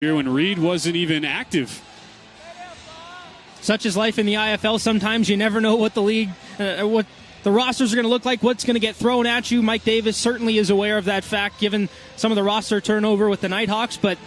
here when Reed wasn't even active. Such is life in the IFL. Sometimes you never know what the league, what the rosters are going to look like, what's going to get thrown at you. Mike Davis certainly is aware of that fact, given some of the roster turnover with the Nighthawks, but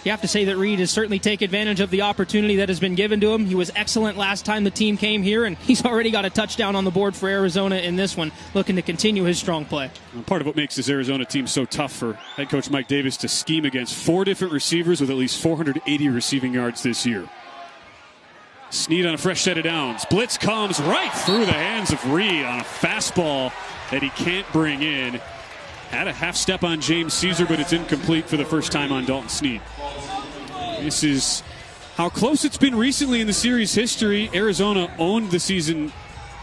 you have to say that Reed has certainly taken advantage of the opportunity that has been given to him. He was excellent last time the team came here, and he's already got a touchdown on the board for Arizona in this one, looking to continue his strong play. Part of what makes this Arizona team so tough for head coach Mike Davis to scheme against 4 different receivers with at least 480 receiving yards this year. Snead on a fresh set of downs. Blitz comes right through the hands of Reed on a fastball that he can't bring in. Had a half step on James Caesar, but it's incomplete for the first time on Dalton Snead. This is how close it's been recently in the series history. Arizona owned the season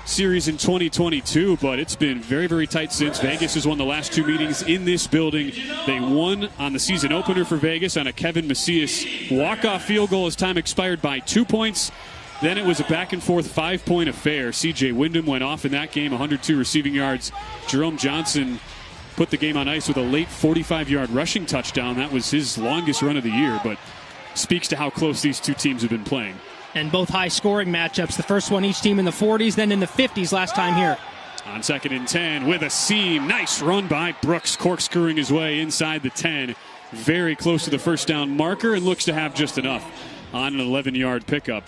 series in 2022, but it's been very, very tight since. Vegas has won the last 2 meetings in this building. They won on the season opener for Vegas on a Kevin Macias walk-off field goal as time expired by 2 points. Then it was a back-and-forth 5-point affair. C.J. Wyndham went off in that game, 102 receiving yards. Jerome Johnson put the game on ice with a late 45-yard rushing touchdown. That was his longest run of the year, but speaks to how close these two teams have been playing. And both high-scoring matchups. The first one, each team in the 40s, then in the 50s last time here. On 2nd and 10 with a seam. Nice run by Brooks, corkscrewing his way inside the 10. Very close to the first down marker and looks to have just enough on an 11-yard pickup.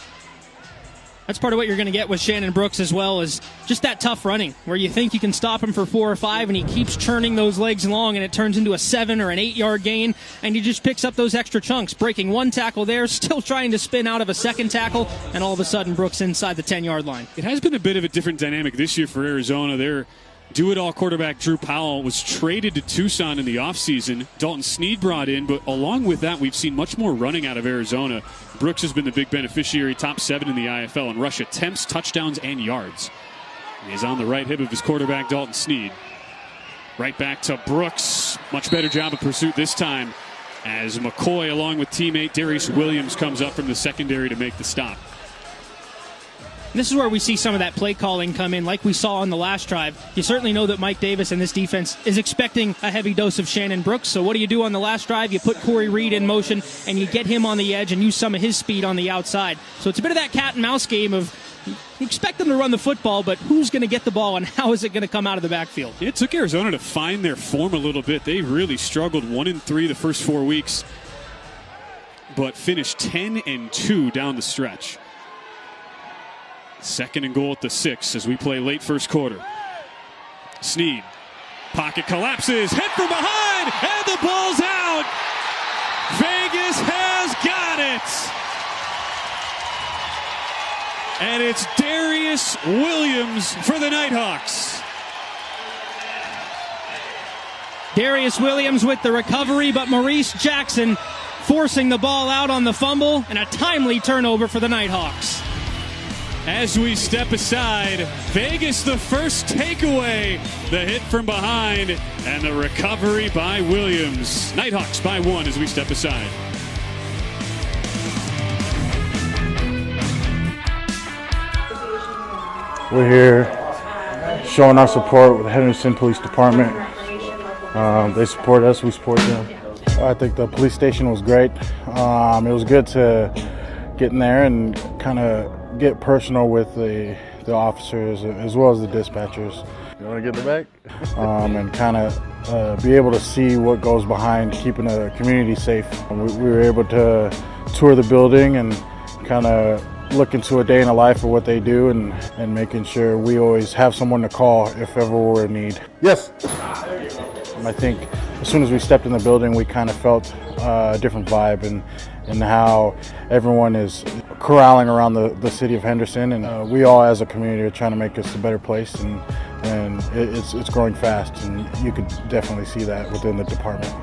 That's part of what you're going to get with Shannon Brooks as well, is just that tough running where you think you can stop him for 4 or 5 and he keeps churning those legs long and it turns into a 7 or an 8-yard gain and he just picks up those extra chunks, breaking one tackle there, still trying to spin out of a second tackle, and all of a sudden Brooks inside the 10-yard line. It has been a bit of a different dynamic this year for Arizona. Their do-it-all quarterback Drew Powell was traded to Tucson in the offseason. Dalton Snead brought in, but along with that, we've seen much more running out of Arizona. Brooks has been the big beneficiary, top 7 in the IFL in rush attempts, touchdowns, and yards. He's on the right hip of his quarterback, Dalton Snead. Right back to Brooks. Much better job of pursuit this time as McCoy, along with teammate Darius Williams, comes up from the secondary to make the stop. This is where we see some of that play calling come in, like we saw on the last drive. You certainly know that Mike Davis and this defense is expecting a heavy dose of Shannon Brooks. So what do you do on the last drive? You put Corey Reed in motion, and you get him on the edge and use some of his speed on the outside. So it's a bit of that cat and mouse game of you expect them to run the football, but who's going to get the ball and how is it going to come out of the backfield? It took Arizona to find their form a little bit. They really struggled 1-3 the first 4 weeks, but finished 10-2 down the stretch. 2nd and goal at the 6 as we play late first quarter. Snead. Pocket collapses. Hit from behind. And the ball's out. Vegas has got it. And it's Darius Williams for the Nighthawks. Darius Williams with the recovery, but Maurice Jackson forcing the ball out on the fumble and a timely turnover for the Nighthawks. As we step aside, Vegas the first takeaway, the hit from behind, and the recovery by Williams. Nighthawks by 1 as we step aside. We're here showing our support with the Henderson Police Department. They support us, we support them. I think the police station was great. It was good to get in there and kind of get personal with the officers as well as the dispatchers. You want to get in the back? And kind of be able to see what goes behind keeping a community safe. We were able to tour the building and kind of look into a day in the life of what they do and making sure we always have someone to call if ever we're in need. Yes. I think as soon as we stepped in the building, we kind of felt a different vibe and how everyone is corralling around the city of Henderson, and we all as a community are trying to make this a better place, and it's growing fast, and you could definitely see that within the department.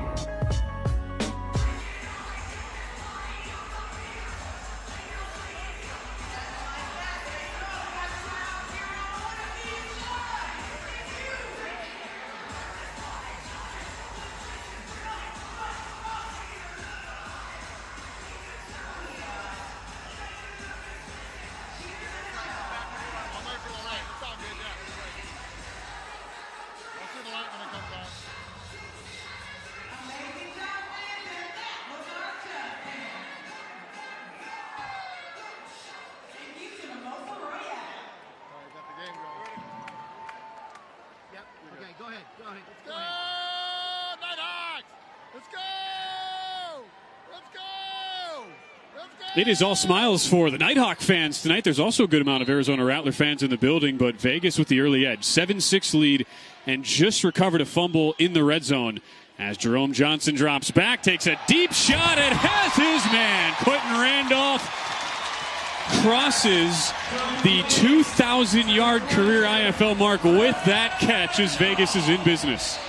It is all smiles for the Nighthawk fans tonight. There's also a good amount of Arizona Rattler fans in the building, but Vegas with the early edge. 7-6 lead and just recovered a fumble in the red zone as Jerome Johnson drops back, takes a deep shot, and has his man. Quentin Randolph crosses the 2,000-yard career IFL mark with that catch as Vegas is in business.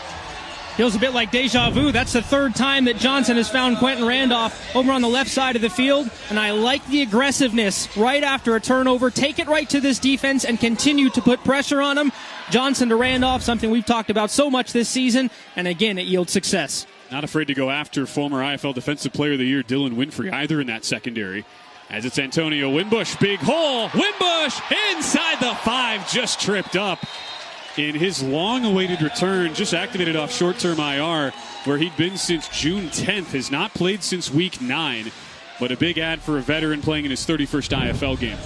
Feels a bit like deja vu. That's the third time that Johnson has found Quentin Randolph over on the left side of the field, and I like the aggressiveness right after a turnover. Take it right to this defense and continue to put pressure on him. Johnson to Randolph, something we've talked about so much this season, and again, it yields success. Not afraid to go after former IFL Defensive Player of the Year Dylan Winfrey either in that secondary. As it's Antonio Winbush, big hole. Winbush inside the 5, just tripped up. In his long-awaited return, just activated off short-term IR, where he'd been since June 10th, has not played since week 9, but a big ad for a veteran playing in his 31st IFL game.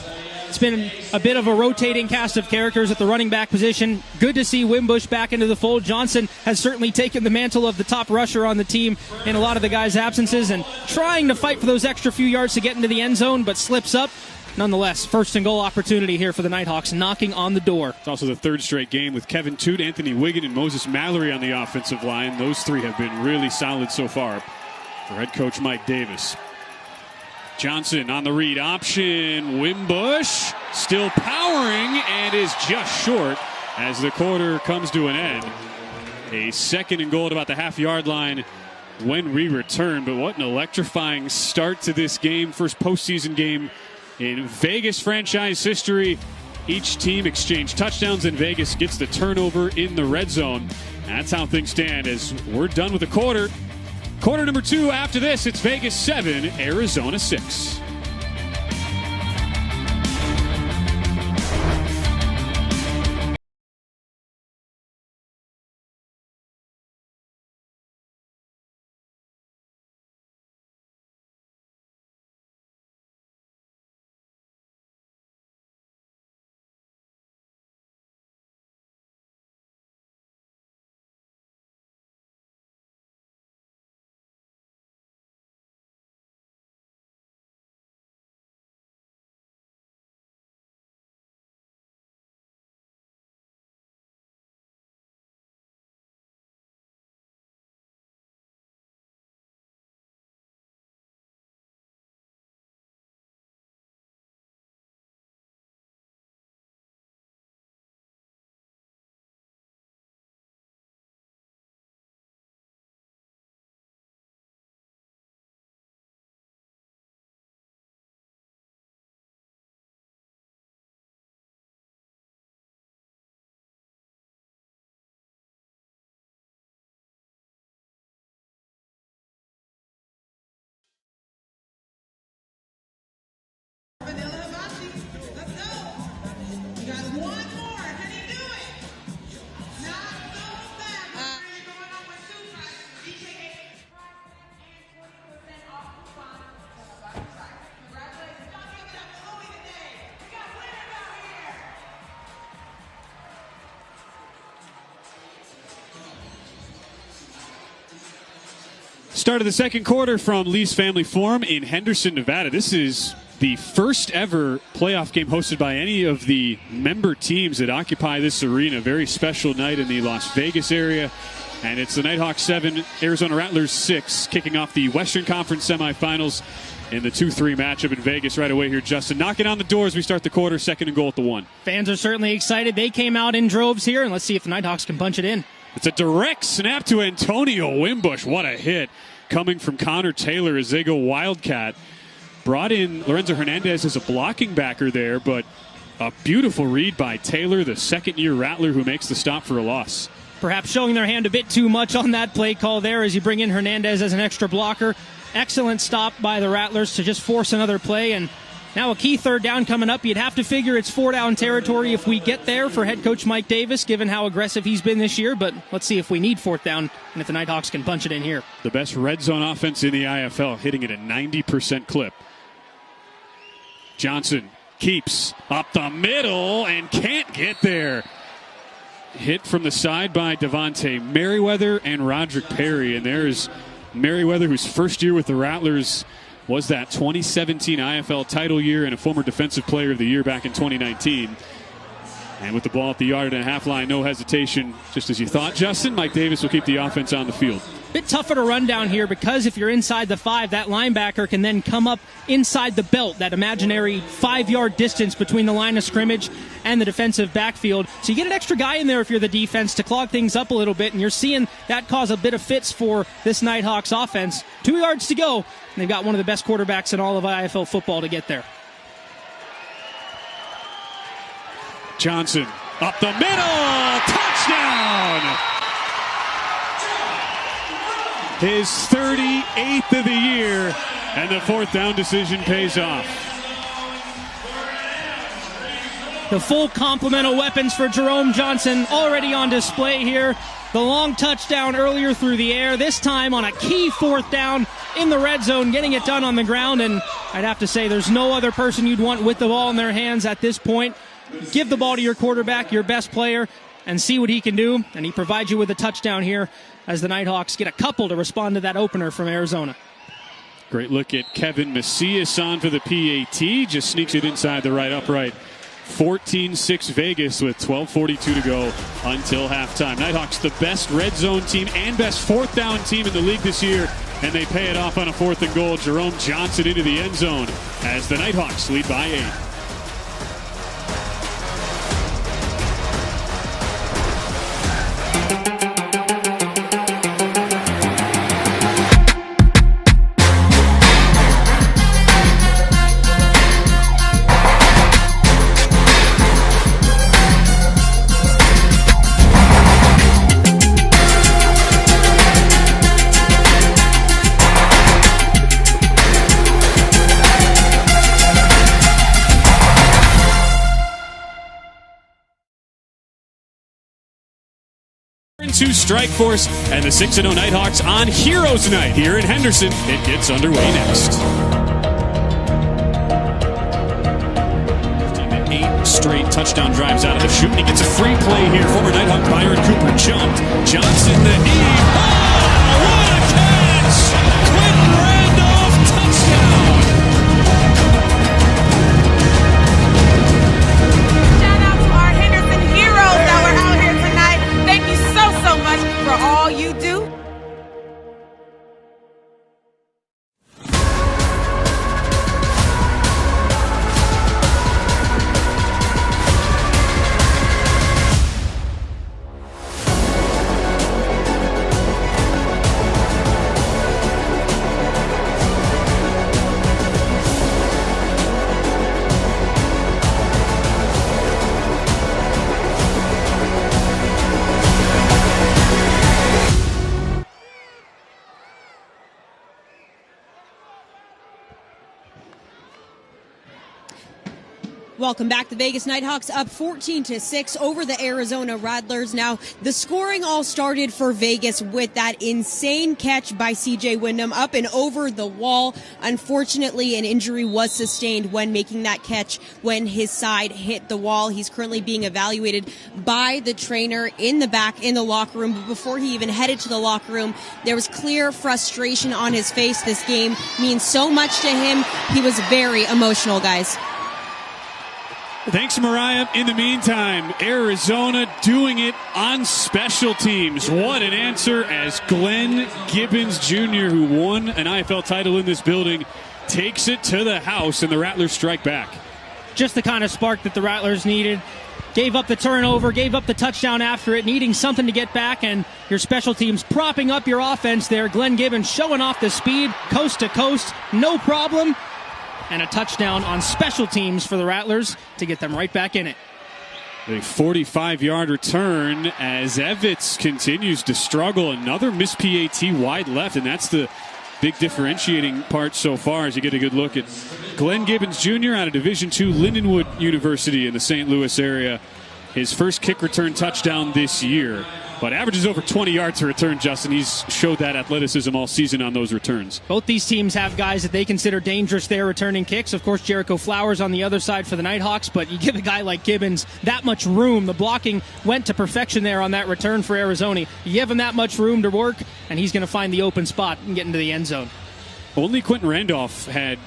It's been a bit of a rotating cast of characters at the running back position. Good to see Winbush back into the fold. Johnson has certainly taken the mantle of the top rusher on the team in a lot of the guys' absences and trying to fight for those extra few yards to get into the end zone, but slips up. Nonetheless, first and goal opportunity here for the Nighthawks, knocking on the door. It's also the third straight game with Kevin Toot, Anthony Wiggin, and Moses Mallory on the offensive line. Those three have been really solid so far for head coach Mike Davis. Johnson on the read option. Winbush still powering and is just short as the quarter comes to an end. A second and goal at about the half-yard line when we return. But what an electrifying start to this game. First postseason game in Vegas franchise history. Each team exchanged touchdowns, and Vegas gets the turnover in the red zone. That's how things stand as we're done with the quarter. Quarter number 2 after this, it's Vegas 7, Arizona 6. Start of the second quarter from Lee's Family Forum in Henderson, Nevada. This is the first ever playoff game hosted by any of the member teams that occupy this arena. Very special night in the Las Vegas area. And it's the Nighthawks 7, Arizona Rattlers 6, kicking off the Western Conference semifinals in the 2-3 matchup in Vegas right away here. Justin, knocking on the door as we start the quarter, second and goal at the 1. Fans are certainly excited. They came out in droves here, and let's see if the Nighthawks can punch it in. It's a direct snap to Antonio Winbush. What a hit coming from Connor Taylor as they go Wildcat. Brought in Lorenzo Hernandez as a blocking backer there, but a beautiful read by Taylor, the second-year Rattler who makes the stop for a loss. Perhaps showing their hand a bit too much on that play call there as you bring in Hernandez as an extra blocker. Excellent stop by the Rattlers to just force another play, and now a key third down coming up. You'd have to figure it's 4-down territory if we get there for head coach Mike Davis, given how aggressive he's been this year, but let's see if we need 4th down and if the Nighthawks can punch it in here. The best red zone offense in the IFL, hitting it at 90% clip. Johnson keeps up the middle and can't get there. Hit from the side by Devontae Merriweather and Roderick Perry. And there's Merriweather, whose first year with the Rattlers was that 2017 IFL title year and a former Defensive Player of the Year back in 2019. And with the ball at the yard-and-a-half line, no hesitation. Just as you thought, Justin, Mike Davis will keep the offense on the field. Bit tougher to run down here because if you're inside the 5, that linebacker can then come up inside the belt, that imaginary 5-yard distance between the line of scrimmage and the defensive backfield. So you get an extra guy in there if you're the defense to clog things up a little bit, and you're seeing that cause a bit of fits for this Nighthawks offense. 2 yards to go, and they've got one of the best quarterbacks in all of IFL football to get there. Johnson up the middle, touchdown! His 38th of the year, and the 4th down decision pays off. The full complement of weapons for Jerome Johnson already on display here. The long touchdown earlier through the air, this time on a key 4th down in the red zone, getting it done on the ground, and I'd have to say there's no other person you'd want with the ball in their hands at this point. Give the ball to your quarterback, your best player, and see what he can do, and he provides you with a touchdown here as the Nighthawks get a couple to respond to that opener from Arizona. Great look at Kevin Macias on for the PAT. Just sneaks it inside the right upright. 14-6 Vegas with 12:42 to go until halftime. Nighthawks the best red zone team and best 4th down team in the league this year, and they pay it off on a 4th and goal. Jerome Johnson into the end zone as the Nighthawks lead by 8. To Strike Force and the 6-0 Nighthawks on Heroes Night here in Henderson. It gets underway next. 8 straight touchdown drives out of the chute, and he gets a free play here. Former Nighthawk Byron Cooper jumped. Johnson the eve. Oh, what a catch! Quentin Randolph touchdown! Shout out to our Henderson heroes that were out here tonight. Thank you so much for all you do. Welcome back. The Vegas Nighthawks up 14-6 over the Arizona Rattlers. Now, the scoring all started for Vegas with that insane catch by C.J. Wyndham up and over the wall. Unfortunately, an injury was sustained when making that catch when his side hit the wall. He's currently being evaluated by the trainer in the back in the locker room. But before he even headed to the locker room, there was clear frustration on his face. This game means so much to him. He was very emotional, guys. Thanks, Mariah. In the meantime, Arizona doing it on special teams. What an answer as Glenn Gibbons Jr., who won an IFL title in this building, takes it to the house, and the Rattlers strike back. Just the kind of spark that the Rattlers needed. Gave up the turnover, gave up the touchdown after it, needing something to get back, and your special teams propping up your offense there. Glenn Gibbons showing off the speed, coast to coast, no problem. And a touchdown on special teams for the Rattlers to get them right back in it. A 45-yard return as Evitz continues to struggle. Another missed PAT wide left, and that's the big differentiating part so far as you get a good look at Glenn Gibbons Jr. out of Division II Lindenwood University in the St. Louis area. His first kick return touchdown this year. But averages over 20 yards to return, Justin. He's showed that athleticism all season on those returns. Both these teams have guys that they consider dangerous there returning kicks. Of course, Jericho Flowers on the other side for the Nighthawks, but you give a guy like Gibbons that much room. The blocking went to perfection there on that return for Arizona. You give him that much room to work, and he's going to find the open spot and get into the end zone. only Quentin Randolph had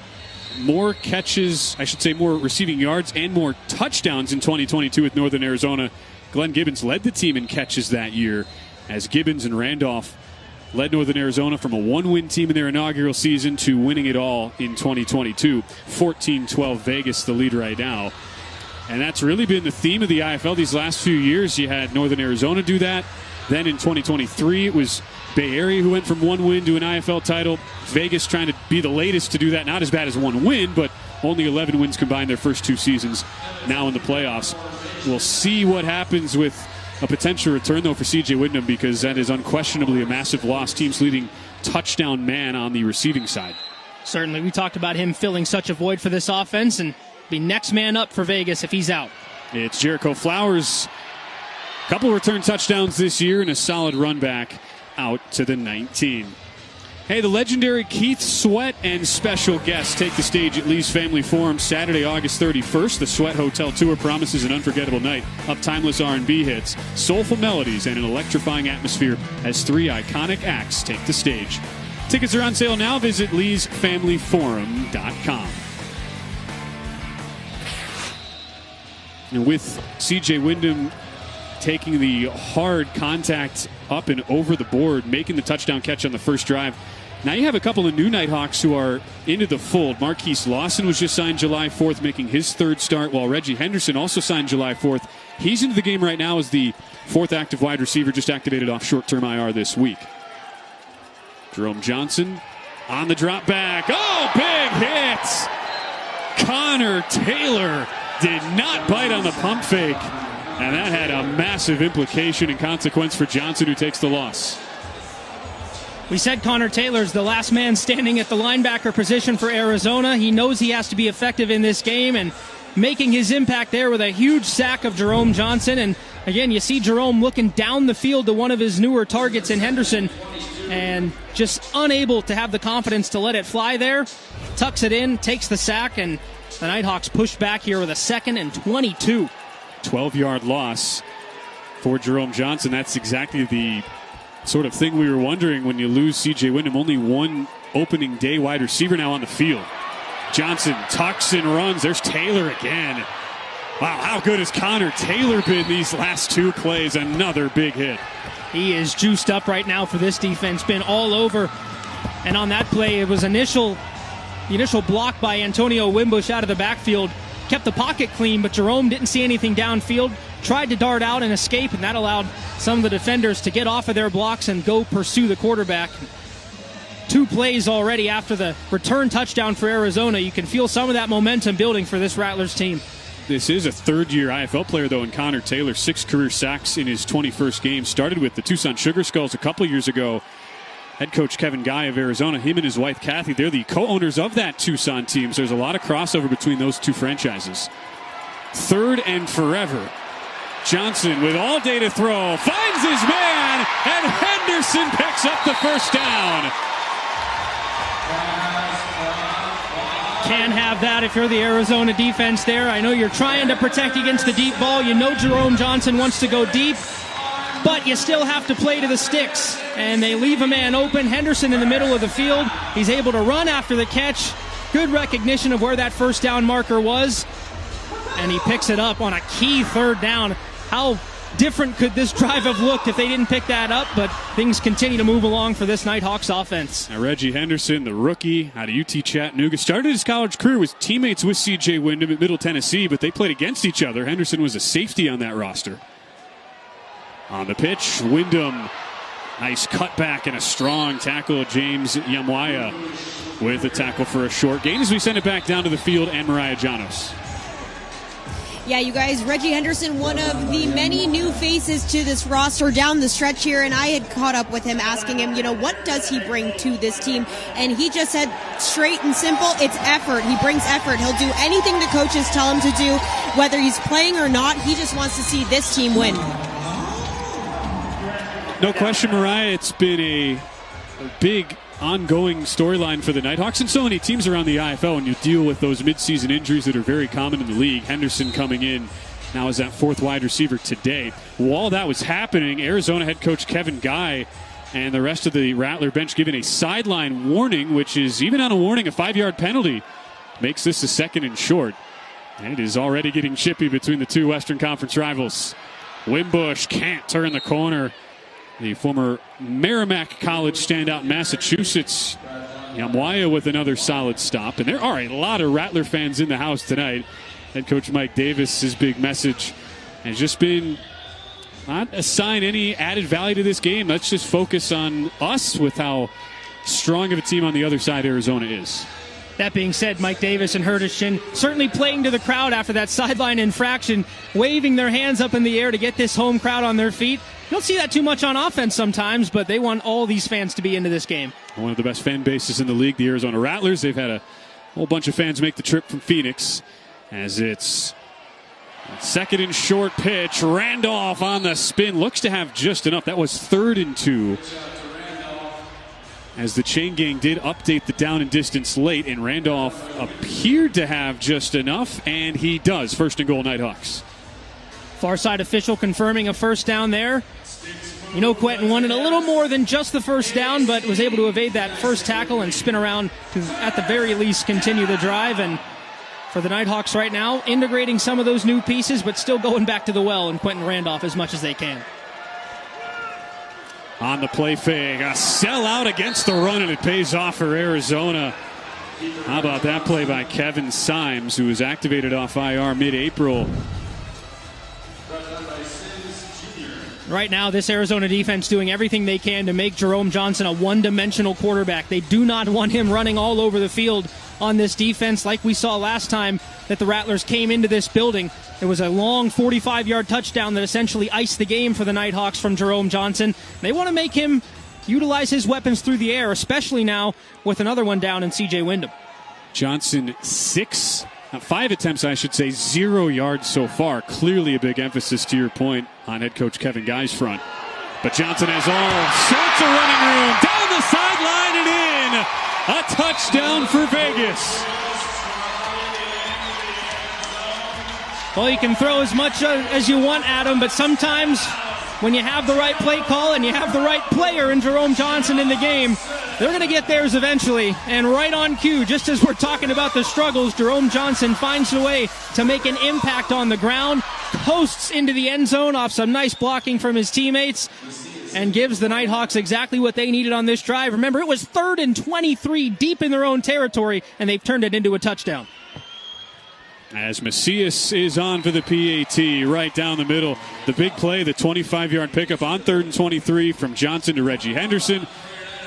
more catches, I should say more receiving yards and more touchdowns in 2022 with Northern Arizona. Glenn Gibbons led the team in catches that year, as Gibbons and Randolph led Northern Arizona from a 1-win team in their inaugural season to winning it all in 2022. 14-12 Vegas, the lead right now. And that's really been the theme of the IFL these last few years. You had Northern Arizona do that. Then in 2023, it was Bay Area who went from 1 win to an IFL title. Vegas trying to be the latest to do that. Not as bad as 1 win, but only 11 wins combined their first 2 seasons now in the playoffs. We'll see what happens with a potential return, though, for C.J. Wyndham, because that is unquestionably a massive loss. Team's leading touchdown man on the receiving side. Certainly, we talked about him filling such a void for this offense, and be next man up for Vegas if he's out. It's Jericho Flowers. Couple return touchdowns this year and a solid run back out to the 19. Hey, the legendary Keith Sweat and special guests take the stage at Lee's Family Forum Saturday, August 31st. The Sweat Hotel Tour promises an unforgettable night of timeless R&B hits, soulful melodies, and an electrifying atmosphere as 3 iconic acts take the stage. Tickets are on sale now. Visit leesfamilyforum.com. And with C.J. Wyndham taking the hard contact up and over the board, making the touchdown catch on the first drive, now you have a couple of new Nighthawks who are into the fold. Marquise Lawson was just signed July 4th, making his 3rd start, while Reggie Henderson also signed July 4th. He's into the game right now as the 4th active wide receiver, just activated off short-term IR this week. Jerome Johnson on the drop back. Oh, big hit! Connor Taylor did not bite on the pump fake, and that had a massive implication and consequence for Johnson, who takes the loss. We said Connor Taylor's the last man standing at the linebacker position for Arizona. He knows he has to be effective in this game, and making his impact there with a huge sack of Jerome Johnson. And again, you see Jerome looking down the field to one of his newer targets in Henderson, and just unable to have the confidence to let it fly there. Tucks it in, takes the sack, and the Nighthawks push back here with a 2nd and 22. 12-yard loss for Jerome Johnson. That's exactly the sort of thing we were wondering when you lose C.J. Wyndham. Only one opening day wide receiver now on the field. Johnson tucks and runs. There's Taylor again. Wow, how good has Connor Taylor been these last 2 plays? Another big hit. He is juiced up right now for this defense. Been all over. And on that play, it was the initial block by Antonio Wimbush out of the backfield. Kept the pocket clean, but Jerome didn't see anything downfield. Tried to dart out and escape, and that allowed some of the defenders to get off of their blocks and go pursue the quarterback. 2 plays already after the return touchdown for Arizona. You can feel some of that momentum building for this Rattlers team. This is a 3rd-year IFL player, though, in Connor Taylor. 6 career sacks in his 21st game. Started with the Tucson Sugar Skulls a couple years ago. Head coach Kevin Guy of Arizona, him and his wife Kathy, they're the co-owners of that Tucson team. So there's a lot of crossover between those 2 franchises. 3rd and forever. Johnson with all day to throw, finds his man, and Henderson picks up the first down. Can't have that if you're the Arizona defense there. I know you're trying to protect against the deep ball. You know Jerome Johnson wants to go deep, but you still have to play to the sticks. And they leave a man open. Henderson in the middle of the field. He's able to run after the catch. Good recognition of where that first down marker was. And he picks it up on a key 3rd down. How different could this drive have looked if they didn't pick that up? But things continue to move along for this Nighthawks offense. Now Reggie Henderson, the rookie out of UT Chattanooga, started his college career with teammates with C.J. Wyndham at Middle Tennessee, but they played against each other. Henderson was a safety on that roster. On the pitch, Wyndham, nice cutback and a strong tackle. James Yamwaya with a tackle for a short gain as we send it back down to the field, and Mariah Janos. Yeah, you guys, Reggie Henderson, one of the many new faces to this roster down the stretch here, and I had caught up with him asking him, what does he bring to this team? And he just said, straight and simple, it's effort. He brings effort. He'll do anything the coaches tell him to do, whether he's playing or not. He just wants to see this team win. No question, Mariah, it's been a big ongoing storyline for the Nighthawks and so many teams around the IFL when you deal with those midseason injuries that are very common in the league. Henderson coming in now as that 4th wide receiver today. While that was happening, Arizona head coach Kevin Guy And the rest of the Rattler bench given a sideline warning, which is, even on a warning, a 5-yard penalty. Makes this a 2nd and short. And it is already getting chippy between the two Western Conference rivals. Wimbush can't turn the corner. The former Merrimack College standout in Massachusetts, Yamwaya, with another solid stop. And there are a lot of Rattler fans in the house tonight. Head coach Mike Davis' big message has just been not assign any added value to this game. Let's just focus on us with how strong of a team on the other side Arizona is. That being said, Mike Davis and Herdishin certainly playing to the crowd after that sideline infraction, waving their hands up in the air to get this home crowd on their feet. You don't see that too much on offense sometimes, but they want all these fans to be into this game. One of the best fan bases in the league, the Arizona Rattlers. They've had a whole bunch of fans make the trip from Phoenix, as it's 2nd and short pitch. Randolph on the spin. Looks to have just enough. That was 3rd and 2. As the chain gang did update the down and distance late, and Randolph appeared to have just enough, and he does. 1st and goal, Nighthawks. Far side official confirming a first down there. Quentin wanted a little more than just the first down, but was able to evade that first tackle and spin around to, at the very least, continue the drive. And for the Nighthawks right now, integrating some of those new pieces, but still going back to the well and Quentin Randolph as much as they can. On the play fake, a sellout against the run, and it pays off for Arizona. How about that play by Kevin Symes, who was activated off IR mid-April. Right now, this Arizona defense doing everything they can to make Jerome Johnson a one-dimensional quarterback. They do not want him running all over the field on this defense like we saw last time that the Rattlers came into this building. It was a long 45-yard touchdown that essentially iced the game for the Nighthawks from Jerome Johnson. They want to make him utilize his weapons through the air, especially now with another one down in C.J. Wyndham. Johnson 5 attempts, 0 yards so far. Clearly a big emphasis, to your point, on head coach Kevin Guy's front. But Johnson has all sorts of running room. Down the sideline and in. A touchdown for Vegas. Well, you can throw as much as you want at him, but sometimes when you have the right play call and you have the right player in Jerome Johnson in the game, they're going to get theirs eventually. And right on cue, just as we're talking about the struggles, Jerome Johnson finds a way to make an impact on the ground, coasts into the end zone off some nice blocking from his teammates, and gives the Nighthawks exactly what they needed on this drive. Remember, it was 3rd and 23 deep in their own territory, and they've turned it into a touchdown. As Macias is on for the PAT, right down the middle. The big play, the 25-yard pickup on 3rd and 23 from Johnson to Reggie Henderson.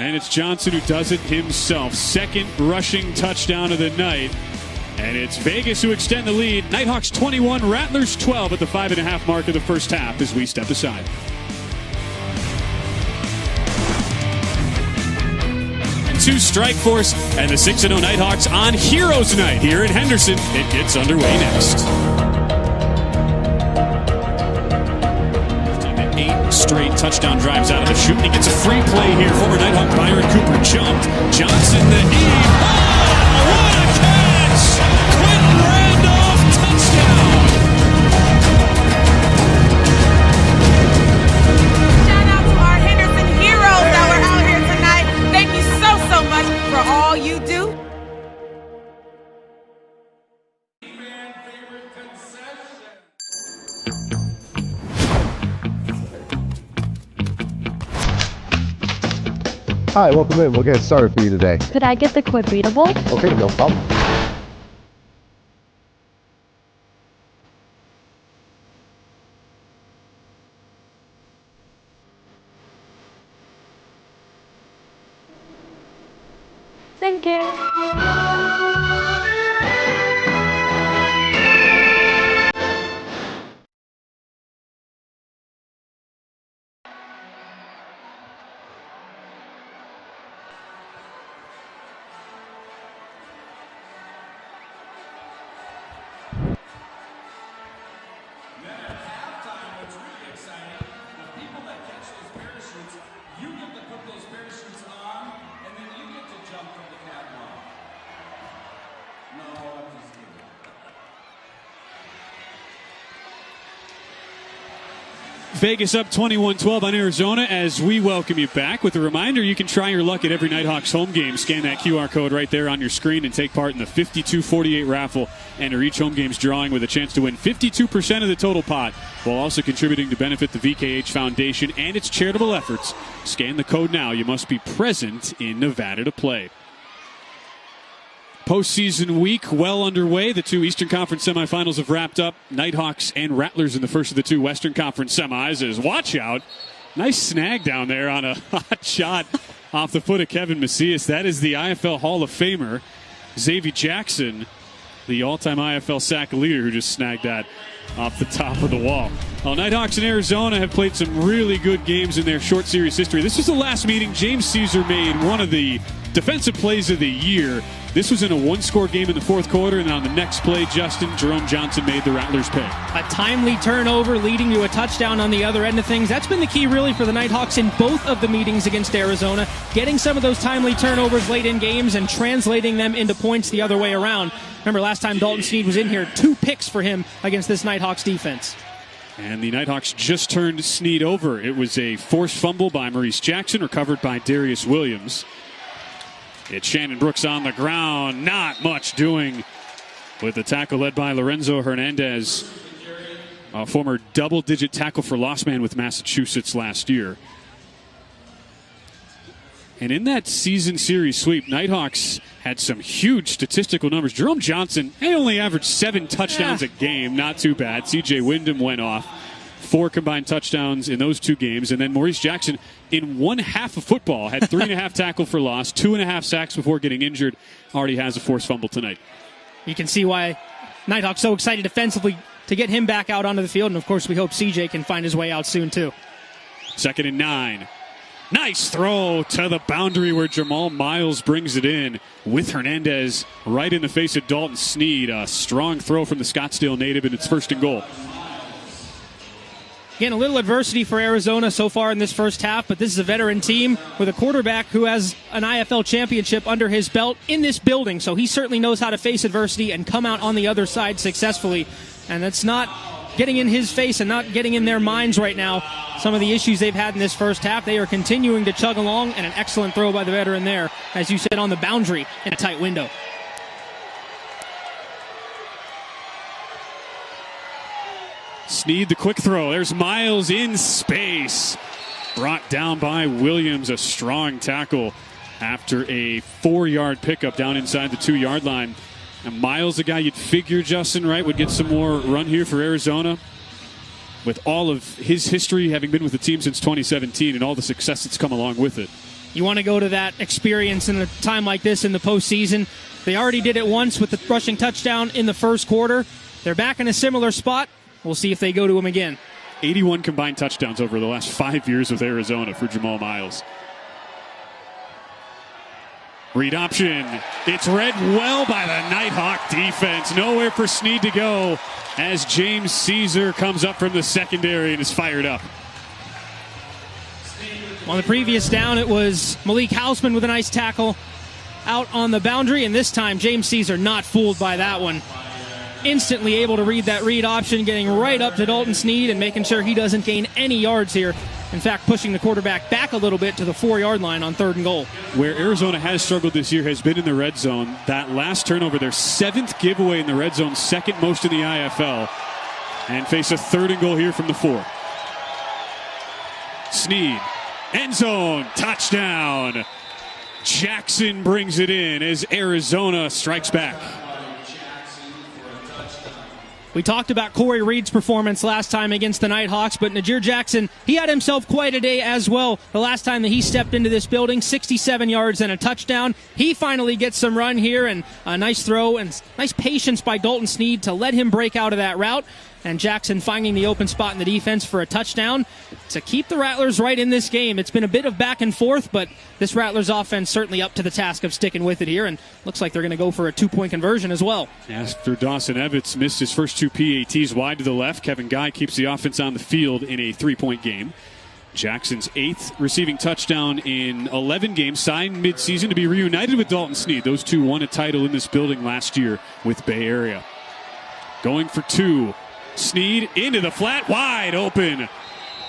And it's Johnson who does it himself. 2nd rushing touchdown of the night. And it's Vegas who extend the lead. Nighthawks 21, Rattlers 12 at the 5.5 mark of the first half as we step aside. To Strike Force and the 6-0 Nighthawks on Heroes Night here in Henderson. It gets underway next. 8 straight touchdown drives out of the chute, and he gets a free play here. Former Nighthawk Byron Cooper jumped. Johnson the eve. Oh, what a catch! Quentin Randolph, touchdown! Shout out to our Henderson heroes that were out here tonight. Thank you so much for all you do. Hi, welcome in. We'll get started for you today. Could I get the quid readable? Okay, no problem. Thank you. Vegas up 21-12 on Arizona as we welcome you back with a reminder you can try your luck at every Nighthawks home game. Scan that QR code right there on your screen and take part in the 52-48 raffle. Enter each home game's drawing with a chance to win 52% of the total pot while also contributing to benefit the VKH Foundation and its charitable efforts. Scan the code now. You must be present in Nevada to play. Postseason week well underway. The two Eastern Conference semifinals have wrapped up. Nighthawks and Rattlers in the first of the two Western Conference semis. As watch out. Nice snag down there on a hot shot off the foot of Kevin Macias. That is the IFL Hall of Famer, Xavier Jackson, the all-time IFL sack leader, who just snagged that off the top of the wall. Well, Nighthawks and Arizona have played some really good games in their short series history. This was the last meeting. James Caesar made one of the defensive plays of the year. This was in a one-score game in the fourth quarter, and on the next play, Jerome Johnson made the Rattlers pay. A timely turnover leading to a touchdown on the other end of things. That's been the key really for the Nighthawks in both of the meetings against Arizona, getting some of those timely turnovers late in games and translating them into points the other way around. Remember last time Dalton Sneed was in here, 2 picks for him against this Nighthawks defense. And the Nighthawks just turned Sneed over. It was a forced fumble by Maurice Jackson, recovered by Darius Williams. It's Shannon Brooks on the ground. Not much doing with the tackle led by Lorenzo Hernandez, a former double-digit tackle for loss man with Massachusetts last year. And in that season series sweep, Nighthawks had some huge statistical numbers. Jerome Johnson, he only averaged 7 touchdowns a game. Not too bad. C.J. Wyndham went off. 4 combined touchdowns in those 2 games. And then Maurice Jackson, in one half of football, had 3.5 tackle for loss, 2.5 sacks before getting injured. Already has a forced fumble tonight. You can see why Nighthawks so excited defensively to get him back out onto the field. And, of course, we hope C.J. can find his way out soon, too. 2nd and 9. Nice throw to the boundary where Jamal Miles brings it in with Hernandez right in the face of Dalton Sneed. A strong throw from the Scottsdale native, and it's 1st and goal. Again, a little adversity for Arizona so far in this first half, but this is a veteran team with a quarterback who has an IFL championship under his belt in this building, so he certainly knows how to face adversity and come out on the other side successfully. And that's not getting in his face and not getting in their minds right now. Some of the issues they've had in this first half, they are continuing to chug along, and an excellent throw by the veteran there, as you said, on the boundary in a tight window. Sneed the quick throw. There's Miles in space. Brought down by Williams. A strong tackle after a 4-yard pickup down inside the 2-yard line. And Miles, the guy you'd figure, Justin, right, would get some more run here for Arizona. With all of his history, having been with the team since 2017 and all the success that's come along with it. You want to go to that experience in a time like this in the postseason. They already did it once with the rushing touchdown in the first quarter. They're back in a similar spot. We'll see if they go to him again. 81 combined touchdowns over the last 5 years with Arizona for Jamal Miles. Read option. It's read well by the Nighthawk defense. Nowhere for Sneed to go as James Caesar comes up from the secondary and is fired up. On the previous down, it was Malik Hausman with a nice tackle out on the boundary, and this time James Caesar not fooled by that one. Instantly able to read that read option, getting right up to Dalton Sneed and making sure he doesn't gain any yards here. In fact, pushing the quarterback back a little bit to the 4-yard line on 3rd and goal. Where Arizona has struggled this year has been in the red zone. That last turnover, their 7th giveaway in the red zone, 2nd most in the IFL. And face a 3rd and goal here from the 4. Sneed, end zone, touchdown. Jackson brings it in as Arizona strikes back. We talked about Corey Reed's performance last time against the Nighthawks, but Najir Jackson, he had himself quite a day as well. The last time that he stepped into this building, 67 yards and a touchdown. He finally gets some run here, and a nice throw and nice patience by Dalton Sneed to let him break out of that route. And Jackson finding the open spot in the defense for a touchdown to keep the Rattlers right in this game. It's been a bit of back and forth, but this Rattlers offense certainly up to the task of sticking with it here, and looks like they're going to go for a 2-point conversion as well. After Dawson Evans missed his first 2 PATs wide to the left, Kevin Guy keeps the offense on the field in a 3-point game. Jackson's 8th receiving touchdown in 11 games, signed midseason to be reunited with Dalton Sneed. Those two won a title in this building last year with Bay Area. Going for 2. Sneed into the flat, wide open.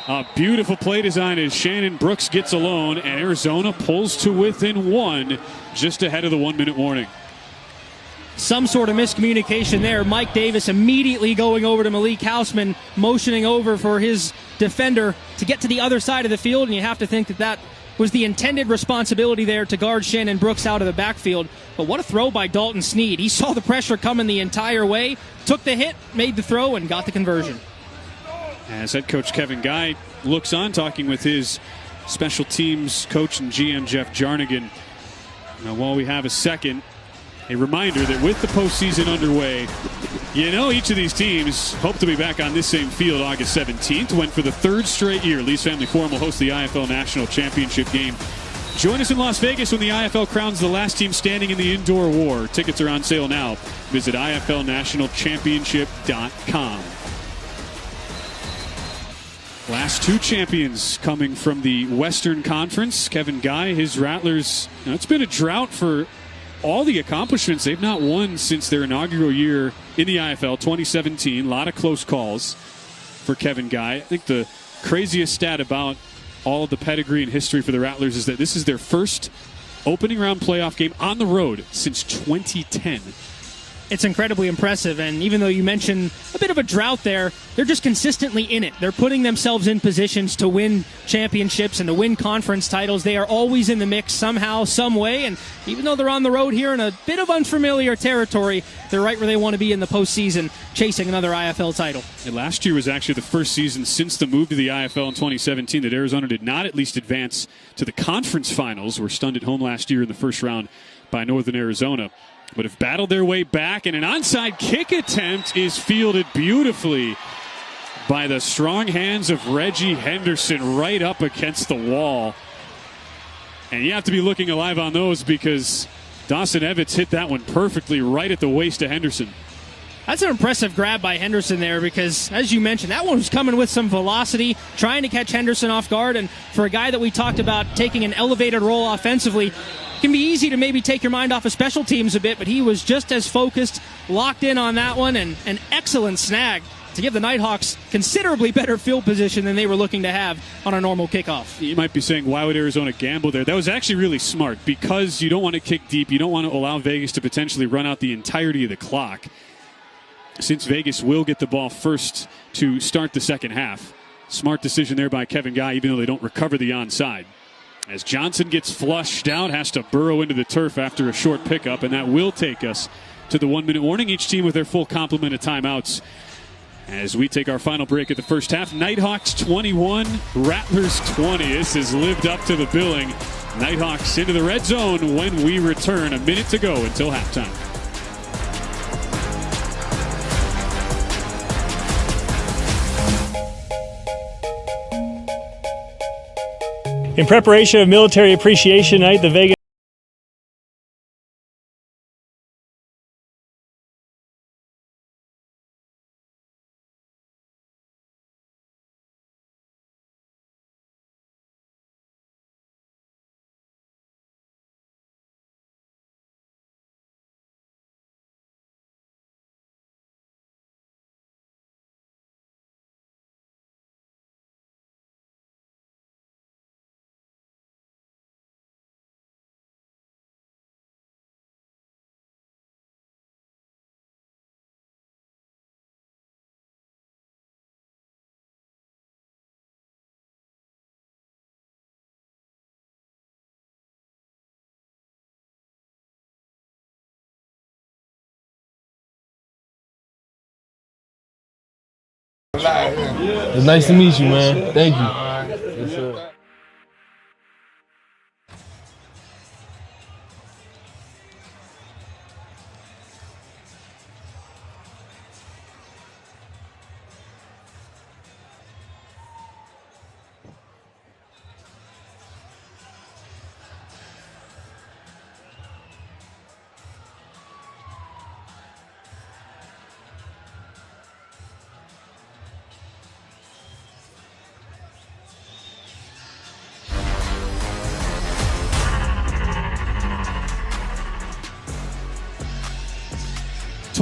A beautiful play design as Shannon Brooks gets alone, and Arizona pulls to within one just ahead of the 1 minute warning. Some sort of miscommunication there. Mike Davis immediately going over to Malik Houseman, motioning over for his defender to get to the other side of the field, and you have to think that that was the intended responsibility there to guard Shannon Brooks out of the backfield. But what a throw by Dalton Sneed. He saw the pressure coming the entire way, took the hit, made the throw, and got the conversion. As head coach Kevin Guy looks on, talking with his special teams coach and GM Jeff Jarnigan. Now, while we have a second, a reminder that with the postseason underway, you know each of these teams hope to be back on this same field August 17th, when for the third straight year, Lee's Family Forum will host the IFL National Championship game. Join us in Las Vegas when the IFL crowns the last team standing in the indoor war. Tickets are on sale now. Visit IFLNationalChampionship.com. Last two champions coming from the Western Conference. Kevin Guy, his Rattlers. Now, it's been a drought for all the accomplishments. They've not won since their inaugural year in the IFL, 2017. A lot of close calls for Kevin Guy. I think the craziest stat about all of the pedigree and history for the Rattlers is that this is their first opening round playoff game on the road since 2010. It's incredibly impressive, and even though you mentioned a bit of a drought there, they're just consistently in it. They're putting themselves in positions to win championships and to win conference titles. They are always in the mix somehow, some way, and even though they're on the road here in a bit of unfamiliar territory, they're right where they want to be in the postseason, chasing another IFL title. And last year was actually the first season since the move to the IFL in 2017 that Arizona did not at least advance to the conference finals. Were stunned at home last year in the first round by Northern Arizona, but have battled their way back, and an onside kick attempt is fielded beautifully by the strong hands of Reggie Henderson right up against the wall. And you have to be looking alive on those because Dawson Evans hit that one perfectly right at the waist of Henderson. That's an impressive grab by Henderson there because, as you mentioned, that one was coming with some velocity, trying to catch Henderson off guard. And for a guy that we talked about taking an elevated role offensively, it can be easy to maybe take your mind off of special teams a bit, but he was just as focused, locked in on that one, and an excellent snag to give the Nighthawks considerably better field position than they were looking to have on a normal kickoff. You might be saying, why would Arizona gamble there? That was actually really smart because you don't want to kick deep. You don't want to allow Vegas to potentially run out the entirety of the clock, since Vegas will get the ball first to start the second half. Smart decision there by Kevin Guy, even though they don't recover the onside. As Johnson gets flushed out, has to burrow into the turf after a short pickup, and that will take us to the 1 minute warning. Each team with their full complement of timeouts. As we take our final break at the first half, Nighthawks 21, Rattlers 20. This has lived up to the billing. Nighthawks into the red zone when we return. A minute to go until halftime. In preparation of Military Appreciation Night, the Vegas It's nice to meet you, man. Thank you. Yes, sir.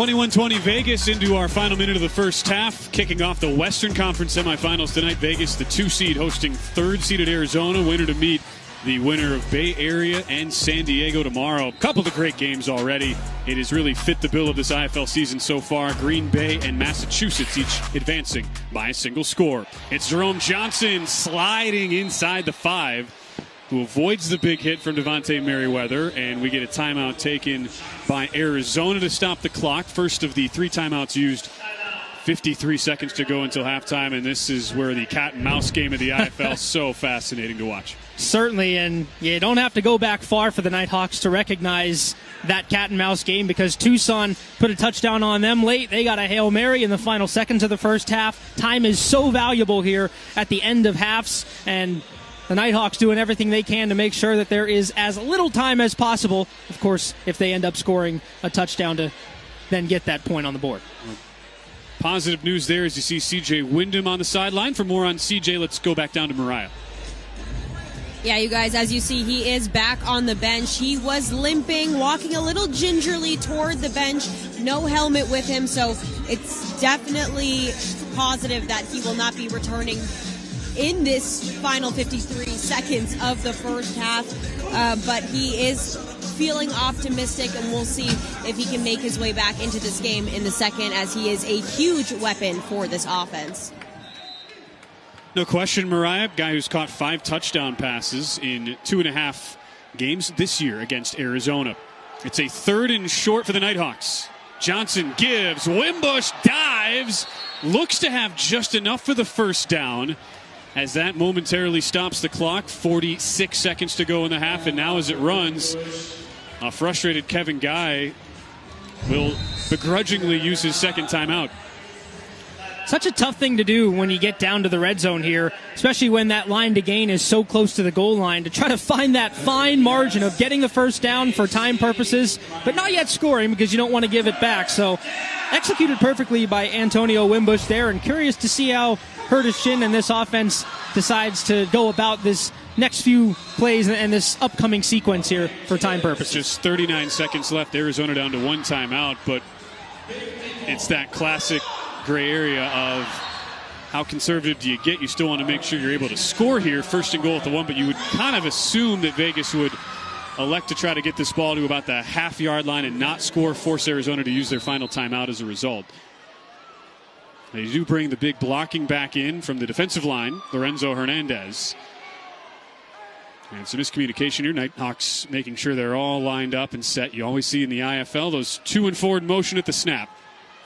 21-20 Vegas into our final minute of the first half. Kicking off the Western Conference semifinals tonight. Vegas, the 2 seed, hosting 3rd seeded Arizona. Winner to meet the winner of Bay Area and San Diego tomorrow. A couple of great games already. It has really fit the bill of this IFL season so far. Green Bay and Massachusetts each advancing by a single score. It's Jerome Johnson sliding inside the 5, who avoids the big hit from Devontae Merriweather, and we get a timeout taken by Arizona to stop the clock. First of the 3 timeouts used. 53 seconds to go until halftime, and this is where the cat and mouse game of the IFL is so fascinating to watch. Certainly, and you don't have to go back far for the Nighthawks to recognize that cat and mouse game, because Tucson put a touchdown on them late. They got a Hail Mary in the final seconds of the first half. Time is so valuable here at the end of halves, and the Nighthawks doing everything they can to make sure that there is as little time as possible. Of course, if they end up scoring a touchdown to then get that point on the board. Positive news there as you see C.J. Wyndham on the sideline. For more on C.J., let's go back down to Mariah. Yeah, you guys, as you see, he is back on the bench. He was limping, walking a little gingerly toward the bench. No helmet with him, so it's definitely positive that he will not be returning in this final 53 seconds of the first half. But he is feeling optimistic, and we'll see if he can make his way back into this game in the second, as he is a huge weapon for this offense. No question, Mariah, guy who's caught 5 touchdown passes in 2.5 games this year against Arizona. It's a 3rd and short for the Nighthawks. Johnson gives, Wimbush dives, looks to have just enough for the first down, as that momentarily stops the clock. 46 seconds to go in the half, and now as it runs, a frustrated Kevin Guy will begrudgingly use his second timeout. Such a tough thing to do when you get down to the red zone here, especially when that line to gain is so close to the goal line, to try to find that fine margin of getting the first down for time purposes, but not yet scoring because you don't want to give it back. So executed perfectly by Antonio Wimbush there, and curious to see how Curtis Shin and this offense decides to go about this next few plays and this upcoming sequence here for time purposes. Just 39 seconds left. Arizona down to 1 timeout, but it's that classic gray area of how conservative do you get. You still want to make sure you're able to score here. 1st and goal at the 1, but you would kind of assume that Vegas would elect to try to get this ball to about the half-yard line and not score, force Arizona to use their final timeout as a result. They do bring the big blocking back in from the defensive line, Lorenzo Hernandez. And some miscommunication here. Nighthawks making sure they're all lined up and set. You always see in the IFL those 2 and forward motion at the snap.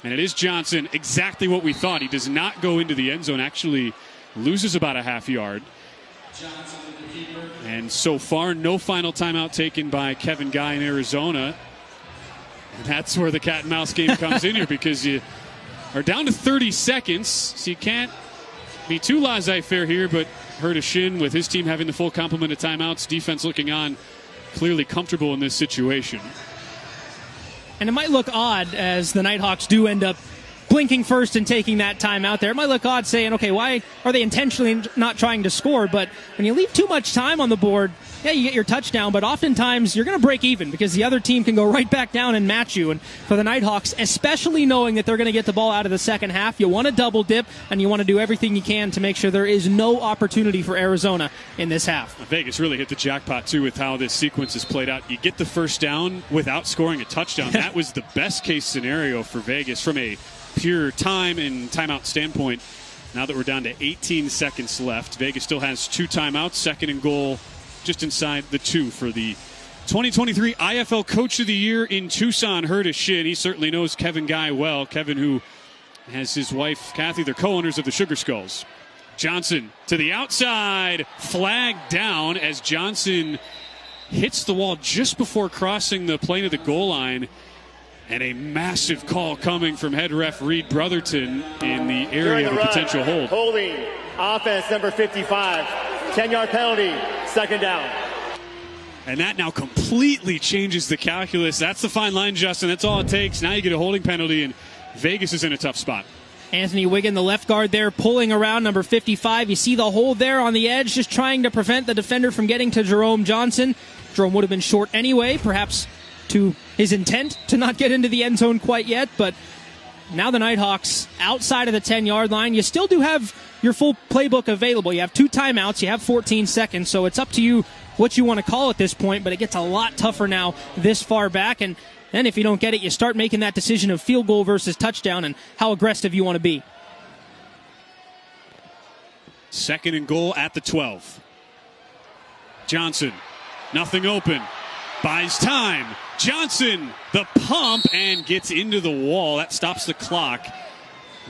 And it is Johnson, exactly what we thought. He does not go into the end zone, actually loses about a half yard. And so far, no final timeout taken by Kevin Guy in Arizona. And that's where the cat and mouse game comes in here, because you are down to 30 seconds, so you can't be too laissez-faire here, but Curtis Shin, with his team having the full complement of timeouts, defense looking on, clearly comfortable in this situation. And it might look odd as the Nighthawks do end up blinking first and taking that time out there. It might look odd saying, okay, why are they intentionally not trying to score? But when you leave too much time on the board, yeah, you get your touchdown, but oftentimes you're going to break even because the other team can go right back down and match you. And for the Nighthawks, especially knowing that they're going to get the ball out of the second half, you want to double dip and you want to do everything you can to make sure there is no opportunity for Arizona in this half. Vegas really hit the jackpot, too, with how this sequence is played out. You get the first down without scoring a touchdown. That was the best-case scenario for Vegas from a pure time and timeout standpoint. Now that we're down to 18 seconds left, Vegas still has 2 timeouts, 2nd and goal just inside the 2 for the 2023 IFL Coach of the Year in Tucson, Curtis Shin. He certainly knows Kevin Guy well. Kevin, who has his wife, Kathy, they're co-owners of the Sugar Skulls. Johnson to the outside, flag down as Johnson hits the wall just before crossing the plane of the goal line. And a massive call coming from head ref Reed Brotherton in the area of a potential hold. Holding, offense number 55, 10-yard penalty, 2nd down. And that now completely changes the calculus. That's the fine line, Justin. That's all it takes. Now you get a holding penalty, and Vegas is in a tough spot. Anthony Wiggin, the left guard there, pulling around number 55. You see the hold there on the edge, just trying to prevent the defender from getting to Jerome Johnson. Jerome would have been short anyway, perhaps too his intent to not get into the end zone quite yet, but now the Nighthawks outside of the 10-yard line. You still do have your full playbook available. You have 2 timeouts. You have 14 seconds, so it's up to you what you want to call at this point, but it gets a lot tougher now this far back, and then if you don't get it, you start making that decision of field goal versus touchdown and how aggressive you want to be. 2nd and goal at the 12. Johnson, nothing open. Buys time. Johnson, the pump, and gets into the wall. That stops the clock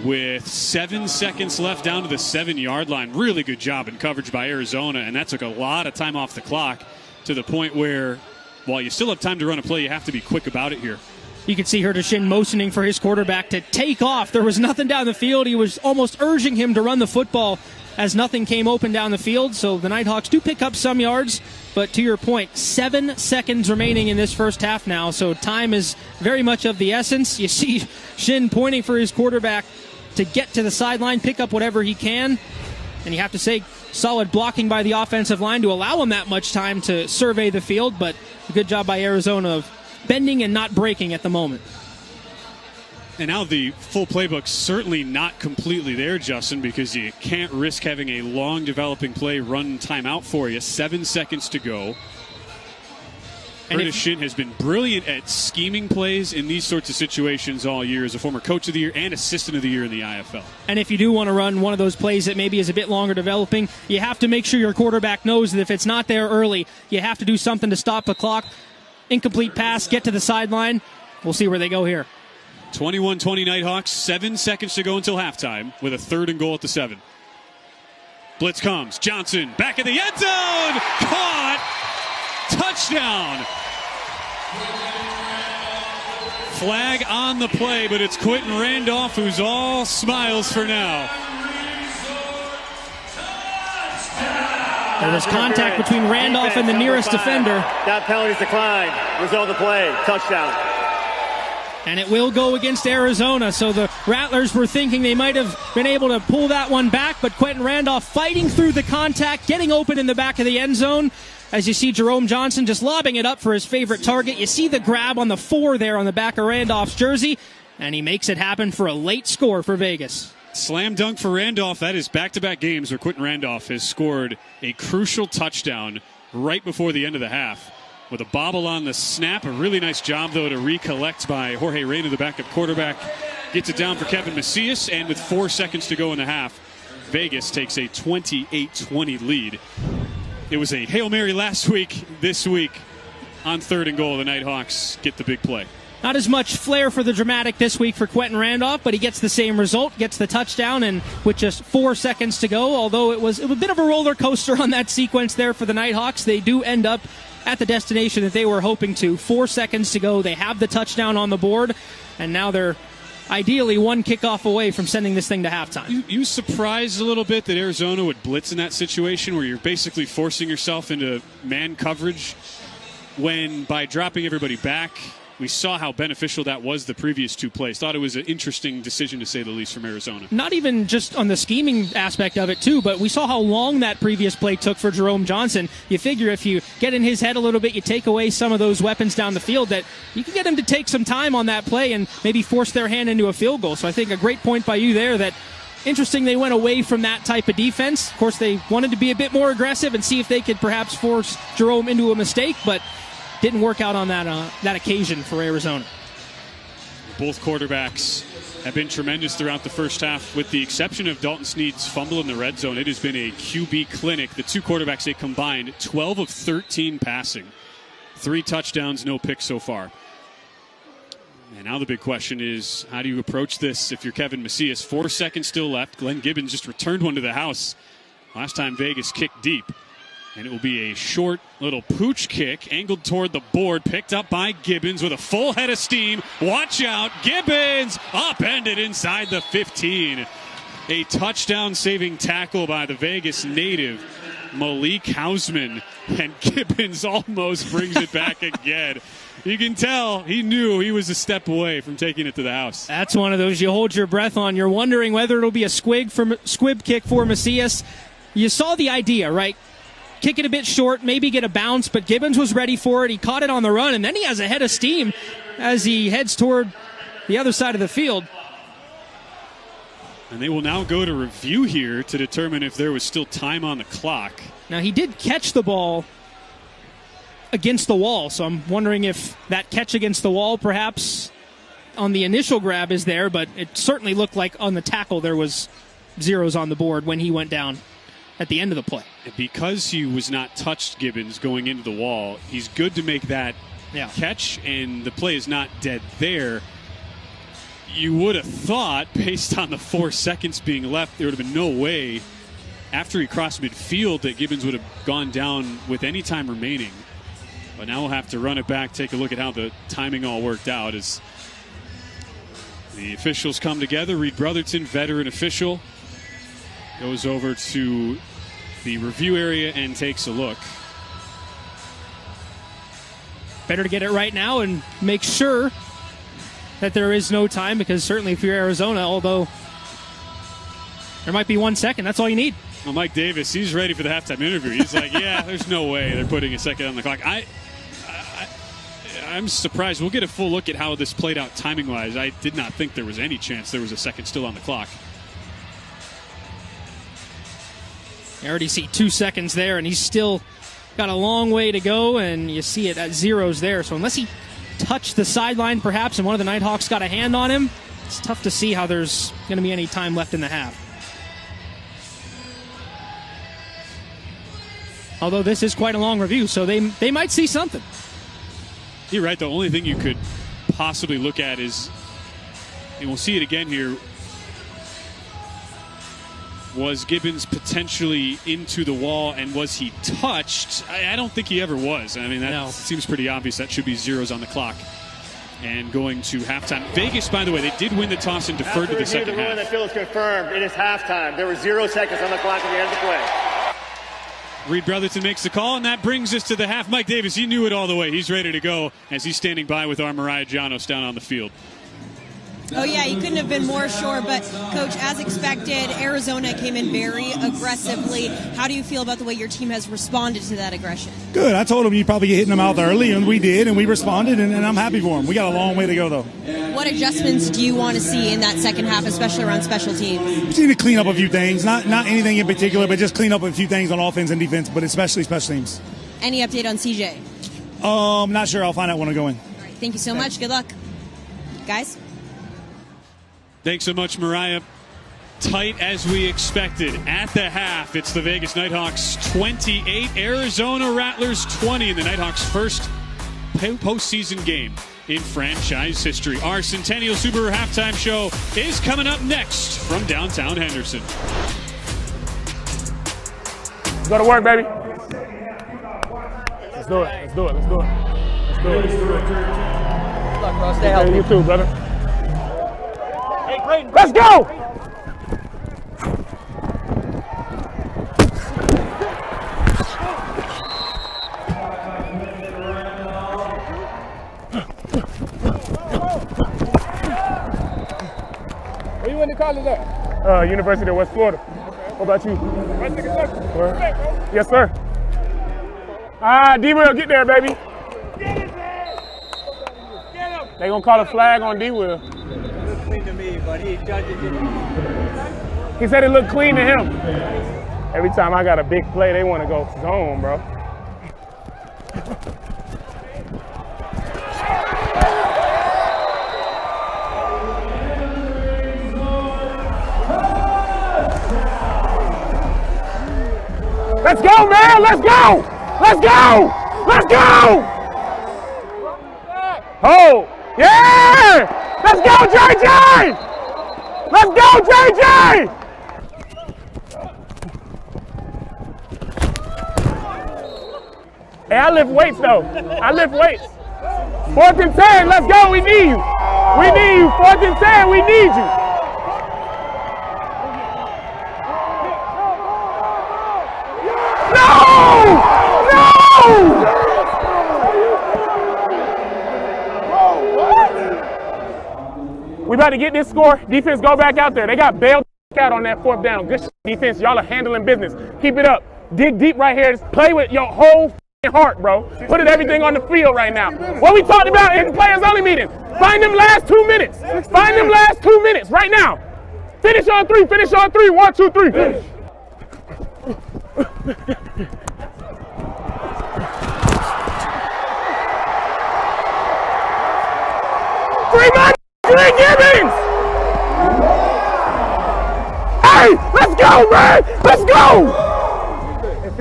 with 7 seconds left down to the 7-yard line. Really good job in coverage by Arizona, and that took a lot of time off the clock to the point where, while you still have time to run a play, you have to be quick about it here. You can see Herdeshin motioning for his quarterback to take off. There was nothing down the field. He was almost urging him to run the football as nothing came open down the field. So the Nighthawks do pick up some yards, but to your point, 7 seconds remaining in this first half now, so time is very much of the essence. You see Shin pointing for his quarterback to get to the sideline, pick up whatever he can, and you have to say solid blocking by the offensive line to allow him that much time to survey the field, but a good job by Arizona of bending and not breaking at the moment. And now the full playbook's certainly not completely there, Justin, because you can't risk having a long developing play run timeout for you. 7 seconds to go. Curtis Shin has been brilliant at scheming plays in these sorts of situations all year as a former coach of the year and assistant of the year in the IFL. And if you do want to run one of those plays that maybe is a bit longer developing, you have to make sure your quarterback knows that if it's not there early, you have to do something to stop the clock. Incomplete pass, get to the sideline. We'll see where they go here. 21-20 Nighthawks, 7 seconds to go until halftime with a 3rd and goal at the 7. Blitz comes. Johnson back in the end zone. Caught. Touchdown. Flag on the play, but it's Quentin Randolph who's all smiles for now. There was contact between Randolph and the nearest defender. That penalty's declined. Result of the play. Touchdown. And it will go against Arizona, so the Rattlers were thinking they might have been able to pull that one back, but Quentin Randolph fighting through the contact, getting open in the back of the end zone. As you see Jerome Johnson just lobbing it up for his favorite target. You see the grab on the 4 there on the back of Randolph's jersey, and he makes it happen for a late score for Vegas. Slam dunk for Randolph. That is back-to-back games where Quentin Randolph has scored a crucial touchdown right before the end of the half. With a bobble on the snap. A really nice job, though, to recollect by Jorge Reyna, the backup quarterback. Gets it down for Kevin Macias, and with 4 seconds to go in the half, Vegas takes a 28-20 lead. It was a Hail Mary last week. This week, on 3rd and goal, the Nighthawks get the big play. Not as much flair for the dramatic this week for Quentin Randolph, but he gets the same result, gets the touchdown, and with just 4 seconds to go, although it was a bit of a roller coaster on that sequence there for the Nighthawks, they do end up at the destination that they were hoping to. 4 seconds to go. They have the touchdown on the board, and now they're ideally one kickoff away from sending this thing to halftime. You surprised a little bit that Arizona would blitz in that situation where you're basically forcing yourself into man coverage when by dropping everybody back, we saw how beneficial that was the previous 2 plays. Thought it was an interesting decision, to say the least, from Arizona. Not even just on the scheming aspect of it, too, but we saw how long that previous play took for Jerome Johnson. You figure if you get in his head a little bit, you take away some of those weapons down the field, that you can get him to take some time on that play and maybe force their hand into a field goal. So I think a great point by you there that interesting they went away from that type of defense. Of course, they wanted to be a bit more aggressive and see if they could perhaps force Jerome into a mistake, but didn't work out on that occasion for Arizona. Both quarterbacks have been tremendous throughout the first half, with the exception of Dalton Snead's fumble in the red zone. It has been a QB clinic. The 2 quarterbacks, they combined 12 of 13 passing. 3 touchdowns, no picks so far. And now the big question is, how do you approach this if you're Kevin Macias? 4 seconds still left. Glenn Gibbons just returned one to the house. Last time Vegas kicked deep. And it will be a short little pooch kick, angled toward the board, picked up by Gibbons with a full head of steam. Watch out, Gibbons upended inside the 15. A touchdown-saving tackle by the Vegas native, Malik Hausman, and Gibbons almost brings it back again. You can tell he knew he was a step away from taking it to the house. That's one of those you hold your breath on. You're wondering whether it'll be a squib kick for Macias. You saw the idea, right? kick it a bit short, maybe get a bounce, but Gibbons was ready for it. He caught it on the run, and then he has a head of steam as he heads toward the other side of the field. And they will now go to review here to determine if there was still time on the clock. Now, he did catch the ball against the wall, so I'm wondering if that catch against the wall perhaps on the initial grab is there, but it certainly looked like on the tackle there was zeros on the board when he went down at the end of the play. Because he was not touched, Gibbons, going into the wall, he's good to make that catch, and the play is not dead there. You would have thought, based on the 4 seconds being left, there would have been no way after he crossed midfield that Gibbons would have gone down with any time remaining. But now we'll have to run it back, take a look at how the timing all worked out as the officials come together. Reed Brotherton, veteran official, goes over to the review area and takes a look. Better to get it right now and make sure that there is no time, because certainly if you're Arizona, although there might be 1 second, that's all you need. Well, Mike Davis, he's ready for the halftime interview. He's like, yeah, there's no way they're putting a second on the clock. I'm surprised. We'll get a full look at how this played out timing-wise. I did not think there was any chance there was a second still on the clock. You already see 2 seconds there, and he's still got a long way to go, and you see it at zeros there. So unless he touched the sideline perhaps and one of the Nighthawks got a hand on him, it's tough to see how there's going to be any time left in the half. Although this is quite a long review, so they might see something. You're right. The only thing you could possibly look at is, and we'll see it again here, was Gibbons potentially into the wall, and was he touched? I don't think he ever was. I mean, that seems pretty obvious. That should be zeros on the clock. And going to halftime. Vegas, by the way, they did win the toss and deferred to the second half. The field is confirmed. It is halftime. There were 0 seconds on the clock at the end of the play. Reed Brotherton makes the call, and that brings us to the half. Mike Davis, he knew it all the way. He's ready to go as he's standing by with our Mariah Janos down on the field. Oh, yeah, he couldn't have been more sure. But, Coach, as expected, Arizona came in very aggressively. How do you feel about the way your team has responded to that aggression? Good. I told him you'd probably get hitting them out early, and we did, and we responded, and I'm happy for them. We got a long way to go, though. What adjustments do you want to see in that second half, especially around special teams? We need to clean up a few things. Not anything in particular, but just clean up a few things on offense and defense, but especially special teams. Any update on CJ? Not sure. I'll find out when I go in. All right, thank you so much. Good luck. Guys? Thanks so much, Mariah. Tight as we expected. At the half, it's the Vegas Nighthawks 28, Arizona Rattlers 20 in the Nighthawks' first postseason game in franchise history. Our Centennial Subaru halftime show is coming up next from downtown Henderson. Go to work, baby. Let's do it. Let's do it. Let's do it. Let's do it. Good luck, bro. Stay healthy. You too, brother. Let's go! Where you went to college at? University of West Florida. What about you? Yes, sir. D-Will, get there, baby. They gonna call a flag on D-Will. Clean to me, but he judged it. He said it looked clean to him. Every time I got a big play, they want to go zone, bro. Let's go, man! Let's go! Let's go! Let's go! Oh! Yeah! Let's go, JJ! Let's go, JJ! Hey, I lift weights, though. I lift weights. 4th and 10, let's go, we need you. We need you, 4th and 10, we need you. No! No! We about to get this score. Defense, go back out there. They got bailed out on that 4th down. Good defense. Y'all are handling business. Keep it up. dig deep right here. Just play with your whole heart, bro. Put everything on the field right now. What we talked about in the players only meeting. Find them last 2 minutes. Find them last 2 minutes right now. Finish on three. Finish on three. 1, 2, 3. Finish. 3 months, 3 givings! Hey, let's go, man! Let's go! It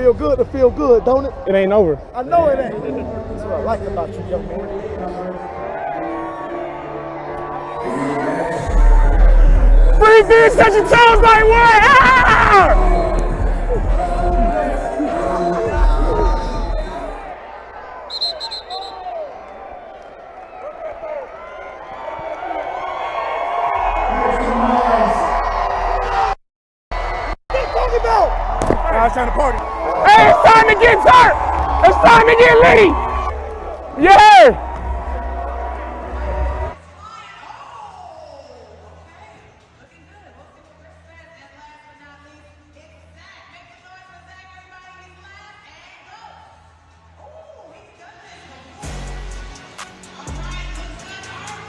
feel good, don't it? It ain't over. I know it ain't. That's what I like about you, young man. Free fish, touch your toes like what? Ah! I was trying to party. Hey, it's time to get turned. It's time to get litty. Yeah.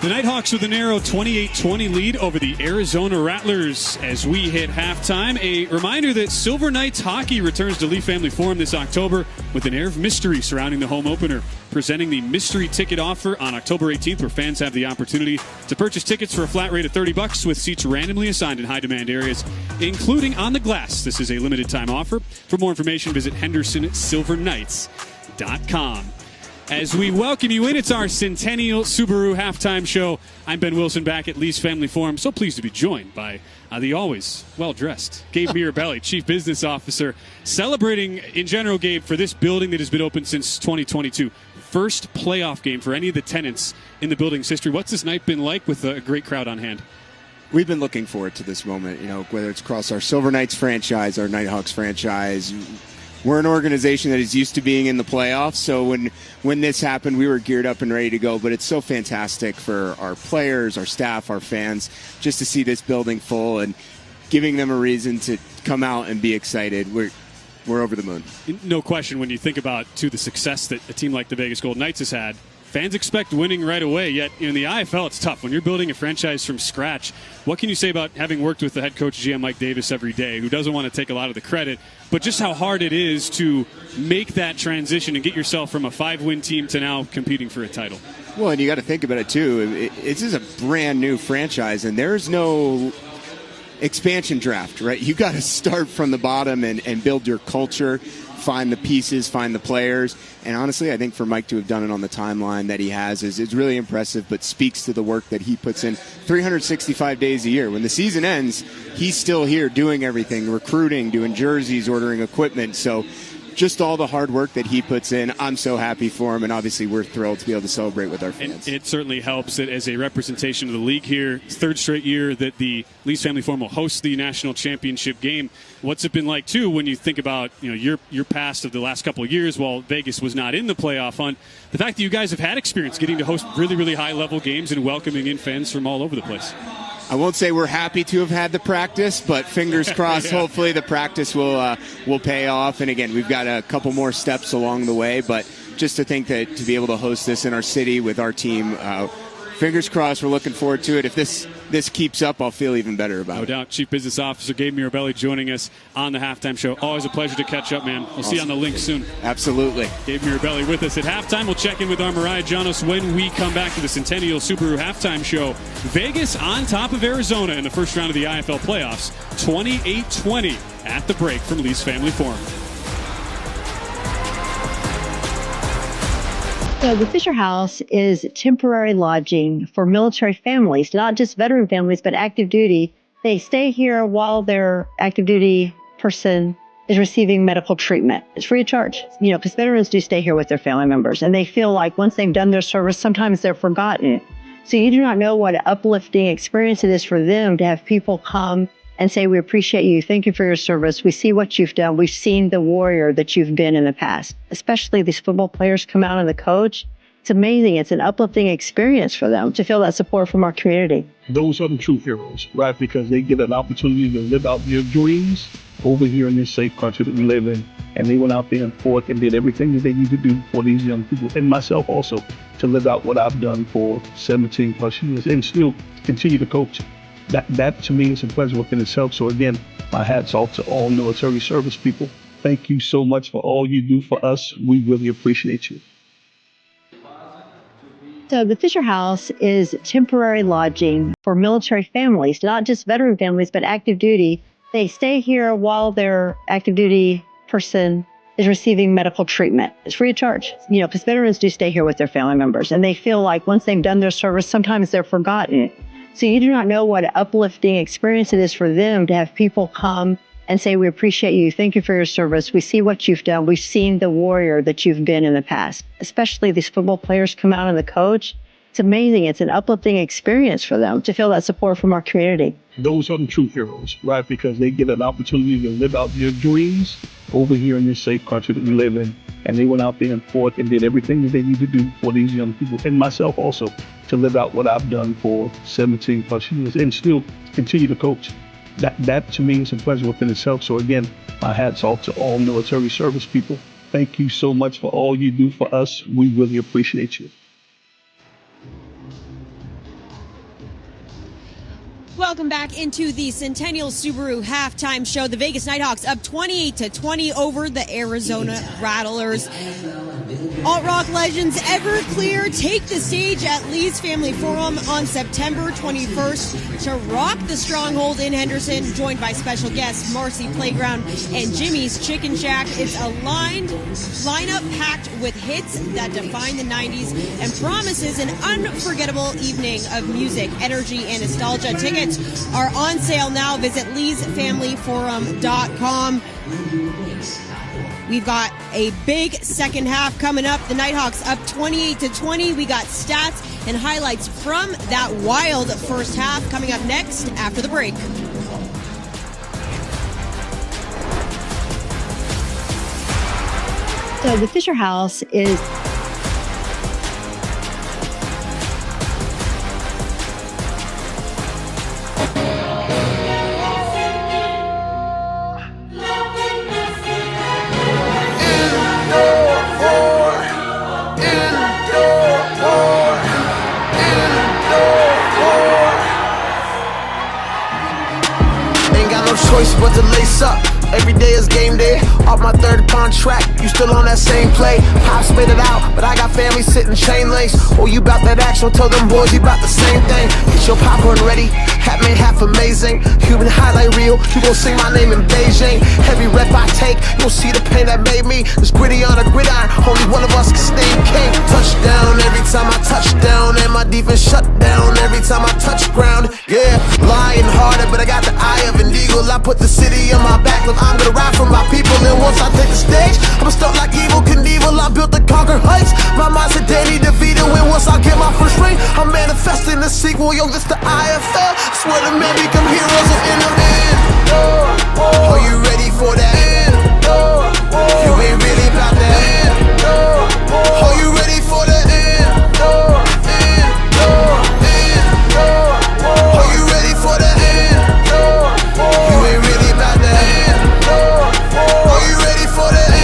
The Nighthawks with a narrow 28-20 lead over the Arizona Rattlers as we hit halftime. A reminder that Silver Knights hockey returns to Lee Family Forum this October with an air of mystery surrounding the home opener. Presenting the mystery ticket offer on October 18th, where fans have the opportunity to purchase tickets for a flat rate of $30 with seats randomly assigned in high-demand areas, including on the glass. This is a limited-time offer. For more information, visit HendersonSilverKnights.com. As we welcome you in, it's our Centennial Subaru halftime show. I'm Ben Wilson back at Lee's Family Forum. So pleased to be joined by the always well-dressed Gabe Mirabelli, Chief Business Officer, celebrating in general, Gabe, for this building that has been open since 2022. First playoff game for any of the tenants in the building's history. What's this night been like with a great crowd on hand? We've been looking forward to this moment, whether it's across our Silver Knights franchise, our Nighthawks franchise. We're an organization that is used to being in the playoffs, so when this happened, we were geared up and ready to go. But it's so fantastic for our players, our staff, our fans, just to see this building full and giving them a reason to come out and be excited. We're over the moon. No question, when you think about the success that a team like the Vegas Golden Knights has had, fans expect winning right away, yet in the IFL it's tough. When you're building a franchise from scratch, what can you say about having worked with the head coach, GM Mike Davis, every day, who doesn't want to take a lot of the credit, but just how hard it is to make that transition and get yourself from a 5-win team to now competing for a title? Well, and you got to think about it, too. This is a brand new franchise, and there's no expansion draft, right? You got to start from the bottom and build your culture, find the pieces, find the players. And honestly, I think for Mike to have done it on the timeline that he has is really impressive, but speaks to the work that he puts in 365 days a year. When the season ends, he's still here doing everything, recruiting, doing jerseys, ordering equipment. So just all the hard work that he puts in, I'm so happy for him, and obviously we're thrilled to be able to celebrate with our fans. It certainly helps that as a representation of the league here, third straight year that the Lee's Family Forum will host the national championship game. What's it been like, too, when you think about your past of the last couple of years while Vegas was not in the playoff hunt, the fact that you guys have had experience getting to host really, really high-level games and welcoming in fans from all over the place? I won't say we're happy to have had the practice, but fingers crossed, yeah. Hopefully the practice will pay off. And again, we've got a couple more steps along the way, but just to think that to be able to host this in our city with our team, fingers crossed, we're looking forward to it. If this keeps up, I'll feel even better about it. No doubt. Chief Business Officer Gabe Mirabelli joining us on the halftime show. Always a pleasure to catch up, man. We'll see you on the link soon. Absolutely. Gabe Mirabelli with us at halftime. We'll check in with our Mariah Janos when we come back to the Centennial Subaru halftime show. Vegas on top of Arizona in the first round of the IFL playoffs. 28-20 at the break from Lee's Family Forum. So the Fisher House is temporary lodging for military families, not just veteran families, but active duty. They stay here while their active duty person is receiving medical treatment. It's free of charge, because veterans do stay here with their family members, and they feel like once they've done their service, sometimes they're forgotten. So you do not know what an uplifting experience it is for them to have people come and say, we appreciate you. Thank you for your service. We see what you've done. We've seen the warrior that you've been in the past. Especially these football players come out and the coach, It's amazing. It's an uplifting experience for them to feel that support from our community. Those are the true heroes, right? Because they get an opportunity to live out their dreams over here in this safe country that we live in. And they went out there and fought and did everything that they need to do for these young people, and myself also, to live out what I've done for 17 plus years and still continue to coach. That to me is a pleasure within itself. So again, my hat's off to all military service people. Thank you so much for all you do for us. We really appreciate you. So the Fisher House is temporary lodging for military families, not just veteran families, but active duty. They stay here while their active duty person is receiving medical treatment. It's free of charge, because veterans do stay here with their family members, and they feel like once they've done their service, sometimes they're forgotten. So you do not know what an uplifting experience it is for them to have people come and say, we appreciate you. Thank you for your service. We see what you've done. We've seen the warrior that you've been in the past. Especially these football players come out and the coach. It's amazing. It's an uplifting experience for them to feel that support from our community. Those are the true heroes, right? Because they get an opportunity to live out their dreams over here in this safe country that we live in. And they went out there and fought and did everything that they need to do for these young people, and myself also, to live out what I've done for 17 plus years and still continue to coach. That to me is a pleasure within itself. So again, my hat's off to all military service people. Thank you so much for all you do for us. We really appreciate you. Welcome back into the Centennial Subaru halftime show. The Vegas Nighthawks up 28-20 over the Arizona Rattlers. Alt-rock legends Everclear take the stage at Lee's Family Forum on September 21st to rock the Stronghold in Henderson, joined by special guests Marcy Playground and Jimmy's Chicken Shack. It's a lineup packed with hits that define the 90s and promises an unforgettable evening of music, energy, and nostalgia. Tickets are on sale now. Visit leesfamilyforum.com. We've got a big second half coming up. The Nighthawks up 28-20. We got stats and highlights from that wild first half coming up next after the break. So the Fisher House is choice but to lace up. Every day is game day. Off my third contract, you still on that same play. Pop spit it out, but I got family sitting chain links. Oh, you bout that action? Tell them boys you bout the same thing. Get your popcorn ready. Hat made half amazing. Human highlight reel. You gon' sing my name in Beijing. Heavy rep I take. You'll see the pain that made me. It's gritty on a gridiron. Only one of us can stay king. Touchdown every time I touch down, and my defense shut down every time I touch ground. Yeah, lying harder, but I got the eye of an eagle. I put the city on my back. Look, I'm gonna ride for my people, and once I take the stage, I'm stuck like Evil Knievel. I built to conquer heights. My mind's a daily defeated. When once I get my first ring, I'm manifesting the sequel. Yo, this the IFL. Swear to men become heroes in the end. Are you ready for that? You ain't really about that. Are you ready for that? Are you ready for that? You ain't really about that. Are you ready for that?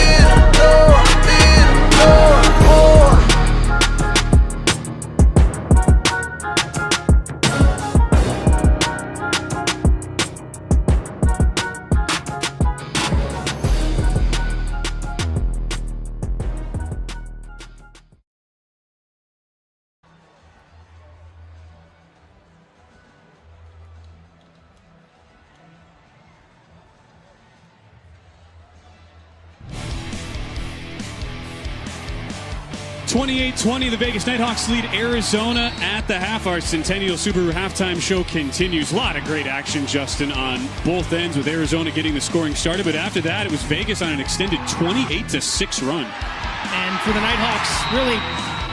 (28-20), the Vegas Nighthawks lead Arizona at the half. Our Centennial Subaru halftime show continues. A lot of great action, Justin, on both ends, with Arizona getting the scoring started. But after that, it was Vegas on an extended 28-6 run. And for the Nighthawks, really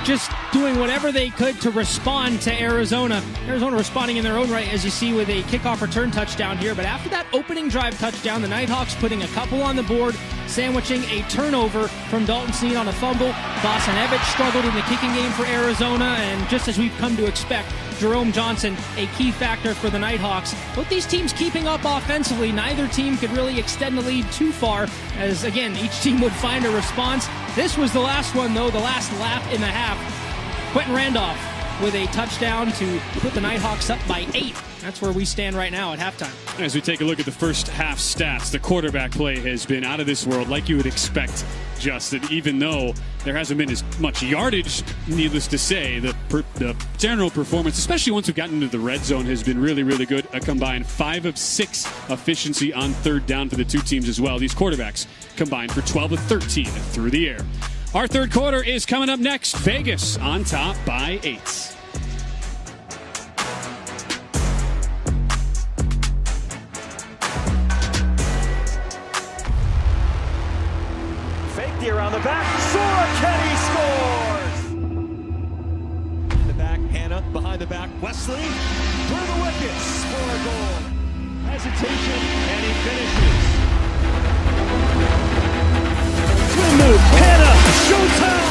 just doing whatever they could to respond to Arizona. Arizona responding in their own right, as you see, with a kickoff return touchdown here. But after that opening drive touchdown, the Nighthawks putting a couple on the board, sandwiching a turnover from Dalton Snead on a fumble. Vasanevich struggled in the kicking game for Arizona, and just as we've come to expect, Jerome Johnson, a key factor for the Nighthawks. Both these teams keeping up offensively. Neither team could really extend the lead too far, as, again, each team would find a response. This was the last one, though, the last lap in the half. Quentin Randolph with a touchdown to put the Nighthawks up by 8. That's where we stand right now at halftime. As we take a look at the first half stats, the quarterback play has been out of this world, like you would expect, Justin, even though there hasn't been as much yardage, needless to say. The general performance, especially once we've gotten into the red zone, has been really, really good. A combined 5 of 6 efficiency on third down for the two teams as well. These quarterbacks combined for 12 of 13 through the air. Our third quarter is coming up next. Vegas on top by 8. Fake around the back. Kenny scores! In the back, Hannah. Behind the back, Wesley. Through the wickets for a goal. Hesitation, and he finishes. Swim move, Hannah, showtime!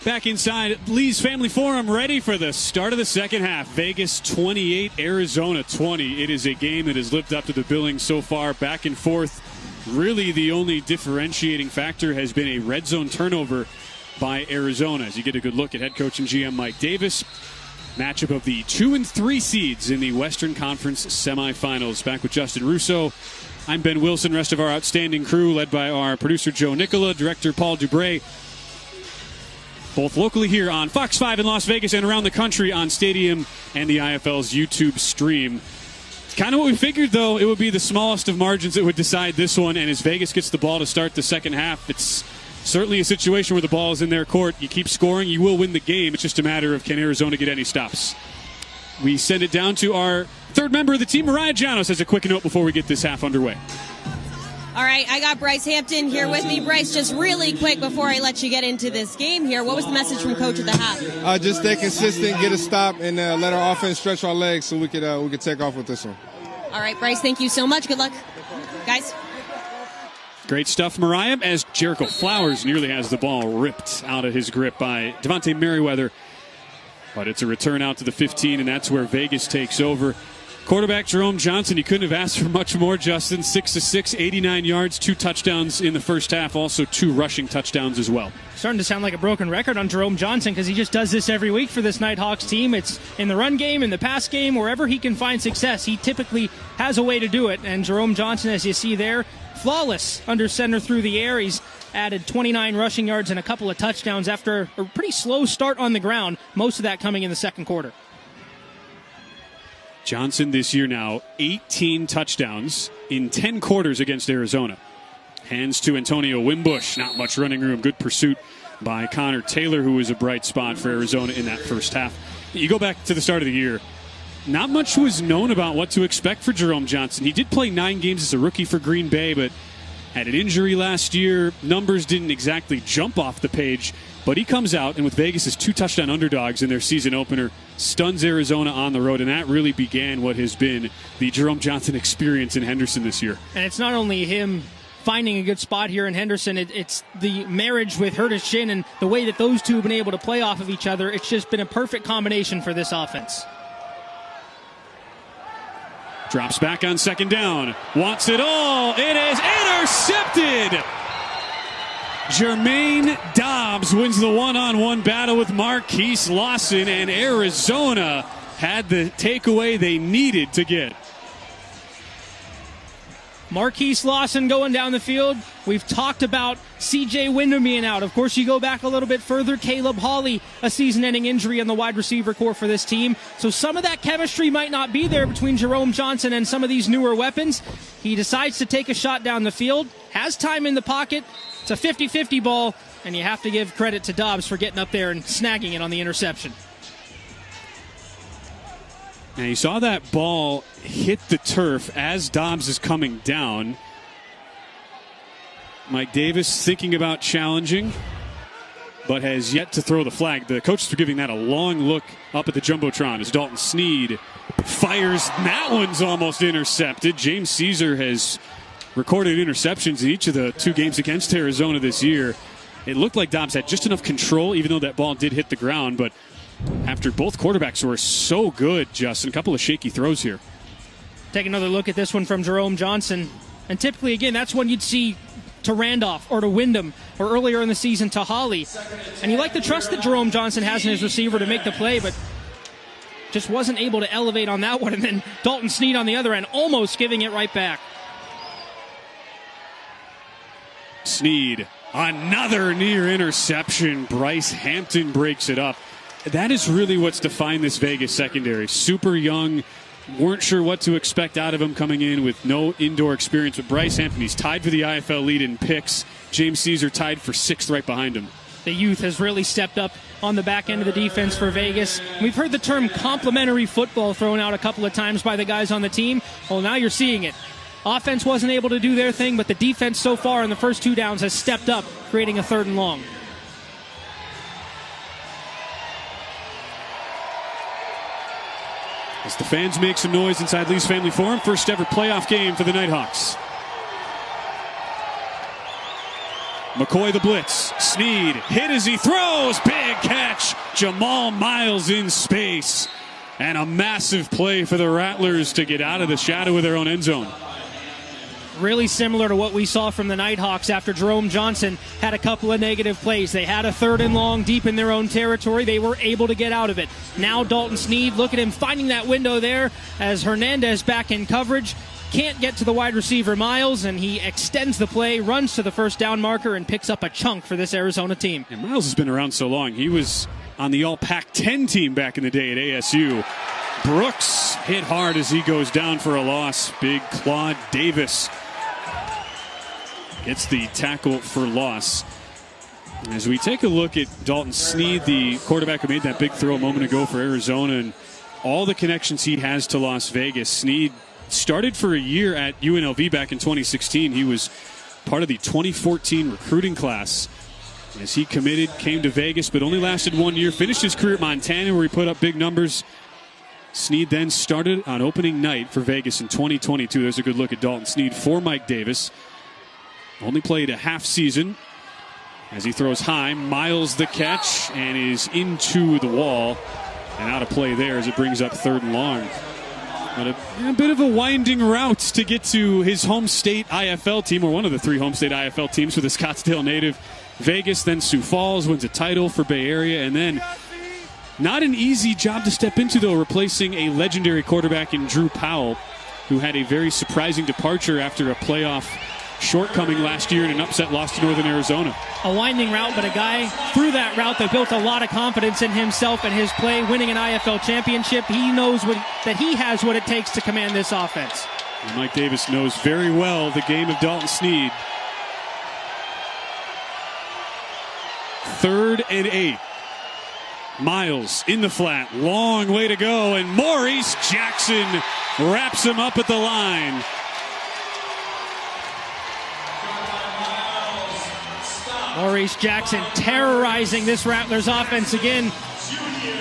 Back inside Lee's Family Forum, ready for the start of the second half. Vegas 28, Arizona 20. It is a game that has lived up to the billing so far, back and forth. Really the only differentiating factor has been a red zone turnover by Arizona. As you get a good look at head coach and GM Mike Davis. Matchup of the 2 and 3 seeds in the Western Conference semifinals. Back with Justin Russo. I'm Ben Wilson, rest of our outstanding crew led by our producer Joe Nicola, director Paul Dubray. Both locally here on Fox 5 in Las Vegas and around the country on Stadium and the IFL's YouTube stream. It's kind of what we figured, though. It would be the smallest of margins that would decide this one. And as Vegas gets the ball to start the second half, it's certainly a situation where the ball is in their court. You keep scoring, you will win the game. It's just a matter of can Arizona get any stops. We send it down to our third member of the team. Mariah Janos has a quick note before we get this half underway. All right, I got Bryce Hampton here with me. Bryce, just really quick before I let you get into this game here, what was the message from Coach at the half? Just stay consistent, get a stop, and let our offense stretch our legs so we could take off with this one. All right, Bryce, thank you so much. Good luck, guys. Great stuff, Mariah, as Jericho Flowers nearly has the ball ripped out of his grip by Devontae Merriweather. But it's a return out to the 15, and that's where Vegas takes over. Quarterback Jerome Johnson, you couldn't have asked for much more, Justin. 6 of 6, 89 yards, 2 touchdowns in the first half, also 2 rushing touchdowns as well. Starting to sound like a broken record on Jerome Johnson because he just does this every week for this Nighthawks team. It's in the run game, in the pass game, wherever he can find success. He typically has a way to do it. And Jerome Johnson, as you see there, flawless under center through the air. He's added 29 rushing yards and a couple of touchdowns after a pretty slow start on the ground, most of that coming in the second quarter. Johnson this year now, 18 touchdowns in 10 quarters against Arizona. Hands to Antonio Wimbush. Not much running room. Good pursuit by Connor Taylor, who was a bright spot for Arizona in that first half. You go back to the start of the year, not much was known about what to expect for Jerome Johnson. He did play 9 games as a rookie for Green Bay, but had an injury last year. Numbers didn't exactly jump off the page, but he comes out, and with Vegas as 2 touchdown underdogs in their season opener, stuns Arizona on the road, and that really began what has been the Jerome Johnson experience in Henderson this year. And it's not only him finding a good spot here in Henderson, it's the marriage with Curtis Shin and the way that those two have been able to play off of each other. It's just been a perfect combination for this offense. Drops back on second down. Wants it all. It is intercepted. Jermaine Dobbs wins the one-on-one battle with Marquise Lawson, and Arizona had the takeaway they needed to get. Marquise Lawson going down the field. We've talked about C.J. Wyndham being out. Of course, you go back a little bit further. Caleb Hawley, a season-ending injury on the wide receiver core for this team. So some of that chemistry might not be there between Jerome Johnson and some of these newer weapons. He decides to take a shot down the field, has time in the pocket. It's a 50-50 ball, and you have to give credit to Dobbs for getting up there and snagging it on the interception. Now, you saw that ball hit the turf as Dobbs is coming down. Mike Davis thinking about challenging, but has yet to throw the flag. The coaches are giving that a long look up at the Jumbotron as Dalton Sneed fires. That one's almost intercepted. James Caesar has recorded interceptions in each of the 2 games against Arizona this year. It looked like Dobbs had just enough control, even though that ball did hit the ground, but after both quarterbacks were so good, Justin, a couple of shaky throws here. Take another look at this one from Jerome Johnson. And typically, again, that's one you'd see to Randolph or to Wyndham or earlier in the season to Hawley. And you like the trust that Jerome Johnson has in his receiver to make the play, but just wasn't able to elevate on that one. And then Dalton Sneed on the other end, almost giving it right back. Sneed, another near interception. Bryce Hampton breaks it up. That is really what's defined this Vegas secondary. Super young, weren't sure what to expect out of him coming in with no indoor experience. But Bryce Hampton, he's tied for the IFL lead in picks. James Caesar tied for 6th right behind him. The youth has really stepped up on the back end of the defense for Vegas. We've heard the term complementary football thrown out a couple of times by the guys on the team. Well, now you're seeing it. Offense wasn't able to do their thing, but the defense so far in the first 2 downs has stepped up, creating a 3rd and long. As the fans make some noise inside Lee's Family Forum, first ever playoff game for the Nighthawks. McCoy the blitz. Sneed hit as he throws. Big catch. Jamal Miles in space. And a massive play for the Rattlers to get out of the shadow of their own end zone. Really similar to what we saw from the Nighthawks after Jerome Johnson had a couple of negative plays. They had a 3rd and long deep in their own territory. They were able to get out of it. Now Dalton Sneed, look at him finding that window there as Hernandez back in coverage. Can't get to the wide receiver Miles, and he extends the play, runs to the first down marker, and picks up a chunk for this Arizona team. And Miles has been around so long. He was on the All-Pac-10 team back in the day at ASU. Brooks hit hard as he goes down for a loss. Big Claude Davis gets the tackle for loss. As we take a look at Dalton Sneed, the quarterback who made that big throw a moment ago for Arizona, and all the connections he has to Las Vegas. Sneed started for a year at UNLV back in 2016. He was part of the 2014 recruiting class. As he committed, came to Vegas, but only lasted 1 year. Finished his career at Montana, where he put up big numbers. Sneed then started on opening night for Vegas in 2022. There's a good look at Dalton Sneed for Mike Davis. Only played a half season. As he throws high, Miles the catch and is into the wall and out of play there as it brings up 3rd and long. But a bit of a winding route to get to his home state IFL team, or one of the 3 home state IFL teams for the Scottsdale native. Vegas, then Sioux Falls, wins a title for Bay Area, and then not an easy job to step into, though, replacing a legendary quarterback in Drew Powell, who had a very surprising departure after a playoff shortcoming last year in an upset loss to Northern Arizona. A winding route, but a guy through that route that built a lot of confidence in himself and his play, winning an IFL championship. He knows that he has what it takes to command this offense. And Mike Davis knows very well the game of Dalton Sneed. 3rd and 8. Miles in the flat, long way to go, and Maurice Jackson wraps him up at the line. Maurice Jackson terrorizing this Rattlers offense again.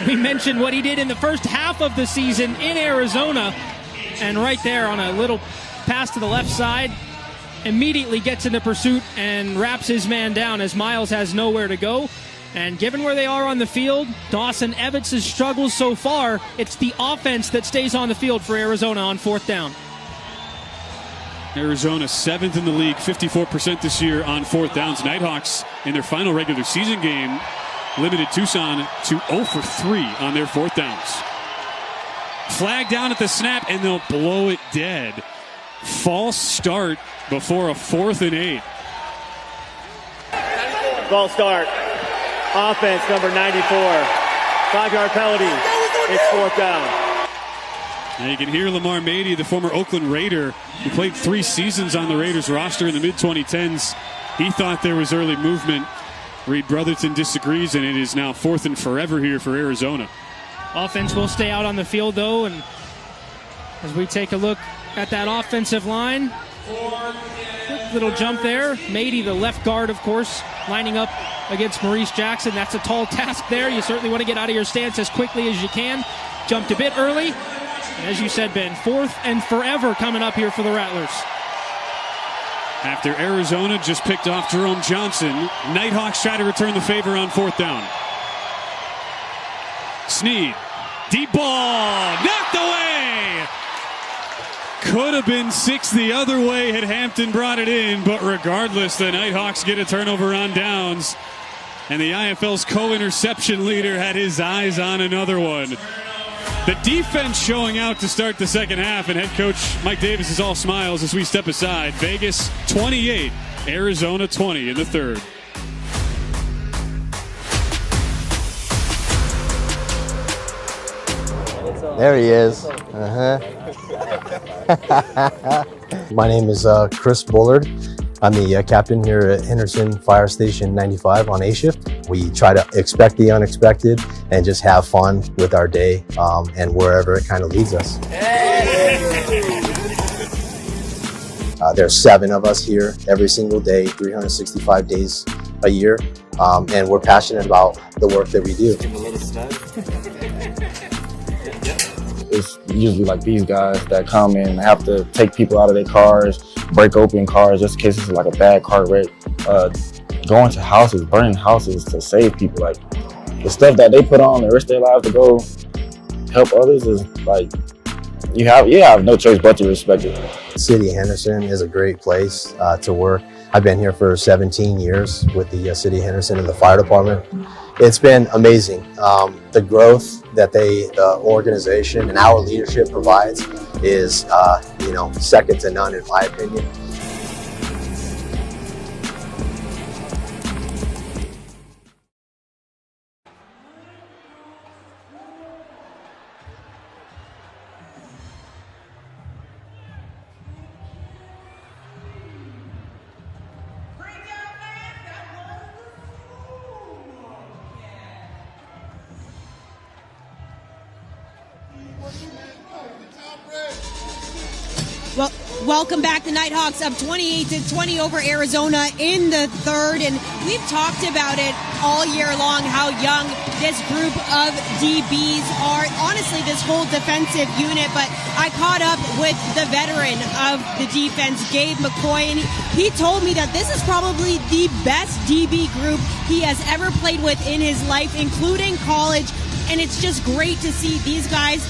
We mentioned what he did in the first half of the season in Arizona, and right there on a little pass to the left side, immediately gets into pursuit and wraps his man down as Miles has nowhere to go. And given where they are on the field, Dawson Evans' struggles so far, it's the offense that stays on the field for Arizona on 4th down. Arizona 7th in the league, 54% this year on 4th downs. Nighthawks in their final regular season game limited Tucson to 0 for 3 on their 4th downs. Flag down at the snap, and they'll blow it dead. False start before a 4th and 8. False start. Offense number 94. 5-yard penalty. It's 4th down. Now you can hear Lamar Mady, the former Oakland Raider, who played 3 seasons on the Raiders roster in the mid-2010s. He thought there was early movement. Reed Brotherton disagrees, and it is now 4th and forever here for Arizona. Offense will stay out on the field, though, and as we take a look at that offensive line, quick little jump there. Mady, the left guard, of course, lining up against Maurice Jackson. That's a tall task there. You certainly want to get out of your stance as quickly as you can. Jumped a bit early. And as you said, Ben, 4th and forever coming up here for the Rattlers. After Arizona just picked off Jerome Johnson, Nighthawks try to return the favor on 4th down. Sneed, deep ball, knocked away! Could have been 6 the other way had Hampton brought it in, but regardless, the Nighthawks get a turnover on downs. And the IFL's co-interception leader had his eyes on another one. The defense showing out to start the second half, and head coach Mike Davis is all smiles as we step aside. Vegas 28, Arizona 20 in the 3rd. There he is. My name is Chris Bullard. I'm the captain here at Henderson Fire Station 95 on A shift. We try to expect the unexpected and just have fun with our day and wherever it kind of leads us. There's 7 of us here every single day, 365 days a year, and we're passionate about the work that we do. It's usually like these guys that come and have to take people out of their cars, break open cars just in case it's like a bad car wreck, going to houses, burning houses to save people. Like the stuff that they put on the rest of their lives to go help others is like, you have no choice but to respect it. City of Henderson is a great place to work. I've been here for 17 years with the City of Henderson and the fire department. It's been amazing. The growth that the organization and our leadership provides is, second to none in my opinion. Well, welcome back. The Nighthawks up 28-20 over Arizona in the 3rd, and we've talked about it all year long, how young this group of DBs are. Honestly, this whole defensive unit, but I caught up with the veteran of the defense, Gabe McCoy, and he told me that this is probably the best DB group he has ever played with in his life, including college, and it's just great to see these guys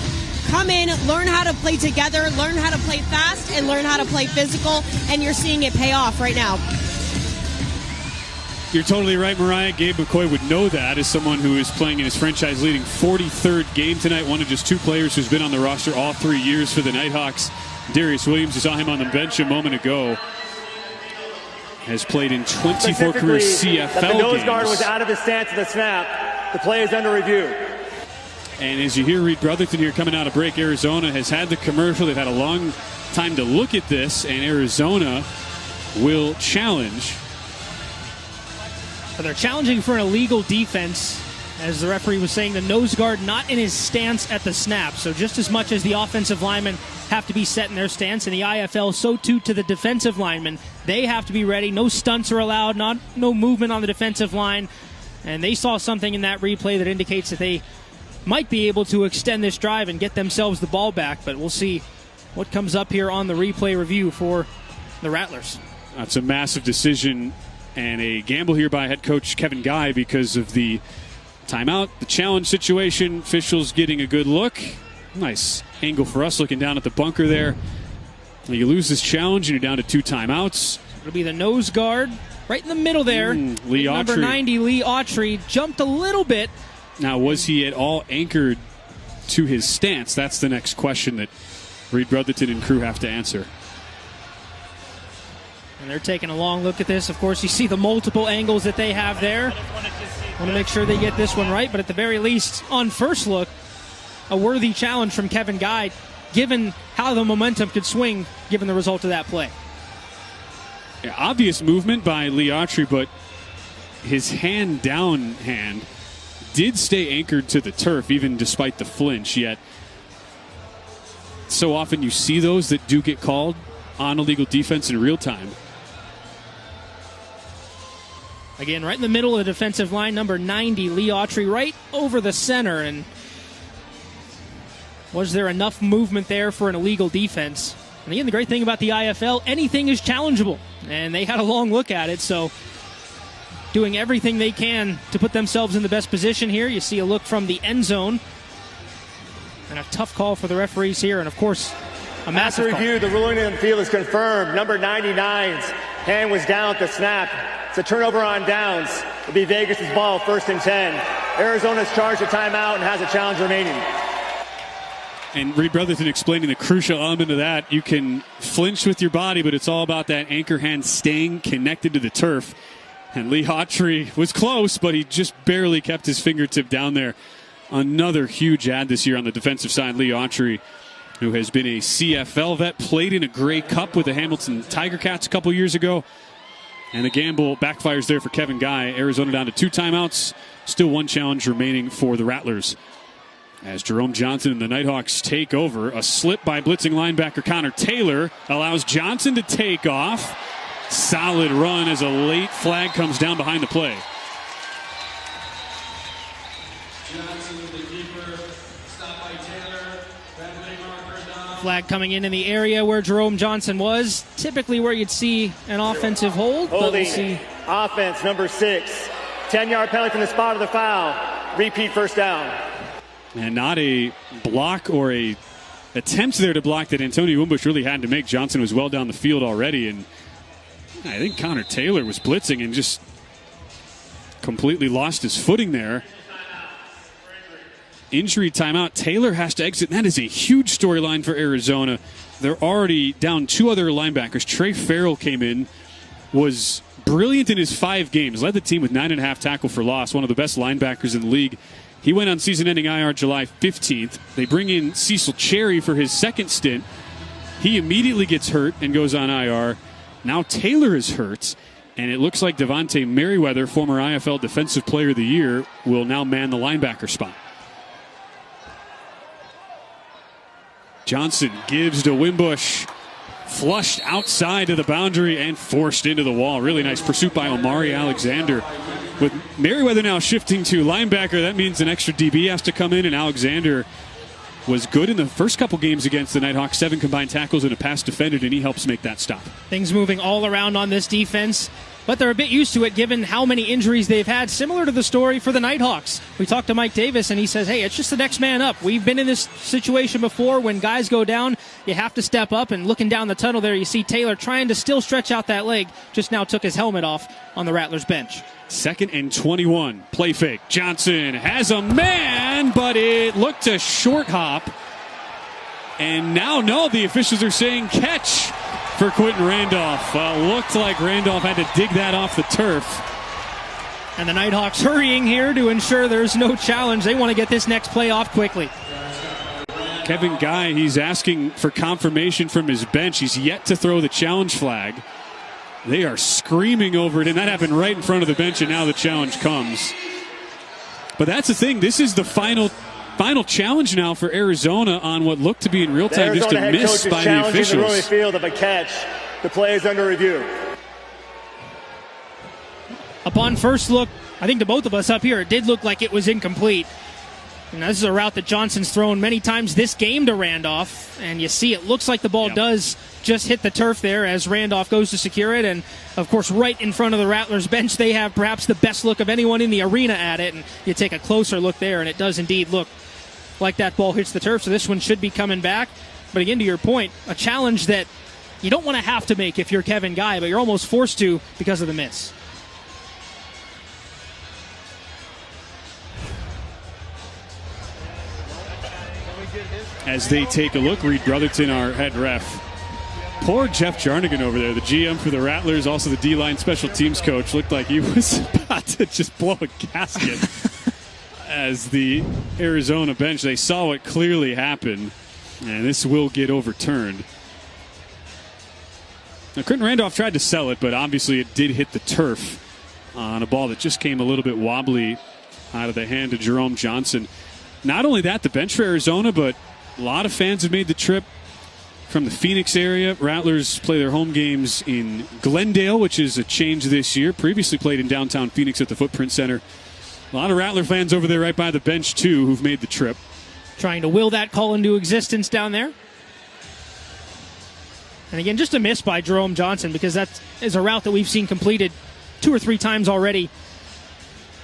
come in, learn how to play together, learn how to play fast, and learn how to play physical, and you're seeing it pay off right now. You're totally right, Mariah. Gabe McCoy would know that as someone who is playing in his franchise-leading 43rd game tonight, one of just 2 players who's been on the roster all 3 years for the Nighthawks. Darius Williams, you saw him on the bench a moment ago. has played in 24 career CFL that the nose games. guard was out of his stance at the snap. The play is under review. And as you hear Reed Brotherton here coming out of break, Arizona has had the commercial. They've had a long time to look at this, and Arizona will challenge. But they're challenging for an illegal defense. As the referee was saying, the nose guard not in his stance at the snap. So just as much as the offensive linemen have to be set in their stance in the IFL, so too to the defensive linemen. They have to be ready. No stunts are allowed, no movement on the defensive line. And they saw something in that replay that indicates that they might be able to extend this drive and get themselves the ball back. But we'll see what comes up here on the replay review for the Rattlers. That's a massive decision and a gamble here by head coach Kevin Guy because of the timeout, the challenge situation. Officials getting a good look. Nice angle for us looking down at the bunker there. You lose this challenge and you're down to 2 timeouts. It'll be the nose guard right in the middle there. Lee Number Autry. 90, Lee Autry, jumped a little bit. Now, was he at all anchored to his stance? That's the next question that Reed Brotherton and crew have to answer. And they're taking a long look at this. Of course, you see the multiple angles that they have there. Want to make sure they get this one right, but at the very least, on first look, a worthy challenge from Kevin Guy, given how the momentum could swing, given the result of that play. Yeah, obvious movement by Lee Autry, but his hand did stay anchored to the turf, even despite the flinch, yet so often you see those that do get called on illegal defense in real time. Again, right in the middle of the defensive line, number 90, Lee Autry, right over the center. And was there enough movement there for an illegal defense? And again, the great thing about the IFL, anything is challengeable. And they had a long look at it, so doing everything they can to put themselves in the best position here. You see a look from the end zone. And a tough call for the referees here, and of course, a massive After review, the ruling in the field is confirmed. Number 99's hand was down at the snap. It's a turnover on downs. It'll be Vegas' ball, 1st and 10. Arizona's charged a timeout and has a challenge remaining. And Reed Brotherton explaining the crucial element of that. You can flinch with your body, but it's all about that anchor hand staying connected to the turf. And Lee Autry was close, but he just barely kept his fingertip down there. Another huge ad this year on the defensive side. Lee Autry, who has been a CFL vet, played in a Grey Cup with the Hamilton Tiger Cats a couple years ago. And the gamble backfires there for Kevin Guy. Arizona down to 2 timeouts. Still 1 challenge remaining for the Rattlers. As Jerome Johnson and the Nighthawks take over, a slip by blitzing linebacker Connor Taylor allows Johnson to take off. Solid run as a late flag comes down behind the play. Flag coming in the area where Jerome Johnson was, typically where you'd see an offensive hold. Holding, but we'll see. Offense, number 6. 10-yard penalty from the spot of the foul. Repeat first down. And not a block or a attempt there to block that Antonio Wimbush really had to make. Johnson was well down the field already, and I think Connor Taylor was blitzing and just completely lost his footing there. Injury timeout. Taylor has to exit. That is a huge storyline for Arizona. They're already down 2 other linebackers. Trey Farrell came in, was brilliant in his 5 games, led the team with 9.5 tackle for loss, one of the best linebackers in the league. He went on season-ending IR July 15th. They bring in Cecil Cherry for his second stint. He immediately gets hurt and goes on IR. Now Taylor is hurt, and it looks like Devontae Merriweather, former IFL Defensive Player of the Year, will now man the linebacker spot. Johnson gives to Wimbush. Flushed outside of the boundary and forced into the wall. Really nice pursuit by Omari Alexander. With Merriweather now shifting to linebacker, that means an extra DB has to come in, and Alexander was good in the first couple games against the Nighthawks. 7 combined tackles and a pass defended, and he helps make that stop. Things moving all around on this defense, but they're a bit used to it given how many injuries they've had, similar to the story for the Nighthawks. We talked to Mike Davis, and he says, hey, it's just the next man up. We've been in this situation before. When guys go down, you have to step up, and looking down the tunnel there, you see Taylor trying to still stretch out that leg, just now took his helmet off on the Rattlers bench. 2nd and 21. Play fake. Johnson has a man, but it looked a short hop. And now, no, the officials are saying catch. for Quentin Randolph. Looked like Randolph had to dig that off the turf. And the Nighthawks hurrying here to ensure there's no challenge. They want to get this next play off quickly. Kevin Guy, he's asking for confirmation from his bench. He's yet to throw the challenge flag. They are screaming over it, and that happened right in front of the bench, and now the challenge comes. But that's the thing. This is the final challenge now for Arizona on what looked to be in real time just a miss by the officials. The field of a catch. The play is under review. Upon first look, I think to both of us up here, it did look like it was incomplete. And this is a route that Johnson's thrown many times this game to Randolph. And you see it looks like the ball does just hit the turf there as Randolph goes to secure it. And, of course, right in front of the Rattlers bench, they have perhaps the best look of anyone in the arena at it. And you take a closer look there, and it does indeed look like that ball hits the turf. So this one should be coming back. But again, to your point, a challenge that you don't want to have to make if you're Kevin Guy, but you're almost forced to because of the miss. As they take a look, Reed Brotherton, our head ref. Poor Jeff Jarnigan over there, the GM for the Rattlers, also the D-line special teams coach, looked like he was about to just blow a gasket. As the Arizona bench, they saw what clearly happened, and this will get overturned. Now, Quentin Randolph tried to sell it, but obviously it did hit the turf on a ball that just came a little bit wobbly out of the hand of Jerome Johnson. Not only that, the bench for Arizona, but a lot of fans have made the trip from the Phoenix area. Rattlers play their home games in Glendale, which is a change this year. Previously played in downtown Phoenix at the Footprint Center. A lot of Rattler fans over there right by the bench, too, who've made the trip. Trying to will that call into existence down there. And again, just a miss by Jerome Johnson, because that is a route that we've seen completed 2 or 3 times already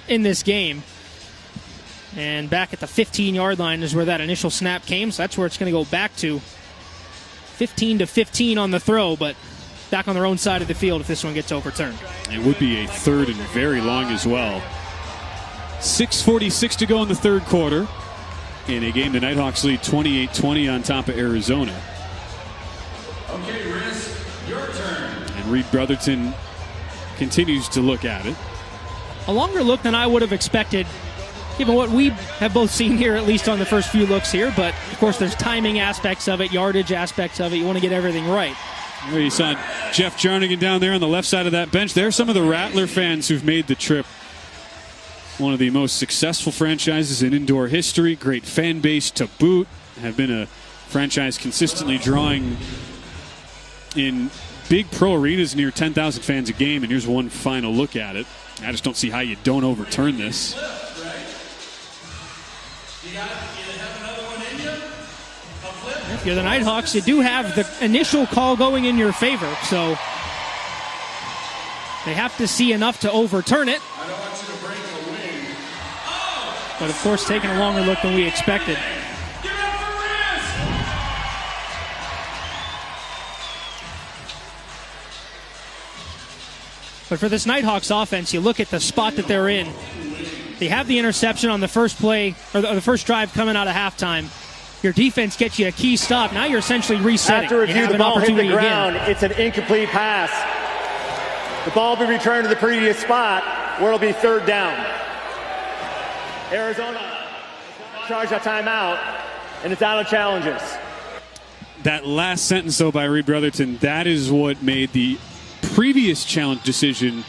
in this game. And back at the 15-yard line is where that initial snap came, so that's where it's going to go back to. 15-15 on the throw, but back on their own side of the field if this one gets overturned. It would be a third and very long as well. 6:46 to go in the third quarter. In a game, the Nighthawks lead 28-20 on top of Arizona. Okay, Riz, your turn. And Reed Brotherton continues to look at it. A longer look than I would have expected, given what we have both seen here, at least on the first few looks here. But, of course, there's timing aspects of it, yardage aspects of it. You want to get everything right. Well, you saw Jeff Jarnigan down there on the left side of that bench. There's some of the Rattler fans who've made the trip. One of the most successful franchises in indoor history. Great fan base to boot. Have been a franchise consistently drawing in big pro arenas near 10,000 fans a game. And here's one final look at it. I just don't see how you don't overturn this. If you're the Nighthawks, you do have the initial call going in your favor, so they have to see enough to overturn it. But, of course, taking a longer look than we expected. But for this Nighthawks offense, you look at the spot that they're in. They have the interception on the first play, or the first drive coming out of halftime. Your defense gets you a key stop. Now you're essentially resetting. After review, the ball hit the ground. Again. It's an incomplete pass. The ball will be returned to the previous spot, where it'll be third down. Arizona charged a timeout, and it's out of challenges. That last sentence, though, by Reed Brotherton, that is what made the previous challenge decision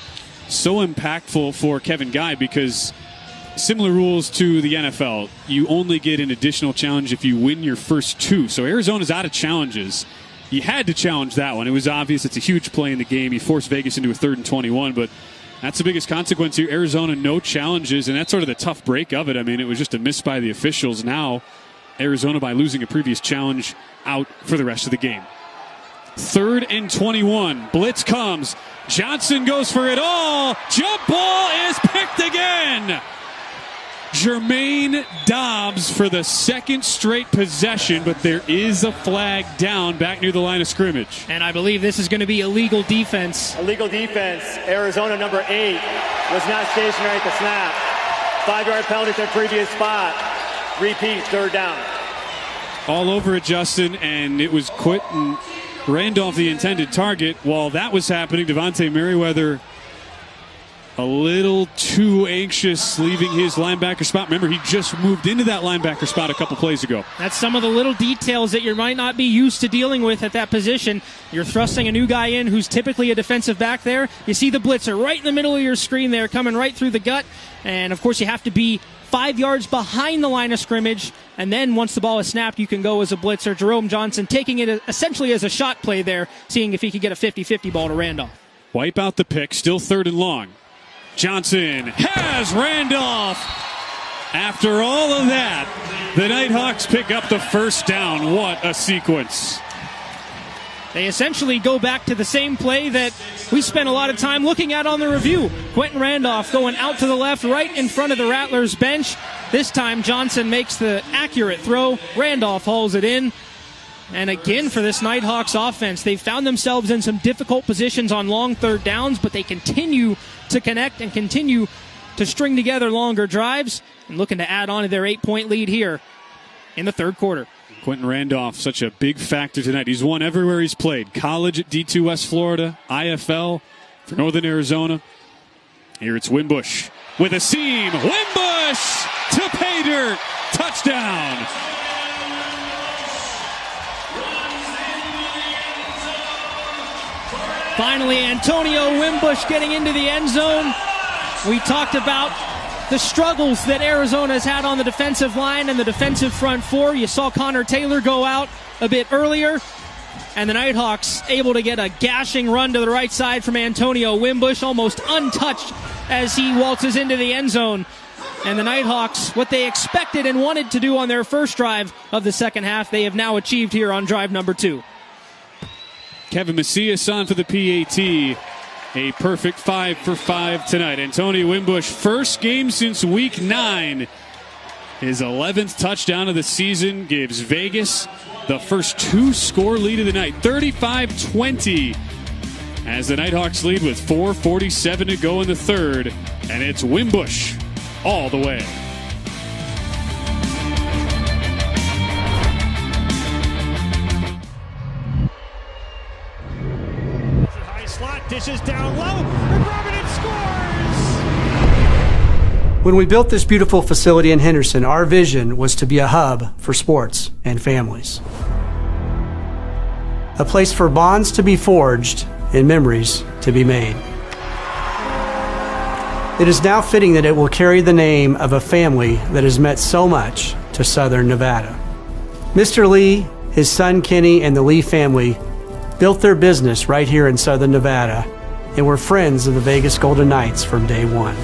so impactful for Kevin Guy, because similar rules to the NFL, you only get an additional challenge if you win your first 2. So Arizona's out of challenges. You had to challenge that one. It was obvious. It's a huge play in the game. You forced Vegas into a 3rd and 21, but that's the biggest consequence here. Arizona, no challenges, and that's sort of the tough break of it. I mean, it was just a miss by the officials. Now, Arizona, by losing a previous challenge, out for the rest of the game. 3rd and 21. Blitz comes. Johnson goes for it all. Jump ball is picked again. Jermaine Dobbs for the 2nd straight possession, but there is a flag down back near the line of scrimmage. And I believe this is going to be illegal defense. Illegal defense. Arizona number 8 was not stationary at the snap. 5-yard penalty to the previous spot. Repeat, third down. All over it, Justin, and it was Quentin Randolph the intended target. While that was happening, Devontae Merriweather a little too anxious leaving his linebacker spot. Remember, he just moved into that linebacker spot a couple plays ago. That's some of the little details that you might not be used to dealing with at that position. You're thrusting a new guy in who's typically a defensive back there. You see the blitzer right in the middle of your screen there, coming right through the gut. And, of course, you have to be 5 yards behind the line of scrimmage. And then once the ball is snapped, you can go as a blitzer. Jerome Johnson taking it essentially as a shot play there, seeing if he could get a 50-50 ball to Randolph. Wipe out the pick, still 3rd and long. Johnson has Randolph. After all of that, the Nighthawks pick up the first down. What a sequence. They essentially go back to the same play that we spent a lot of time looking at on the review. Quentin Randolph going out to the left, right in front of the Rattlers bench. This time Johnson makes the accurate throw. Randolph hauls it in. And again, for this Nighthawks offense, they've found themselves in some difficult positions on long 3rd downs, but they continue to connect and continue to string together longer drives and looking to add on to their 8-point lead here in the 3rd quarter. Quentin Randolph, such a big factor tonight. He's won everywhere he's played. College at D2 West Florida, IFL for Northern Arizona. Here it's Wimbush with a seam. Wimbush to pay dirt. Touchdown. Finally, Antonio Wimbush getting into the end zone. We talked about the struggles that Arizona has had on the defensive line and the defensive front four. You saw Connor Taylor go out a bit earlier, and the Nighthawks able to get a gashing run to the right side from Antonio Wimbush, almost untouched as he waltzes into the end zone. And the Nighthawks, what they expected and wanted to do on their first drive of the second half, they have now achieved here on drive number 2. Kevin Macias on for the PAT. A perfect 5 for 5 tonight. Antonio Wimbush, first game since week 9. His 11th touchdown of the season gives Vegas the first 2-score lead of the night. 35-20 as the Nighthawks lead with 4:47 to go in the 3rd. And it's Wimbush all the way. Dishes down low. McRobin scores! When we built this beautiful facility in Henderson, our vision was to be a hub for sports and families. A place for bonds to be forged and memories to be made. It is now fitting that it will carry the name of a family that has meant so much to Southern Nevada. Mr. Lee, his son Kenny, and the Lee family built their business right here in Southern Nevada and were friends of the Vegas Golden Knights from day one.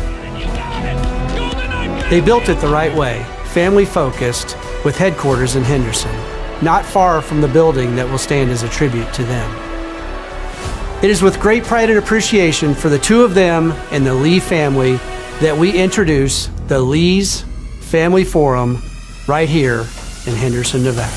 They built it the right way, family-focused, with headquarters in Henderson, not far from the building that will stand as a tribute to them. It is with great pride and appreciation for the two of them and the Lee family that we introduce the Lee's Family Forum right here in Henderson, Nevada.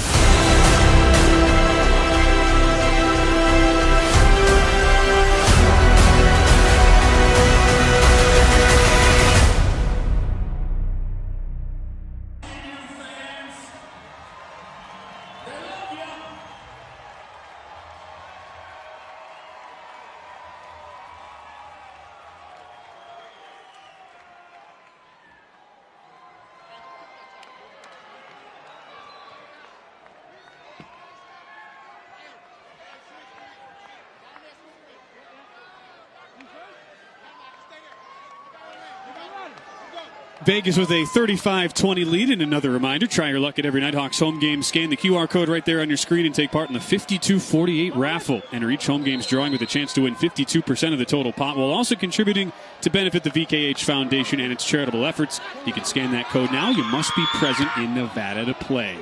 Vegas with a 35-20 lead, and another reminder, try your luck at every Nighthawks home game. Scan the QR code right there on your screen and take part in the 52-48 raffle. Enter each home game's drawing with a chance to win 52% of the total pot, while also contributing to benefit the VKH Foundation and its charitable efforts. You can scan that code now. You must be present in Nevada to play.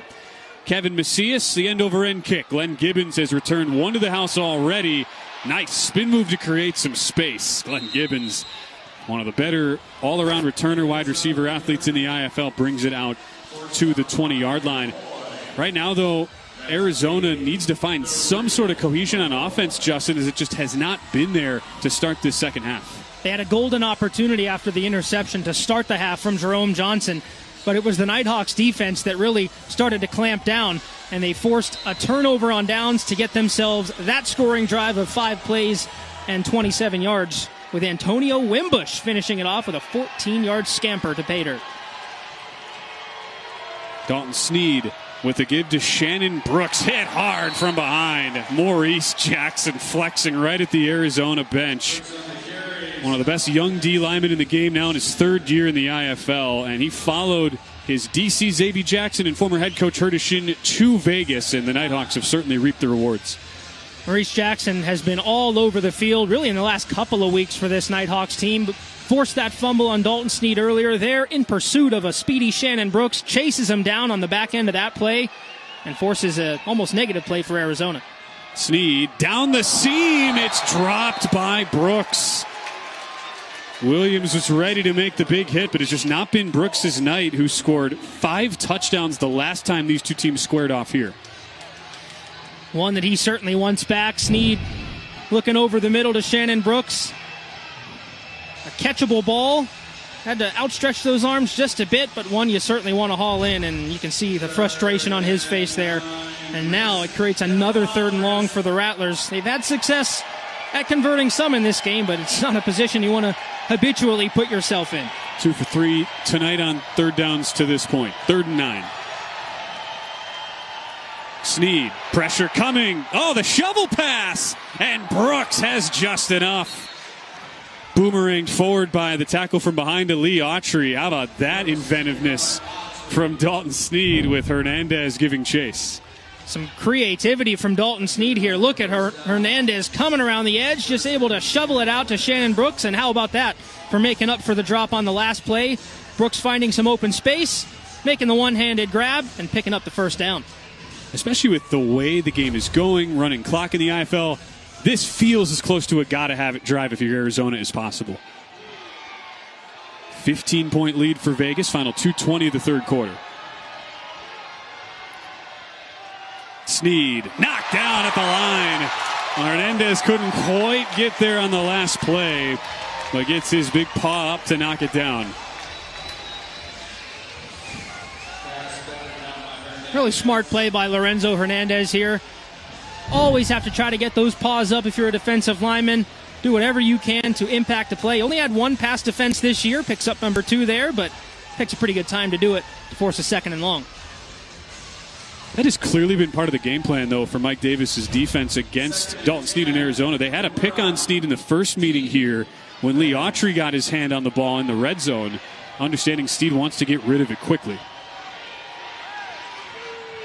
Kevin Macias, the end-over-end kick. Glenn Gibbons has returned one to the house already. Nice spin move to create some space. Glenn Gibbons, one of the better all-around returner wide receiver athletes in the IFL, brings it out to the 20-yard line. Right now, though, Arizona needs to find some sort of cohesion on offense, Justin, as it just has not been there to start this second half. They had a golden opportunity after the interception to start the half from Jerome Johnson. but it was the Nighthawks defense that really started to clamp down, and they forced a turnover on downs to get themselves that scoring drive of 5 plays and 27 yards, with Antonio Wimbush finishing it off with a 14-yard scamper to pay dirt. Dalton Sneed with the give to Shannon Brooks. Hit hard from behind. Maurice Jackson flexing right at the Arizona bench. One of the best young D linemen in the game now in his 3rd year in the IFL. And he followed his DC Xavier Jackson and former head coach Herdishin to Vegas. And the Nighthawks have certainly reaped the rewards. Maurice Jackson has been all over the field really in the last couple of weeks for this Nighthawks team. Forced that fumble on Dalton Sneed earlier. There in pursuit of a speedy Shannon Brooks. Chases him down on the back end of that play and forces an almost negative play for Arizona. Sneed down the seam. It's dropped by Brooks. Williams was ready to make the big hit, but it's just not been Brooks' night, who scored 5 touchdowns the last time these two teams squared off here. One that he certainly wants back. Sneed looking over the middle to Shannon Brooks. A catchable ball. Had to outstretch those arms just a bit, but one you certainly want to haul in, and you can see the frustration on his face there. And now it creates another 3rd and long for the Rattlers. They've had success at converting some in this game, but it's not a position you want to habitually put yourself in. 2 for 3 tonight on 3rd downs to this point. 3rd and 9. Sneed, pressure coming. Oh, the shovel pass! And Brooks has just enough. Boomeranged forward by the tackle from behind to Lee Autry. How about that inventiveness from Dalton Sneed with Hernandez giving chase? Some creativity from Dalton Sneed here. Look at Hernandez coming around the edge, just able to shovel it out to Shannon Brooks. And how about that for making up for the drop on the last play? Brooks finding some open space, making the one-handed grab, and picking up the 1st down. Especially with the way the game is going, running clock in the IFL, this feels as close to a gotta-have-it drive if you're Arizona as possible. 15-point lead for Vegas, final 2:20 of the 3rd quarter. Sneed knocked down at the line. Hernandez couldn't quite get there on the last play, but gets his big paw up to knock it down. Really smart play by Lorenzo Hernandez here. Always have to try to get those paws up if you're a defensive lineman. Do whatever you can to impact the play. Only had 1 pass defense this year. Picks up number 2 there, but picks a pretty good time to do it to force a 2nd and long. That has clearly been part of the game plan, though, for Mike Davis's defense against Dalton Sneed in Arizona. They had a pick on Sneed in the first meeting here when Lee Autry got his hand on the ball in the red zone, understanding Sneed wants to get rid of it quickly.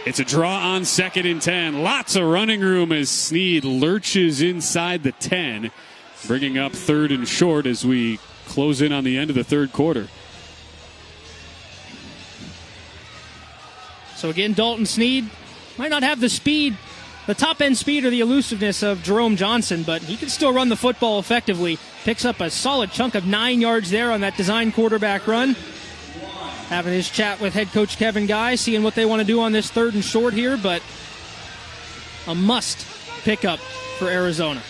It's a draw on 2nd and 10. Lots of running room as Sneed lurches inside the 10, bringing up 3rd and short as we close in on the end of the 3rd quarter. So again, Dalton Sneed might not have the speed, the top-end speed or the elusiveness of Jerome Johnson, but he can still run the football effectively. Picks up a solid chunk of 9 yards there on that design quarterback run. Having his chat with head coach Kevin Guy, seeing what they want to do on this 3rd and short here, but a must pick up for Arizona.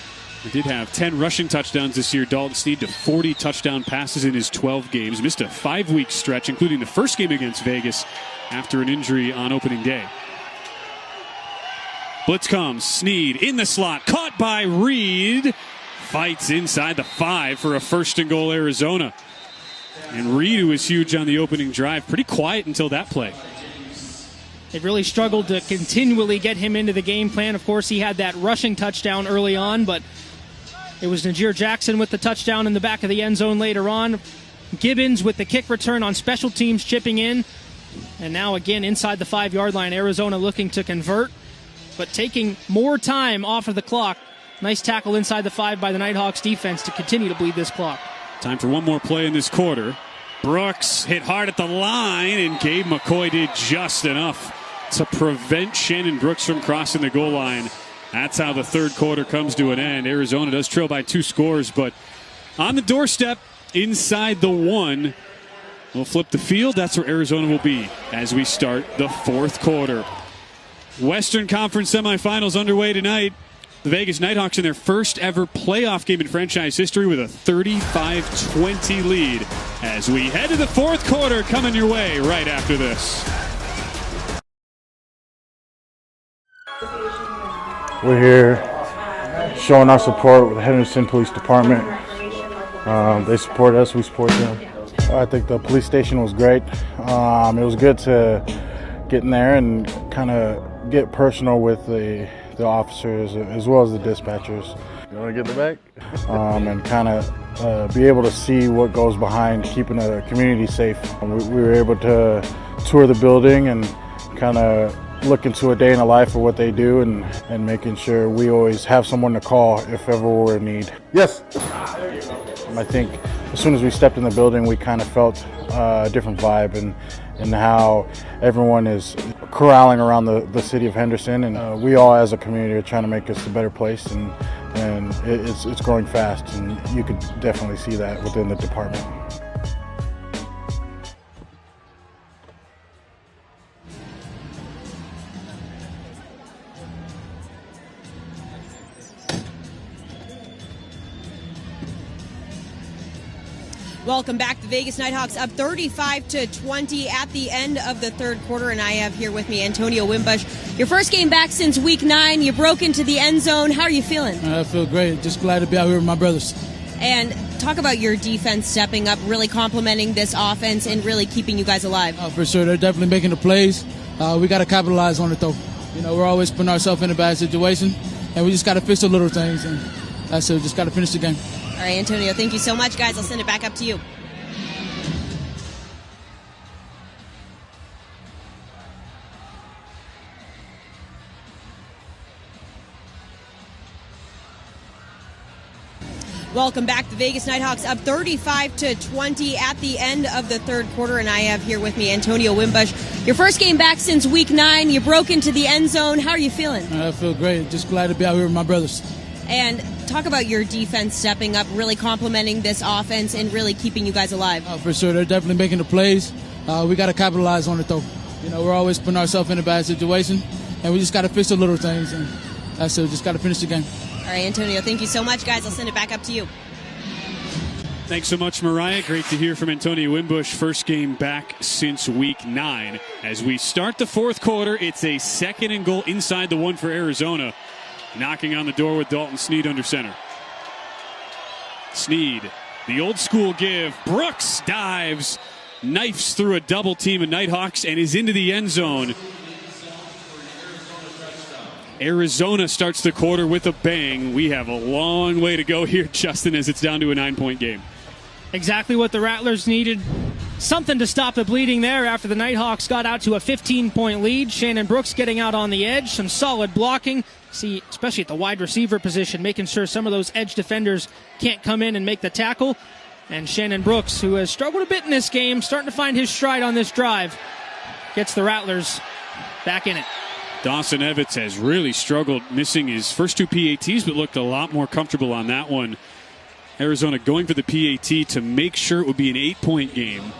He did have 10 rushing touchdowns this year. Dalton Sneed to 40 touchdown passes in his 12 games. Missed a 5-week stretch, including the first game against Vegas after an injury on opening day. Blitz comes. Sneed in the slot. Caught by Reed. Fights inside the 5 for a 1st and goal Arizona. And Reed, who was huge on the opening drive, pretty quiet until that play. They've really struggled to continually get him into the game plan. Of course, he had that rushing touchdown early on, but it was Najir Jackson with the touchdown in the back of the end zone later on. Gibbons with the kick return on special teams chipping in. And now again inside the 5-yard line, Arizona looking to convert, but taking more time off of the clock. Nice tackle inside the 5 by the Nighthawks defense to continue to bleed this clock. Time for one more play in this quarter. Brooks hit hard at the line, and Gabe McCoy did just enough to prevent Shannon Brooks from crossing the goal line. That's how the 3rd quarter comes to an end. Arizona does trail by 2 scores, but on the doorstep inside the 1. We'll flip the field. That's where Arizona will be as we start the 4th quarter. Western Conference semifinals underway tonight. The Vegas Nighthawks in their first ever playoff game in franchise history with a 35-20 lead as we head to the fourth quarter, coming your way right after this. We're here showing our support with the Henderson Police Department. They support us, we support them. I think the police station was great. It was good to get in there and kind of get personal with the officers as well as the dispatchers. You want to get in the back? And kind of be able to see what goes behind keeping a community safe. We were able to tour the building and kind of look into a day in the life of what they do and making sure we always have someone to call if ever we're in need. Yes. I think as soon as we stepped in the building, we kind of felt a different vibe and how everyone is corralling around the city of Henderson, and we all as a community are trying to make this a better place, and it's growing fast, and you could definitely see that within the department. Welcome back. The Vegas Nighthawks up 35-20 at the end of the third quarter, and I have here with me Antonio Wimbush. Your first game back since week 9. You broke into the end zone. How are you feeling? I feel great. Just glad to be out here with my brothers. And talk about your defense stepping up, really complementing this offense and really keeping you guys alive. For sure. They're definitely making the plays. We got to capitalize on it, though. You know, we're always putting ourselves in a bad situation, and we just got to fix the little things, and that's it. Just got to finish the game. All right, Antonio, thank you so much, guys. I'll send it back up to you. Welcome back. The Vegas Nighthawks up 35-20 at the end of the third quarter, and I have here with me Antonio Wimbush. Your first game back since week 9. You broke into the end zone. How are you feeling? I feel great. Just glad to be out here with my brothers. And talk about your defense stepping up, really complementing this offense and really keeping you guys alive. For sure. They're definitely making the plays. We got to capitalize on it, though. You know, we're always putting ourselves in a bad situation, and we just got to fix the little things, and that's it. Just got to finish the game. All right, Antonio, thank you so much, guys. I'll send it back up to you. Thanks so much, Mariah. Great to hear from Antonio Wimbush. First game back since week 9. As we start the fourth quarter, it's a 2nd and goal inside the 1 for Arizona. Knocking on the door with Dalton Sneed under center. Sneed, the old school give. Brooks dives, knifes through a double team of Nighthawks, and is into the end zone. Arizona starts the quarter with a bang. We have a long way to go here, Justin, as it's down to a 9-point game. Exactly what the Rattlers needed. Something to stop the bleeding there after the Nighthawks got out to a 15-point lead. Shannon Brooks getting out on the edge. Some solid blocking. See, especially at the wide receiver position, making sure some of those edge defenders can't come in and make the tackle. And Shannon Brooks, who has struggled a bit in this game, starting to find his stride on this drive, gets the Rattlers back in it. Dawson Evans has really struggled, missing his first 2 PATs, but looked a lot more comfortable on that one. Arizona going for the PAT to make sure it would be an 8-point game.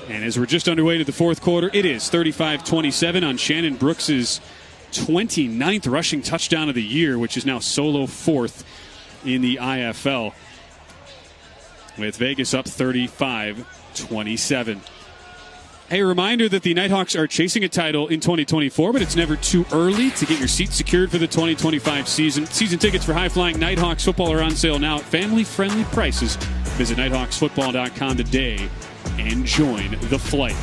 And as we're just underway to the fourth quarter, it is 35-27 on Shannon Brooks' 29th rushing touchdown of the year, which is now solo 4th in the IFL. With Vegas up 35-27. Hey, a reminder that the Nighthawks are chasing a title in 2024, but it's never too early to get your seats secured for the 2025 season. Season tickets for high-flying Nighthawks football are on sale now at family-friendly prices. Visit nighthawksfootball.com today and join the flight.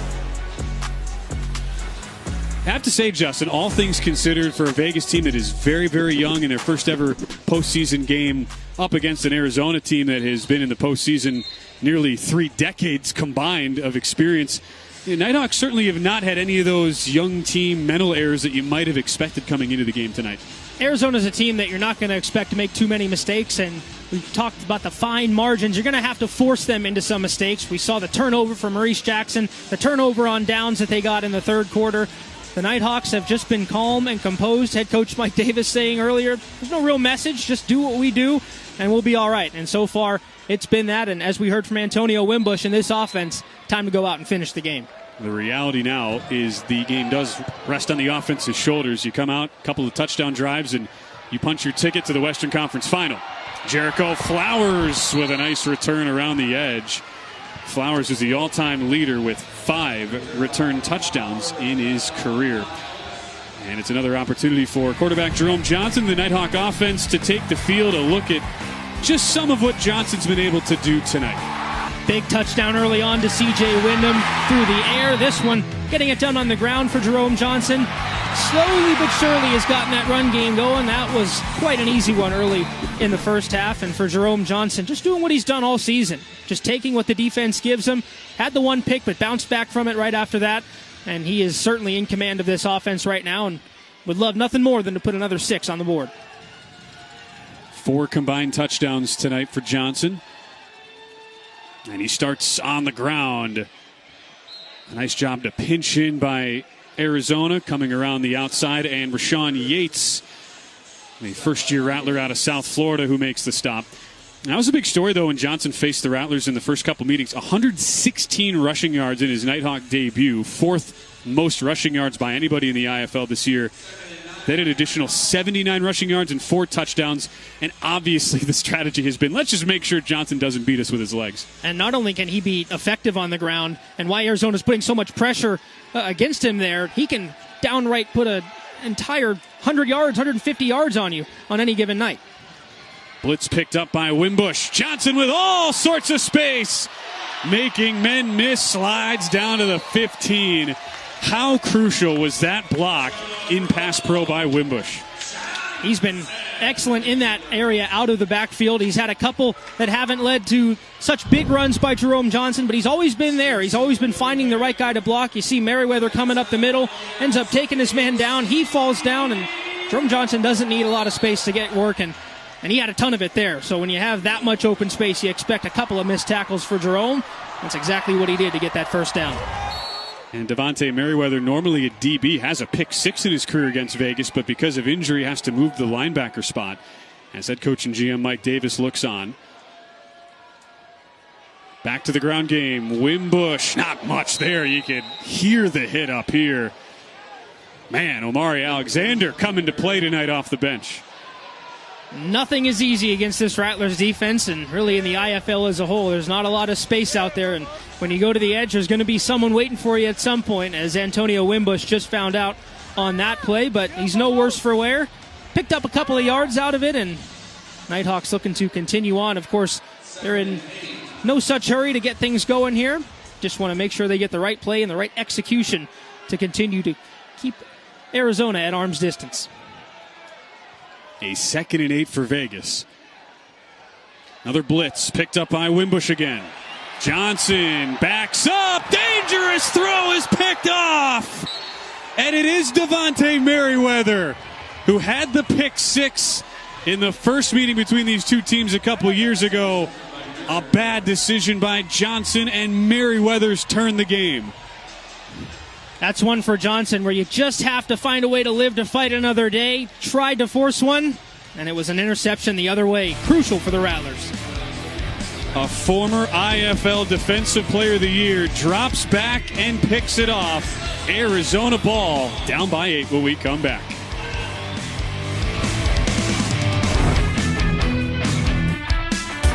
I have to say, Justin, all things considered, for a Vegas team that is very, very young in their first ever postseason game up against an Arizona team that has been in the postseason nearly 3 decades combined of experience, the Nighthawks certainly have not had any of those young team mental errors that you might have expected coming into the game tonight. Arizona's a team that you're not going to expect to make too many mistakes, and we've talked about the fine margins. You're going to have to force them into some mistakes. We saw the turnover from Maurice Jackson, the turnover on downs that they got in the third quarter. The Nighthawks have just been calm and composed. Head coach Mike Davis saying earlier, there's no real message, just do what we do, and we'll be all right. And so far, it's been that, and as we heard from Antonio Wimbush in this offense, time to go out and finish the game. The reality now is the game does rest on the offense's shoulders. You come out, a couple of touchdown drives, and you punch your ticket to the Western Conference Final. Jericho Flowers with a nice return around the edge. Flowers is the all-time leader with 5 return touchdowns in his career. And it's another opportunity for quarterback Jerome Johnson, the Nighthawk offense, to take the field, a look at just some of what Johnson's been able to do tonight. Big touchdown early on to C.J. Wyndham through the air. This one getting it done on the ground for Jerome Johnson. Slowly but surely has gotten that run game going. That was quite an easy one early in the first half. And for Jerome Johnson, just doing what he's done all season. Just taking what the defense gives him. Had the one pick, but bounced back from it right after that. And he is certainly in command of this offense right now and would love nothing more than to put another 6 on the board. 4 combined touchdowns tonight for Johnson. And he starts on the ground. A nice job to pinch in by Arizona, coming around the outside, and Rashawn Yates, a first-year Rattler out of South Florida, who makes the stop. That was a big story, though, when Johnson faced the Rattlers in the first couple meetings. 116 rushing yards in his Nighthawk debut, 4th most rushing yards by anybody in the IFL this year. Then an additional 79 rushing yards and 4 touchdowns. And obviously the strategy has been, let's just make sure Johnson doesn't beat us with his legs. And not only can he be effective on the ground, and why Arizona's putting so much pressure against him there, he can downright put an entire 100 yards, 150 yards on you on any given night. Blitz picked up by Wimbush. Johnson with all sorts of space, making men miss, slides down to the 15. How crucial was that block in pass pro by Wimbush? He's been excellent in that area out of the backfield. He's had a couple that haven't led to such big runs by Jerome Johnson, but he's always been there. He's always been finding the right guy to block. You see Merriweather coming up the middle, ends up taking his man down. He falls down, and Jerome Johnson doesn't need a lot of space to get working. And he had a ton of it there. So when you have that much open space, you expect a couple of missed tackles for Jerome. That's exactly what he did to get that first down. And Devontae Merriweather, normally a DB, has a pick 6 in his career against Vegas, but because of injury has to move the linebacker spot. As head coach and GM Mike Davis looks on. Back to the ground game. Wimbush, not much there. You could hear the hit up here. Man, Omari Alexander coming to play tonight off the bench. Nothing is easy against this Rattlers defense, and really in the IFL as a whole. There's not a lot of space out there, and when you go to the edge, there's going to be someone waiting for you at some point, as Antonio Wimbush just found out on that play, but he's no worse for wear. Picked up a couple of yards out of it, and Nighthawks looking to continue on. Of course, they're in no such hurry to get things going here. Just want to make sure they get the right play and the right execution to continue to keep Arizona at arm's distance. A 2nd and 8 for Vegas. Another blitz picked up by Wimbush again. Johnson backs up. Dangerous throw is picked off. And it is Devontae Merriweather, who had the pick 6 in the first meeting between these two teams a couple years ago. A bad decision by Johnson, and Merriweather's turned the game. That's one for Johnson where you just have to find a way to live to fight another day. Tried to force one, and it was an interception the other way. Crucial for the Rattlers. A former IFL Defensive Player of the Year drops back and picks it off. Arizona ball down by 8 when we come back.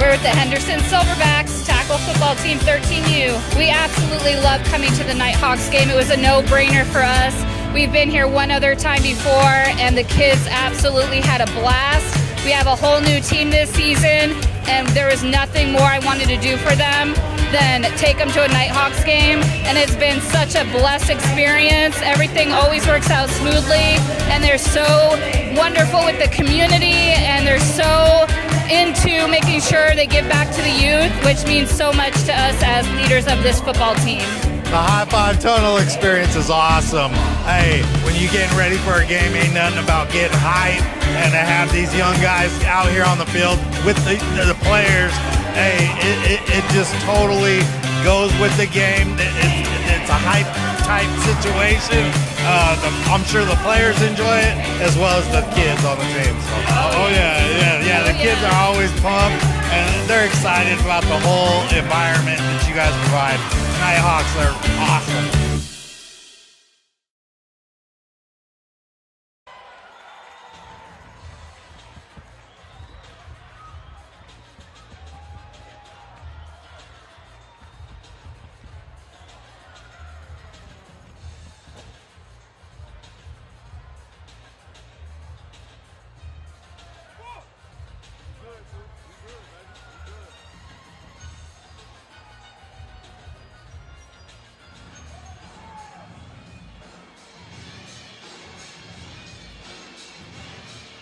We're with the Henderson Silverbacks, tackle football team 13U. We absolutely love coming to the Nighthawks game. It was a no-brainer for us. We've been here one other time before, and the kids absolutely had a blast. We have a whole new team this season, and there is nothing more I wanted to do for them than take them to a Nighthawks game, and it's been such a blessed experience. Everything always works out smoothly, and they're so wonderful with the community, and they're so into making sure they give back to the youth, which means so much to us as leaders of this football team. The High Five Tunnel experience is awesome. Hey, when you're getting ready for a game, ain't nothing about getting hype, and to have these young guys out here on the field with the players, hey, it just totally goes with the game. It's a hype type situation. I'm sure the players enjoy it as well as the kids on the team. So. Oh yeah. The kids are always pumped, and they're excited about the whole environment that you guys provide. Nighthawks are awesome.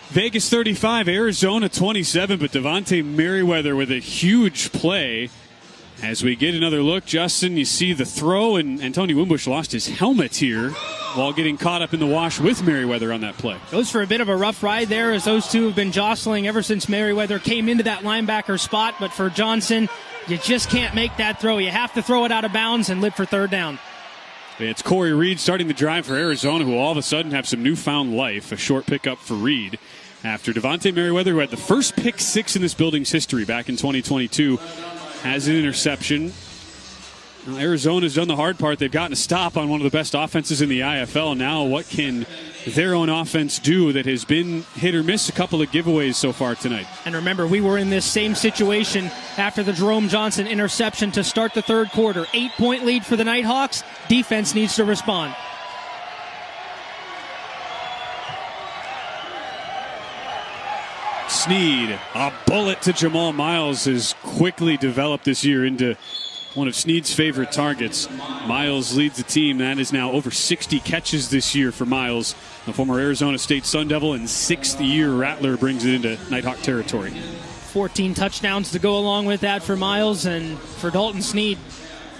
Vegas 35, Arizona 27, but Devontae Merriweather with a huge play. As we get another look, Justin, you see the throw, and Tony Wimbush lost his helmet here while getting caught up in the wash with Merriweather on that play. Goes for a bit of a rough ride there, as those two have been jostling ever since Merriweather came into that linebacker spot. But for Johnson, you just can't make that throw. You have to throw it out of bounds and live for third down. It's Corey Reed starting the drive for Arizona, who all of a sudden have some newfound life. A short pickup for Reed after Devontae Merriweather, who had the first pick six in this building's history back in 2022, has an interception. Well, Arizona's done the hard part. They've gotten a stop on one of the best offenses in the IFL. Now what can their own offense do that has been hit or miss? A couple of giveaways so far tonight. And remember, we were in this same situation after the Jerome Johnson interception to start the third quarter. 8-point lead for the Nighthawks. Defense needs to respond. Sneed, a bullet to Jamal Miles, has quickly developed this year into one of Sneed's favorite targets. Miles leads the team. That is now over 60 catches this year for Miles. The former Arizona State Sun Devil and sixth-year Rattler brings it into Nighthawk territory. 14 touchdowns to go along with that for Miles and for Dalton Sneed.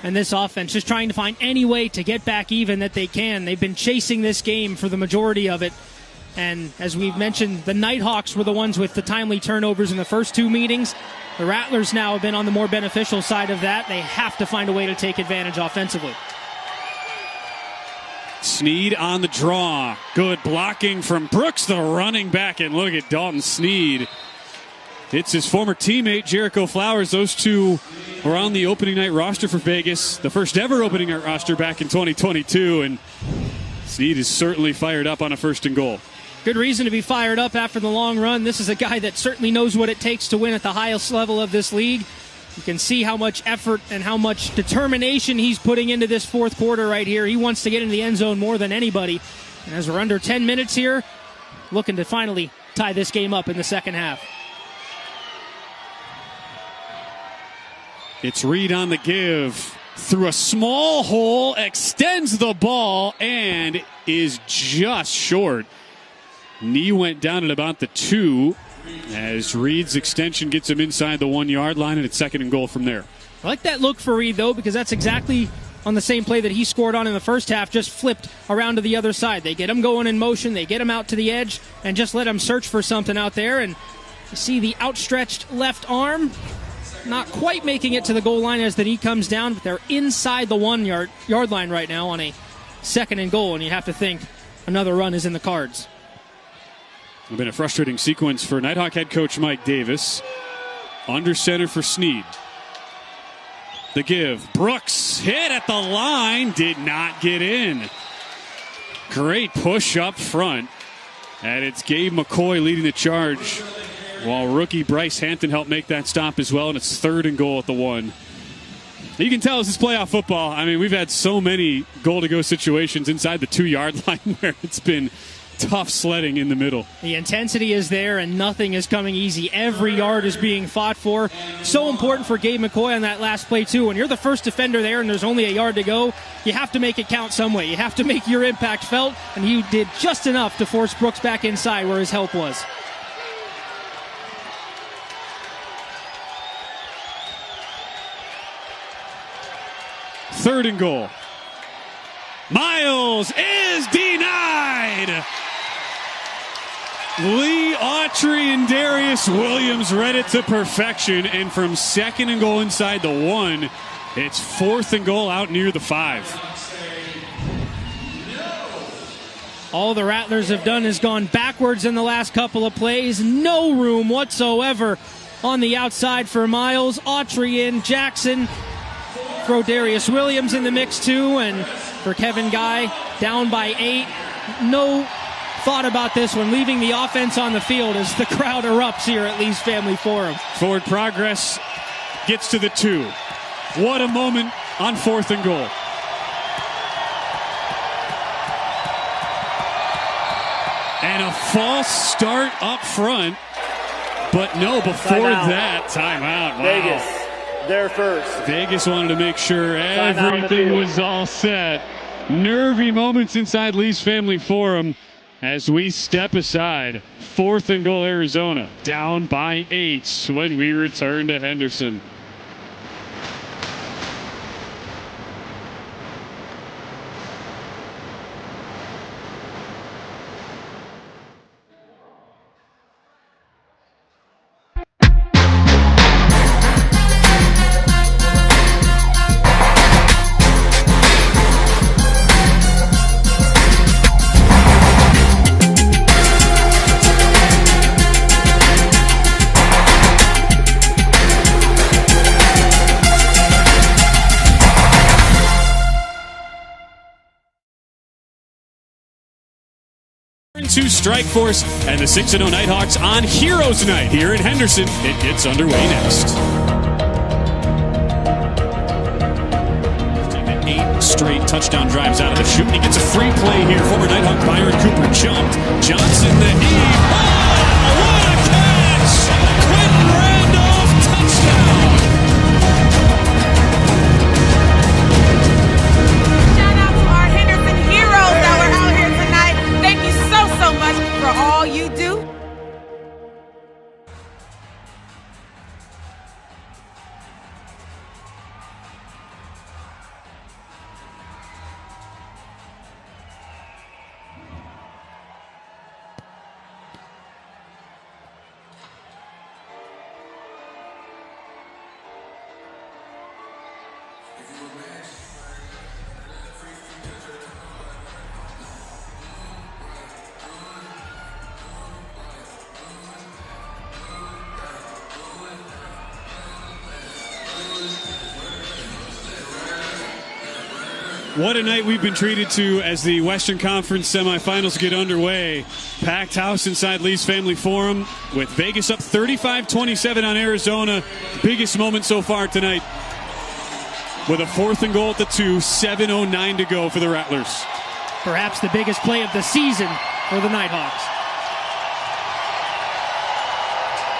And this offense just trying to find any way to get back even that they can. They've been chasing this game for the majority of it. And as we've mentioned, the Nighthawks were the ones with the timely turnovers in the first two meetings. The Rattlers now have been on the more beneficial side of that. They have to find a way to take advantage offensively. Sneed on the draw. Good blocking from Brooks, the running back. And look at Dalton Sneed. It's his former teammate, Jericho Flowers. Those two were on the opening night roster for Vegas, the first ever opening night roster back in 2022. And Sneed is certainly fired up on a first and goal. Good reason to be fired up after the long run. This is a guy that certainly knows what it takes to win at the highest level of this league. You can see how much effort and how much determination he's putting into this fourth quarter right here. He wants to get into the end zone more than anybody. And as we're under 10 minutes here, looking to finally tie this game up in the second half. It's Reed on the give. Through a small hole, extends the ball, and is just short. Knee went down at about the 2 as Reed's extension gets him inside the 1 yard line, and it's second and goal from there. I like that look for Reed, though, because that's exactly on the same play that he scored on in the first half, just flipped around to the other side. They get him going in motion, they get him out to the edge, and just let him search for something out there. And you see the outstretched left arm, not quite making it to the goal line as the knee comes down, but they're inside the 1 yard line right now on a second and goal, and you have to think another run is in the cards. It's been a frustrating sequence for Nighthawk head coach Mike Davis. Under center for Sneed. The give. Brooks hit at the line. Did not get in. Great push up front. And it's Gabe McCoy leading the charge, while rookie Bryce Hampton helped make that stop as well. And it's third and goal at the 1. You can tell this is playoff football. I mean, we've had so many goal-to-go situations inside the 2 yard line where it's been tough sledding in the middle. The intensity is there and nothing is coming easy. Every yard is being fought for. So important for Gabe McCoy on that last play too. When you're the first defender there and there's only a yard to go, you have to make it count some way. You have to make your impact felt, and he did just enough to force Brooks back inside where his help was. Third and goal. Miles is denied. Lee Autry and Darius Williams read it to perfection, and from second and goal inside the 1, it's fourth and goal out near the 5. All the Rattlers have done is gone backwards in the last couple of plays. No room whatsoever on the outside for Miles. Autry in, Jackson. Throw Darius Williams in the mix too, and for Kevin Guy, down by 8. No thought about this one, leaving the offense on the field as the crowd erupts here at Lee's Family Forum. Forward progress gets to the 2. What a moment on fourth and goal. And a false start up front, but no, before that, timeout. Wow. Vegas, they're first. Vegas wanted to make sure everything was all set. Nervy moments inside Lee's Family Forum. As we step aside, 4th and goal Arizona, down by 8 when we return to Henderson. To Strike Force and the 6-0 Nighthawks on Heroes Night here in Henderson. It gets underway next. 8 straight touchdown drives out of the chute, and he gets a free play here. Former Nighthawk Byron Cooper jumped. Johnson the heave. Oh, what a catch! Quentin Randolph, touchdown! Shout out to our Henderson heroes that were out here tonight. Thank you so much for all you do. What a night we've been treated to as the Western Conference semifinals get underway. Packed house inside Lee's Family Forum with Vegas up 35-27 on Arizona. Biggest moment so far tonight. With a 4th and goal at the 2, 7:09 to go for the Rattlers. Perhaps the biggest play of the season for the Nighthawks.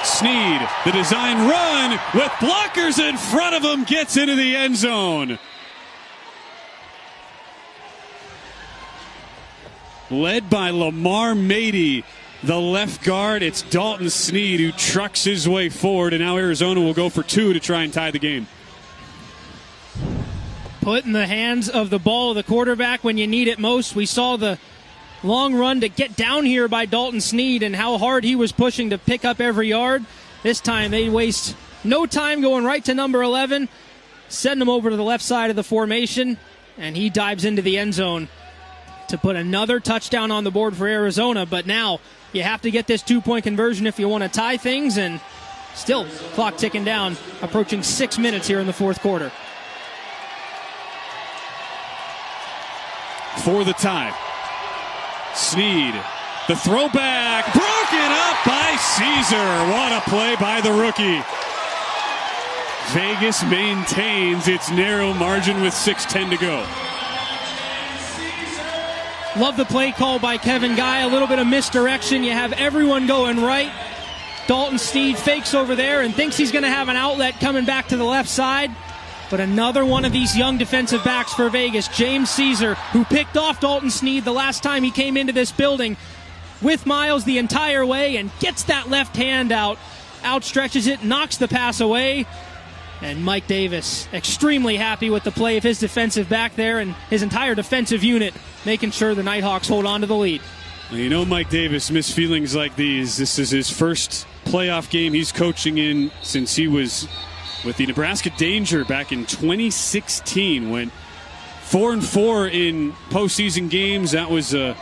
Sneed, the design run with blockers in front of him, gets into the end zone. Led by Lamar Mady, the left guard. It's Dalton Sneed who trucks his way forward, and now Arizona will go for 2 to try and tie the game. Put in the hands of the ball of the quarterback when you need it most. We saw the long run to get down here by Dalton Sneed and how hard he was pushing to pick up every yard. This time they waste no time going right to number 11, send him over to the left side of the formation, and he dives into the end zone to put another touchdown on the board for Arizona. But now you have to get this 2-point conversion if you want to tie things, and still clock ticking down, approaching 6 minutes here in the 4th quarter. For the tie, Sneed, the throwback, broken up by Caesar. What a play by the rookie. Vegas maintains its narrow margin with 6:10 to go. Love the play call by Kevin Guy. A little bit of misdirection. You have everyone going right. Dalton Sneed fakes over there and thinks he's going to have an outlet coming back to the left side. But another one of these young defensive backs for Vegas, James Caesar, who picked off Dalton Sneed the last time he came into this building with Miles the entire way and gets that left hand out, outstretches it, knocks the pass away. And Mike Davis extremely happy with the play of his defensive back there and his entire defensive unit making sure the Nighthawks hold on to the lead. Well, you know Mike Davis missed feelings like these. This is his first playoff game he's coaching in since he was with the Nebraska Danger back in 2016. Went 4-4 in postseason games. That was a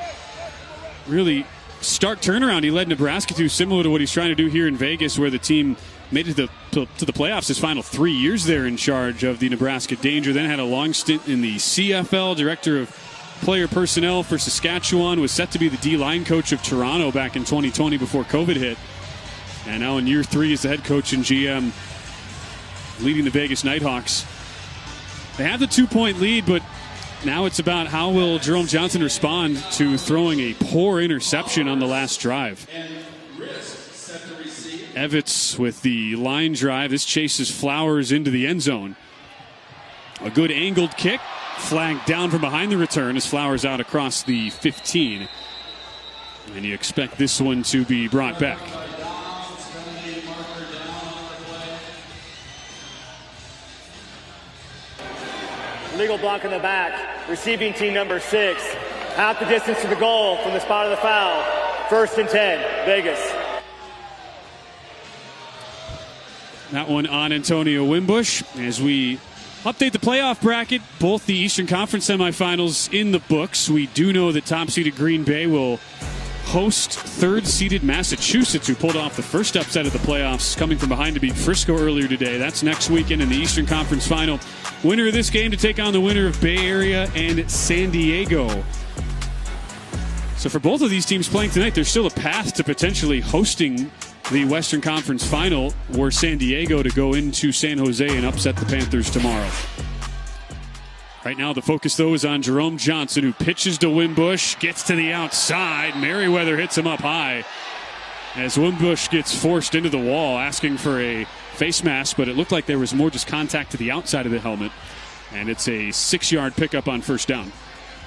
really stark turnaround he led Nebraska to, similar to what he's trying to do here in Vegas, where the team made it to the playoffs his final 3 years there in charge of the Nebraska Danger. Then had a long stint in the CFL, director of player personnel for Saskatchewan, was set to be the D-line coach of Toronto back in 2020 before COVID hit. And now in year 3 as the head coach and GM, leading the Vegas Nighthawks. They have the 2-point lead, but now it's about how will Jerome Johnson respond to throwing a poor interception on the last drive. Evitz with the line drive. This chases Flowers into the end zone. A good angled kick. Flagged down from behind the return as Flowers out across the 15. And you expect this one to be brought back. Legal block in the back. Receiving team number 6. Half the distance to the goal from the spot of the foul. 1st and 10, Vegas. That one on Antonio Wimbush. As we update the playoff bracket, both the Eastern Conference semifinals in the books. We do know that top-seeded Green Bay will host third-seeded Massachusetts, who pulled off the first upset of the playoffs, coming from behind to beat Frisco earlier today. That's next weekend in the Eastern Conference final. Winner of this game to take on the winner of Bay Area and San Diego. So for both of these teams playing tonight, there's still a path to potentially hosting the Western Conference final, were San Diego to go into San Jose and upset the Panthers tomorrow. Right now the focus, though, is on Jerome Johnson, who pitches to Wimbush, gets to the outside. Merriweather hits him up high as Wimbush gets forced into the wall, asking for a face mask, but it looked like there was more just contact to the outside of the helmet. And it's a 6-yard pickup on first down.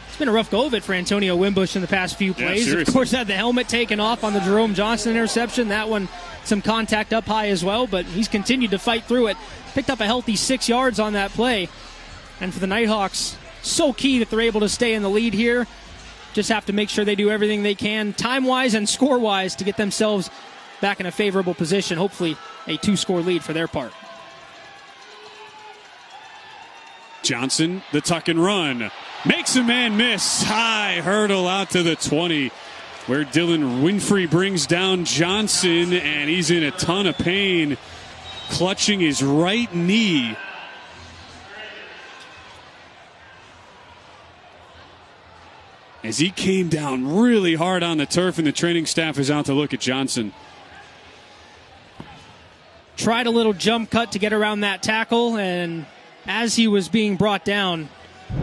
It's been a rough go of it for Antonio Wimbush in the past few plays. Yeah, of course, had the helmet taken off on the Jerome Johnson interception. That one, some contact up high as well, but he's continued to fight through it. Picked up a healthy 6 yards on that play. And for the Nighthawks, so key that they're able to stay in the lead here. Just have to make sure they do everything they can, time-wise and score-wise, to get themselves back in a favorable position. Hopefully a 2-score lead for their part. Johnson, the tuck and run. Makes a man miss. High hurdle out to the 20, where Dylan Winfrey brings down Johnson, and he's in a ton of pain, clutching his right knee. As he came down really hard on the turf, and the training staff is out to look at Johnson. Tried a little jump cut to get around that tackle, and as he was being brought down,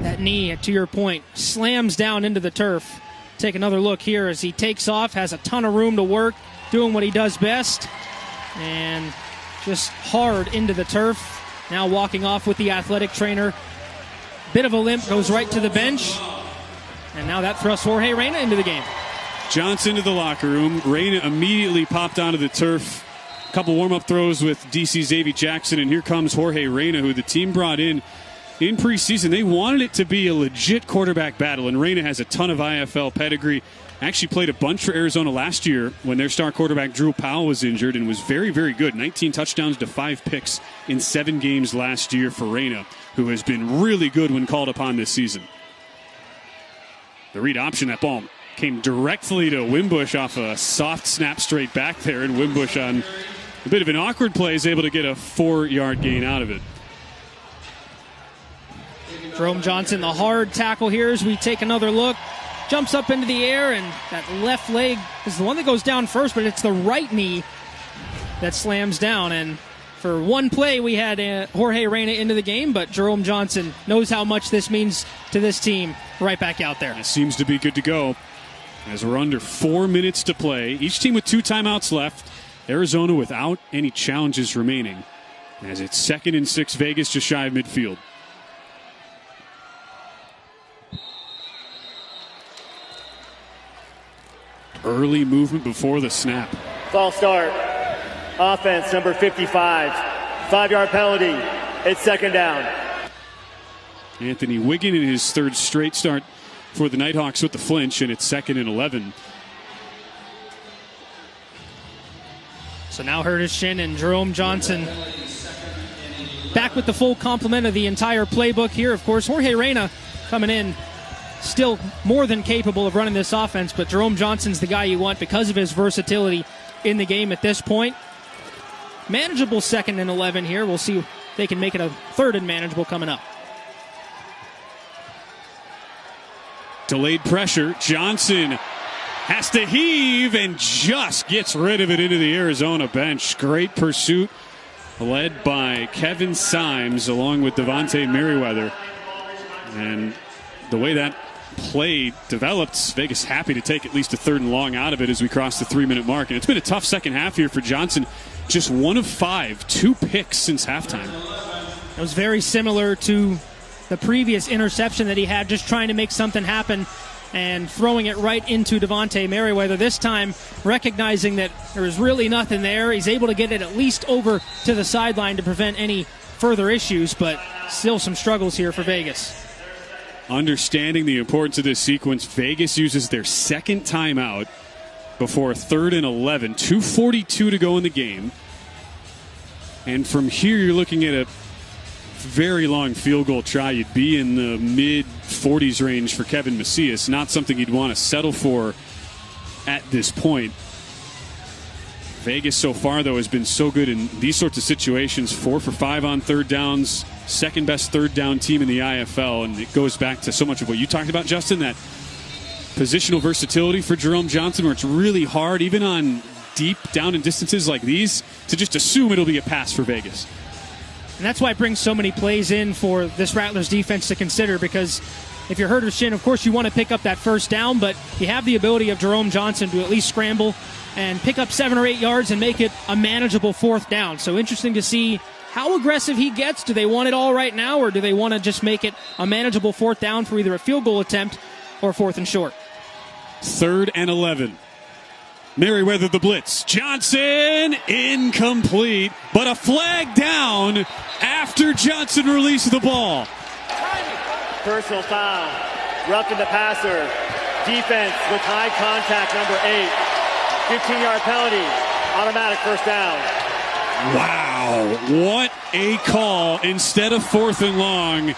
that knee, to your point, slams down into the turf. Take another look here as he takes off, has a ton of room to work, doing what he does best, and just hard into the turf. Now walking off with the athletic trainer. Bit of a limp, goes right to the bench, and now that thrusts Jorge Reyna into the game. Johnson to the locker room. Reyna immediately popped onto the turf. A couple warm-up throws with DC Xavier Jackson, and here comes Jorge Reyna, who the team brought in preseason. They wanted it to be a legit quarterback battle, and Reyna has a ton of IFL pedigree. Actually played a bunch for Arizona last year when their star quarterback Drew Powell was injured, and was very, very good. 19 touchdowns to 5 picks in 7 games last year for Reyna, who has been really good when called upon this season. The read option, that ball came directly to Wimbush off a soft snap straight back there, and Wimbush on a bit of an awkward play is able to get a 4-yard gain out of it. Jerome Johnson, the hard tackle here as we take another look. Jumps up into the air, and that left leg is the one that goes down first, but it's the right knee that slams down. And for one play, we had Jorge Reyna into the game, but Jerome Johnson knows how much this means to this team. Right back out there. It seems to be good to go as we're under 4 minutes to play. Each team with 2 timeouts left. Arizona without any challenges remaining, as it's 2nd and 6, Vegas just shy of midfield. Early movement before the snap. False start. Offense, number 55. 5-yard penalty. It's 2nd down. Anthony Wiggin in his 3rd straight start for the Nighthawks with the flinch, and it's 2nd and 11. So now Herdishin and Jerome Johnson back with the full complement of the entire playbook here. Of course, Jorge Reyna coming in still more than capable of running this offense, but Jerome Johnson's the guy you want because of his versatility in the game at this point. Manageable 2nd and 11 here. We'll see if they can make it a 3rd and manageable coming up. Delayed pressure. Johnson has to heave and just gets rid of it into the Arizona bench. Great pursuit led by Kevin Symes along with Devontae Merriweather. And the way that play developed, Vegas happy to take at least a 3rd and long out of it as we cross the 3-minute mark. And it's been a tough second half here for Johnson. Just 1 of 5, 2 picks since halftime. It was very similar to the previous interception that he had, just trying to make something happen and throwing it right into Devontae Merriweather. This time, recognizing that there was really nothing there, he's able to get it at least over to the sideline to prevent any further issues, but still some struggles here for Vegas. Understanding the importance of this sequence, Vegas uses their second timeout before 3rd and 11. 2:42 to go in the game. And from here, you're looking at a very long field goal try. You'd be in the mid-40s range for Kevin Macias. Not something you'd want to settle for at this point. Vegas so far, though, has been so good in these sorts of situations. 4 for 5 on third downs. Second best third down team in the IFL. And it goes back to so much of what you talked about, Justin, that positional versatility for Jerome Johnson, where it's really hard, even on deep down and distances like these, to just assume it'll be a pass for Vegas. And that's why it brings so many plays in for this Rattlers defense to consider, because if you're hurt or shin, of course you want to pick up that first down, but you have the ability of Jerome Johnson to at least scramble and pick up 7 or 8 yards and make it a manageable fourth down. So interesting to see how aggressive he gets. Do they want it all right now, or do they want to just make it a manageable fourth down for either a field goal attempt or 4th and short? 3rd and 11. Merriweather the blitz. Johnson incomplete, but a flag down after Johnson released the ball. Personal foul. Roughing the passer. Defense with high contact, number 8. 15-yard penalty. Automatic first down. Wow, what a call. Instead of 4th and long,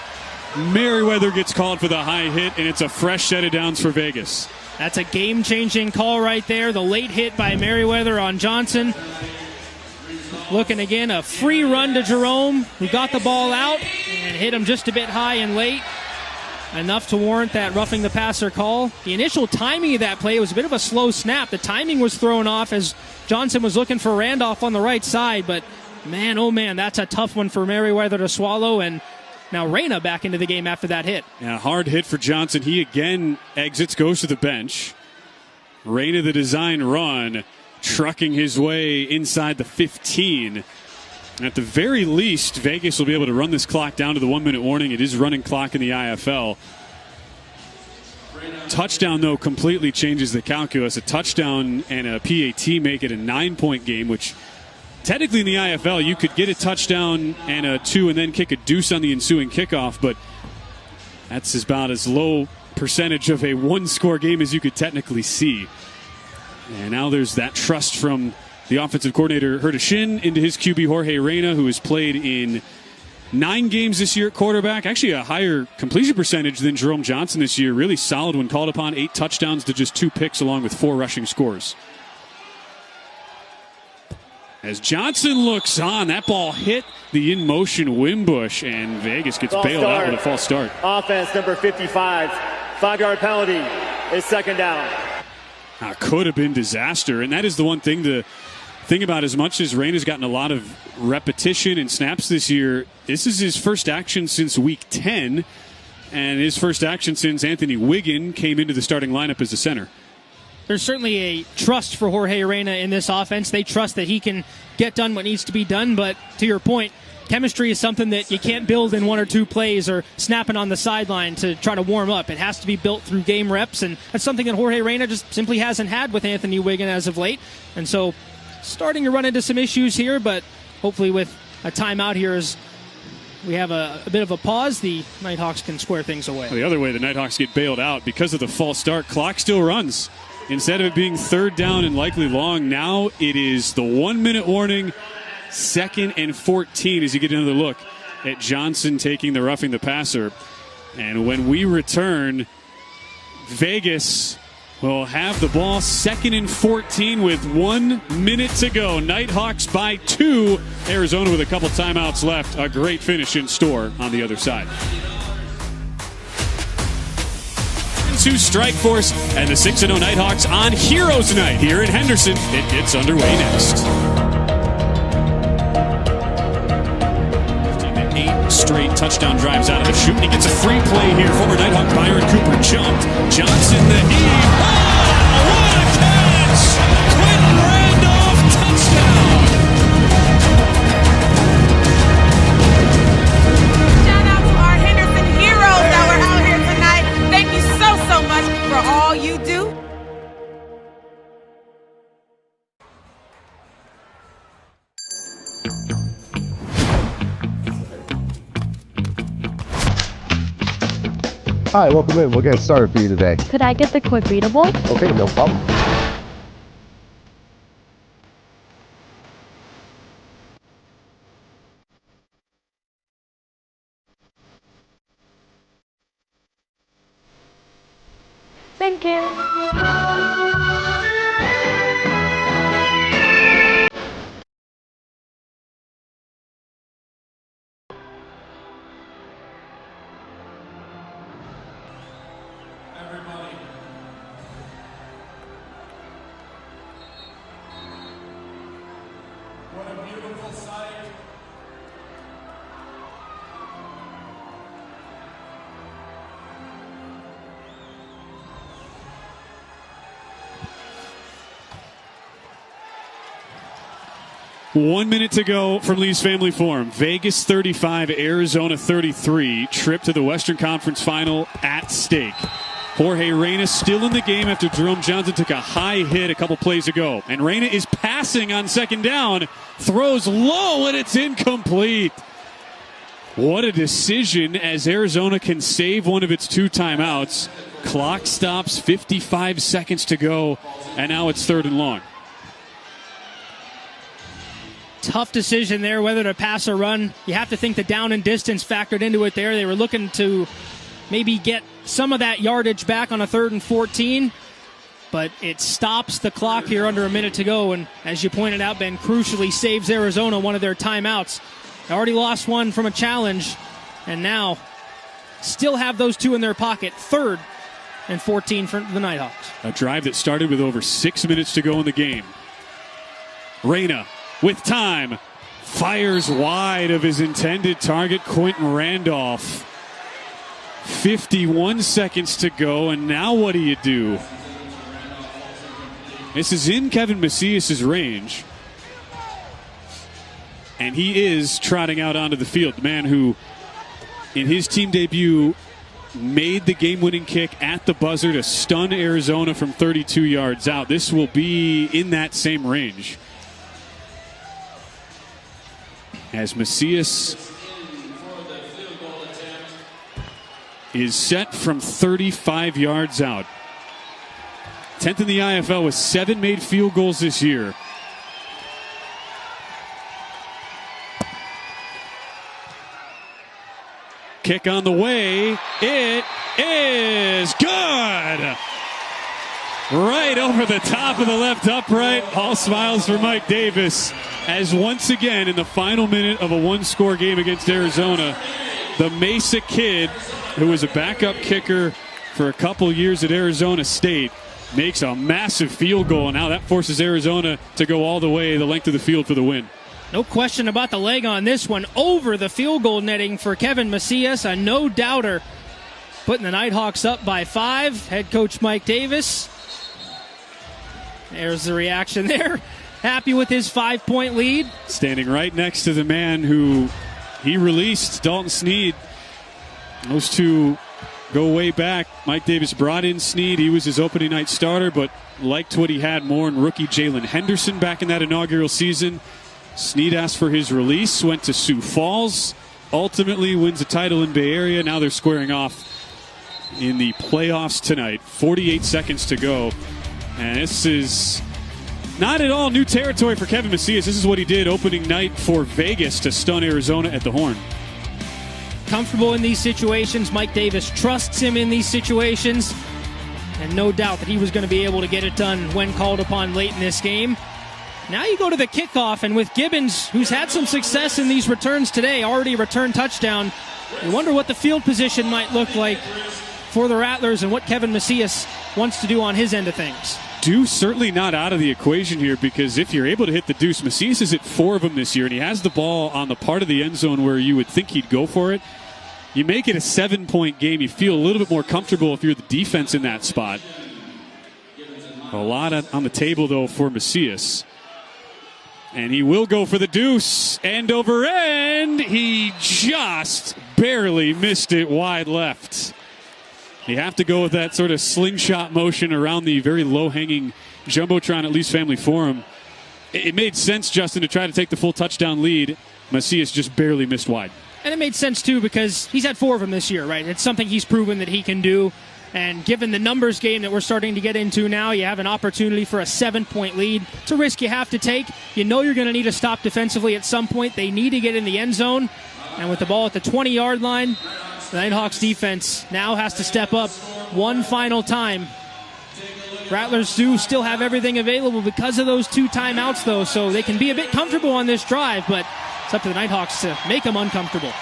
Merriweather gets called for the high hit, and it's a fresh set of downs for Vegas. That's a game-changing call right there. The late hit by Merriweather on Johnson. Looking again, a free run to Jerome, who got the ball out and hit him just a bit high and late. Enough to warrant that roughing the passer call. The initial timing of that play was a bit of a slow snap. The timing was thrown off as Johnson was looking for Randolph on the right side, but man, oh man, that's a tough one for Merriweather to swallow, and now Reyna back into the game after that hit. Yeah, hard hit for Johnson. He again exits, goes to the bench. Reyna, the design run, trucking his way inside the 15. At the very least, Vegas will be able to run this clock down to the 1-minute warning. It is running clock in the IFL. Touchdown, though, completely changes the calculus. A touchdown and a PAT make it a 9-point game, which technically in the IFL, you could get a touchdown and a 2 and then kick a deuce on the ensuing kickoff, but that's about as low percentage of a one-score game as you could technically see. And now there's that trust from the offensive coordinator, Hurta Shin, into his QB, Jorge Reyna, who has played in 9 games this year at quarterback. Actually a higher completion percentage than Jerome Johnson this year. Really solid when called upon. 8 touchdowns to just 2 picks, along with 4 rushing scores. As Johnson looks on, that ball hit the in-motion Wimbush, and Vegas gets bailed out with a false start. Offense number 55. 5-yard penalty is 2nd down. Could have been disaster, and that is the one thing to think about. As much as Reyna's gotten a lot of repetition and snaps this year, this is his first action since week 10, and his first action since Anthony Wiggin came into the starting lineup as a center. There's certainly a trust for Jorge Reyna in this offense. They trust that he can get done what needs to be done, but to your point, chemistry is something that you can't build in 1 or 2 plays or snapping on the sideline to try to warm up. It has to be built through game reps, and that's something that Jorge Reyna just simply hasn't had with Anthony Wiggin as of late. And so starting to run into some issues here, but hopefully with a timeout here as we have a bit of a pause, the Nighthawks can square things away. The other way, the Nighthawks get bailed out because of the false start. Clock still runs. Instead of it being 3rd down and likely long, now it is the 1-minute warning, 2nd and 14 as you get another look at Johnson taking the roughing the passer. And when we return, Vegas will have the ball 2nd and 14 with 1 minute to go. Nighthawks by 2. Arizona with a couple timeouts left. A great finish in store on the other side. To Strike Force and the 6-0 Nighthawks on Heroes Night here in Henderson. It gets underway next. 8 straight touchdown drives out of the chute. He gets a free play here. Former Nighthawk Byron Cooper jumped. Johnson the heave. Oh, what a catch! Quentin Randolph touchdown! Shout out to our Henderson heroes that were out here tonight. Thank you so much for Hi, welcome in. We'll get started for you today. Could I get the quick readable? Okay, no problem. Thank you. What a beautiful sight. One minute to go from Lee's Family Forum. Vegas 35, Arizona 33. Trip to the Western Conference Final at stake. Jorge Reyna still in the game after Jerome Johnson took a high hit a couple plays ago. And Reyna is passing on second down. Throws low and it's incomplete. What a decision as Arizona can save one of its 2 timeouts. Clock stops, 55 seconds to go. And now it's 3rd and long. Tough decision there, whether to pass or run. You have to think the down and distance factored into it there. They were looking to maybe get some of that yardage back on a 3rd and 14, but it stops the clock here under a minute to go. And as you pointed out, Ben, crucially saves Arizona one of their timeouts. They already lost one from a challenge, and now still have those 2 in their pocket. 3rd and 14 for the Nighthawks. A drive that started with over 6 minutes to go in the game. Reyna with time, fires wide of his intended target, Quentin Randolph. 51 seconds to go, and now what do you do? This is in Kevin Macias' range. And he is trotting out onto the field. The man who, in his team debut, made the game-winning kick at the buzzer to stun Arizona from 32 yards out. This will be in that same range. As Macias is set from 35 yards out. 10th in the IFL with 7 made field goals this year. Kick on the way. It is good. Right over the top of the left upright. All smiles for Mike Davis. As once again, in the final minute of a 1-score game against Arizona, the Mesa kid, who was a backup kicker for a couple years at Arizona State, makes a massive field goal. And now that forces Arizona to go all the way the length of the field for the win. No question about the leg on this one. Over the field goal netting for Kevin Macias, a no-doubter. Putting the Nighthawks up by 5. Head coach Mike Davis. There's the reaction there. Happy with his 5-point lead. Standing right next to the man who he released, Dalton Sneed. Those two go way back. Mike Davis brought in Sneed. He was his opening night starter, but liked what he had more in rookie Jalen Henderson back in that inaugural season. Sneed asked for his release, went to Sioux Falls, ultimately wins a title in Bay Area. Now they're squaring off in the playoffs tonight. 48 seconds to go. And this is not at all new territory for Kevin Macias. This is what he did opening night for Vegas to stun Arizona at the Horn. Comfortable in these situations. Mike Davis trusts him in these situations. And no doubt that he was going to be able to get it done when called upon late in this game. Now you go to the kickoff, and with Gibbons, who's had some success in these returns today, already returned touchdown, you wonder what the field position might look like for the Rattlers and what Kevin Macias wants to do on his end of things. Deuce certainly not out of the equation here, because if you're able to hit the deuce, Macias is at 4 of them this year, and he has the ball on the part of the end zone where you would think he'd go for it. You make it a 7-point game, you feel a little bit more comfortable if you're the defense in that spot. A lot on the table, though, for Macias. And he will go for the deuce. End over end. He just barely missed it wide left. You have to go with that sort of slingshot motion around the very low-hanging Jumbotron at Lee's Family Forum. It made sense, Justin, to try to take the full touchdown lead. Macias just barely missed wide. And it made sense, too, because he's had 4 of them this year, right? It's something he's proven that he can do. And given the numbers game that we're starting to get into now, you have an opportunity for a 7-point lead. It's a risk you have to take. You know you're going to need to stop defensively at some point. They need to get in the end zone. And with the ball at the 20-yard line, the Nighthawks defense now has to step up one final time. Rattlers do still have everything available because of those 2 timeouts, though, so they can be a bit comfortable on this drive, but it's up to the Nighthawks to make them uncomfortable.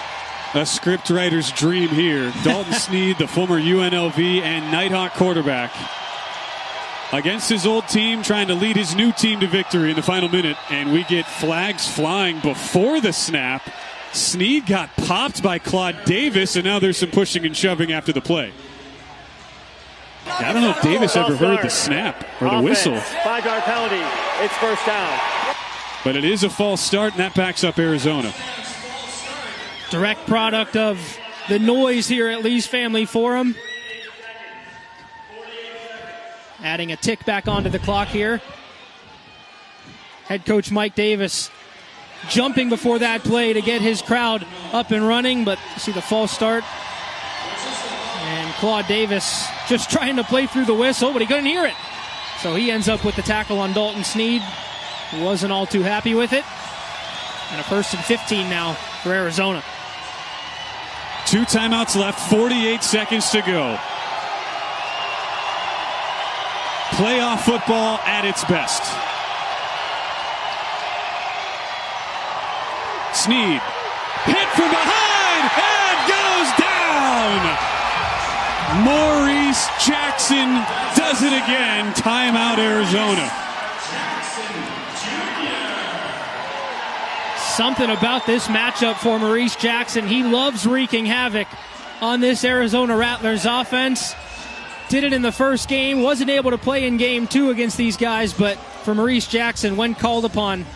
A script writer's dream here. Dalton Sneed, the former UNLV and Nighthawk quarterback, against his old team, trying to lead his new team to victory in the final minute, and we get flags flying before the snap. Sneed got popped by Claude Davis, and now there's some pushing and shoving after the play. I don't know if Davis ever heard the snap or the whistle. 5-yard penalty. It's first down. But it is a false start, and that backs up Arizona. Direct product of the noise here at Lee's Family Forum. Adding a tick back onto the clock here. Head coach Mike Davis jumping before that play to get his crowd up and running, but you see the false start. And Claude Davis just trying to play through the whistle, but he couldn't hear it. So he ends up with the tackle on Dalton Sneed. He wasn't all too happy with it. And a 1st and 15 now for Arizona. 2 timeouts left, 48 seconds to go. Playoff football at its best. Sneed hit from behind and goes down. Maurice Jackson does it again. Timeout, Arizona. Something about this matchup for Maurice Jackson. He loves wreaking havoc on this Arizona Rattlers offense. Did it in the first game. Wasn't able to play in game 2 against these guys, but for Maurice Jackson, when called upon,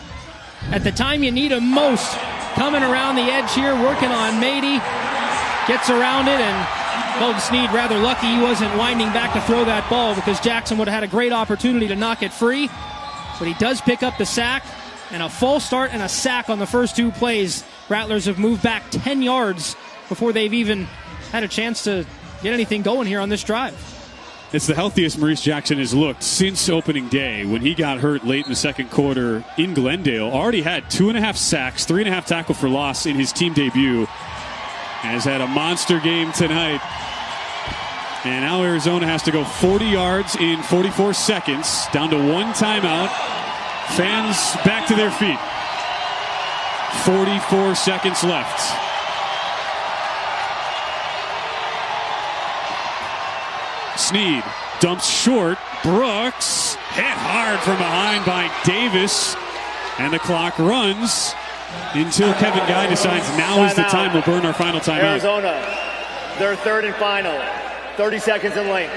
at the time you need him most, coming around the edge here, working on Mady, gets around it, and Dalton Sneed rather lucky he wasn't winding back to throw that ball, because Jackson would have had a great opportunity to knock it free. But he does pick up the sack, and a false start and a sack on the first 2 plays. Rattlers have moved back 10 yards before they've even had a chance to get anything going here on this drive. It's the healthiest Maurice Jackson has looked since opening day. When he got hurt late in the second quarter in Glendale, already had 2.5 sacks, 3.5 tackle for loss in his team debut. Has had a monster game tonight. And now Arizona has to go 40 yards in 44 seconds, down to 1 timeout. Fans back to their feet. 44 seconds left. Sneed dumps short. Brooks hit hard from behind by Davis. And the clock runs until Kevin Guy decides now is the time. We'll burn our final timeout. Arizona, their 3rd and final. 30 seconds in length.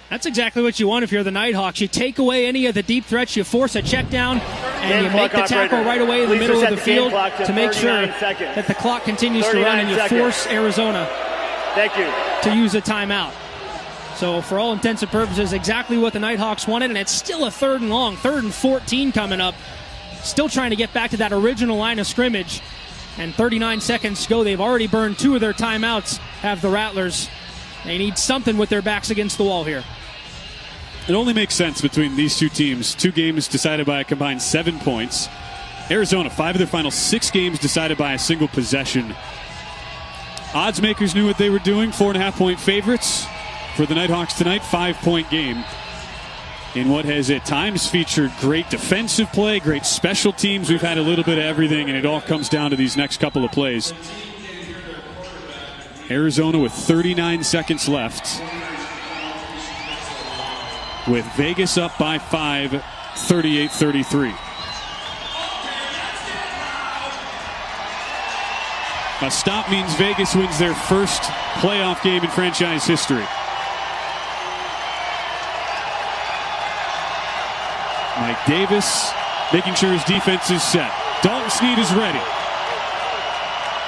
That's exactly what you want if you're the Nighthawks. You take away any of the deep threats, you force a check down, and you make the tackle right away in the middle of the field to make sure that the clock continues to run, and you force Arizona to use a timeout. So for all intents and purposes, exactly what the Nighthawks wanted, and it's still a 3rd and long, 3rd and 14 coming up. Still trying to get back to that original line of scrimmage. And 39 seconds to go. They've already burned 2 of their timeouts, have the Rattlers. They need something with their backs against the wall here. It only makes sense between these 2 teams. 2 games decided by a combined 7 points. Arizona, 5 of their final 6 games decided by a single possession. Odds makers knew what they were doing. 4.5-point favorites for the Nighthawks tonight. 5-point game in what has at times featured great defensive play, great special teams. We've had a little bit of everything, and it all comes down to these next couple of plays. Arizona with 39 seconds left, with Vegas up by 5, 38-33. A stop means Vegas wins their first playoff game in franchise history. Mike Davis making sure his defense is set. Dalton Sneed is ready.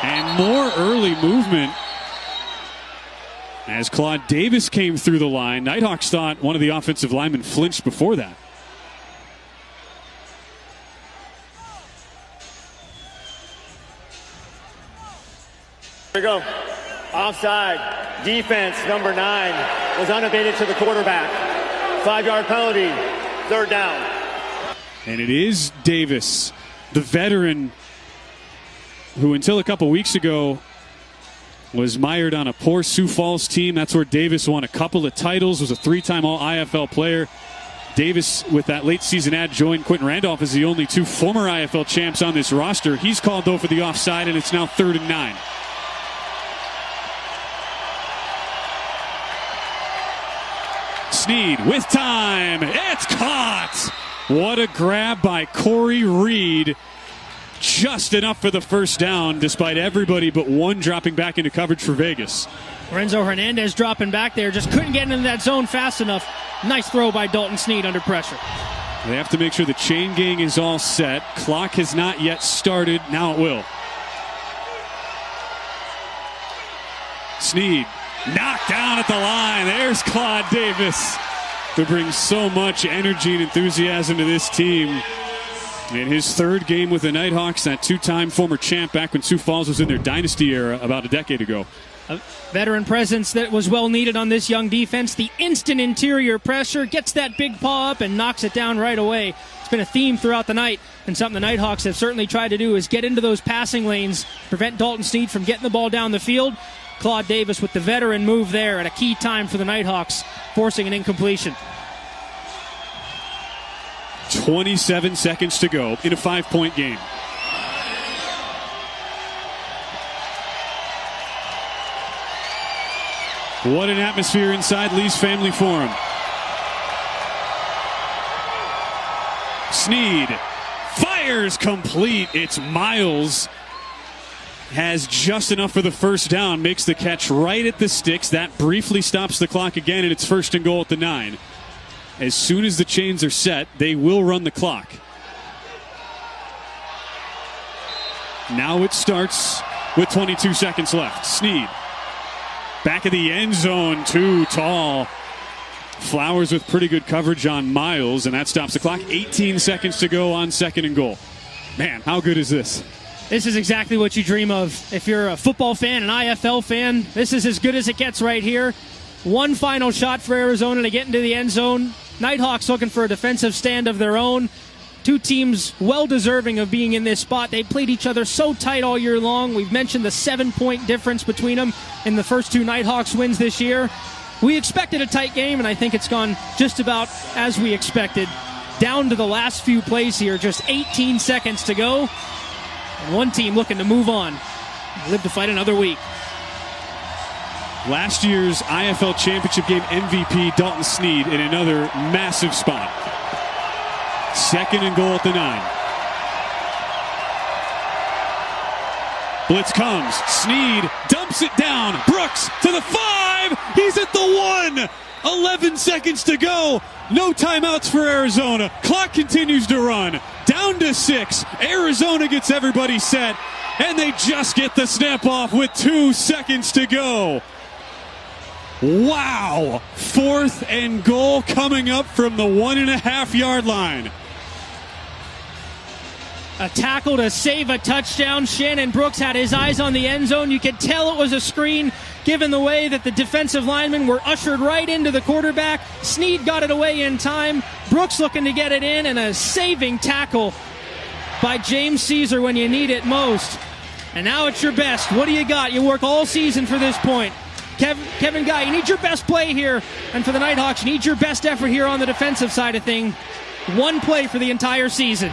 And more early movement as Claude Davis came through the line. Nighthawks thought one of the offensive linemen flinched before that. Here we go. Offside. Defense, number 9, was unabated to the quarterback. 5-yard penalty. 3rd down. And it is Davis, the veteran, who until a couple weeks ago was mired on a poor Sioux Falls team. That's where Davis won a couple of titles, was a 3-time All-IFL player. Davis, with that late season ad, joined Quentin Randolph as the only 2 former IFL champs on this roster. He's called, though, for the offside, and it's now 3rd and 9. Sneed with time. It's caught. What a grab by Corey Reed. Just enough for the first down, despite everybody but one dropping back into coverage for Vegas. Renzo Hernandez dropping back there. Just couldn't get into that zone fast enough. Nice throw by Dalton Sneed under pressure. They have to make sure the chain gang is all set. Clock has not yet started. Now it will. Sneed knocked down at the line. There's Claude Davis, who brings so much energy and enthusiasm to this team. In his 3rd game with the Nighthawks, that 2-time former champ back when Sioux Falls was in their dynasty era about a decade ago. A veteran presence that was well needed on this young defense. The instant interior pressure, gets that big paw up and knocks it down right away. It's been a theme throughout the night, and something the Nighthawks have certainly tried to do is get into those passing lanes, prevent Dalton Sneed from getting the ball down the field. Claude Davis with the veteran move there at a key time for the Nighthawks, forcing an incompletion. 27 seconds to go in a 5-point game. What an atmosphere inside Lee's Family Forum. Sneed fires complete. It's Miles. Has just enough for the first down. Makes the catch right at the sticks. That briefly stops the clock again, and it's 1st and goal at the 9. As soon as the chains are set, they will run the clock. Now it starts with 22 seconds left. Sneed. Back of the end zone, too tall. Flowers with pretty good coverage on Miles, and that stops the clock. 18 seconds to go on 2nd and goal. Man, how good is this? This is exactly what you dream of. If you're a football fan, an IFL fan, this is as good as it gets right here. One final shot for Arizona to get into the end zone. Nighthawks looking for a defensive stand of their own. 2 teams well deserving of being in this spot. They played each other so tight all year long. We've mentioned the 7-point difference between them in the first 2 Nighthawks wins this year. We expected a tight game, and I think it's gone just about as we expected. Down to the last few plays here, just 18 seconds to go. And one team looking to move on, live to fight another week. Last year's IFL Championship game MVP Dalton Sneed in another massive spot. 2nd and goal at the 9. Blitz comes. Sneed dumps it down. Brooks to the 5. He's at the 1. 11 seconds to go. No timeouts for Arizona. Clock continues to run. Down to 6. Arizona gets everybody set. And they just get the snap off with 2 seconds to go. Wow. 4th and goal coming up from the 1.5-yard line. A tackle to save a touchdown. Shannon Brooks had his eyes on the end zone. You could tell it was a screen given the way that the defensive linemen were ushered right into the quarterback. Sneed got it away in time. Brooks looking to get it in, and a saving tackle by James Caesar when you need it most. And now it's your best. What do you got? You work all season for this point. Kevin Guy, you need your best play here. And for the Nighthawks, you need your best effort here on the defensive side of things. One play for the entire season.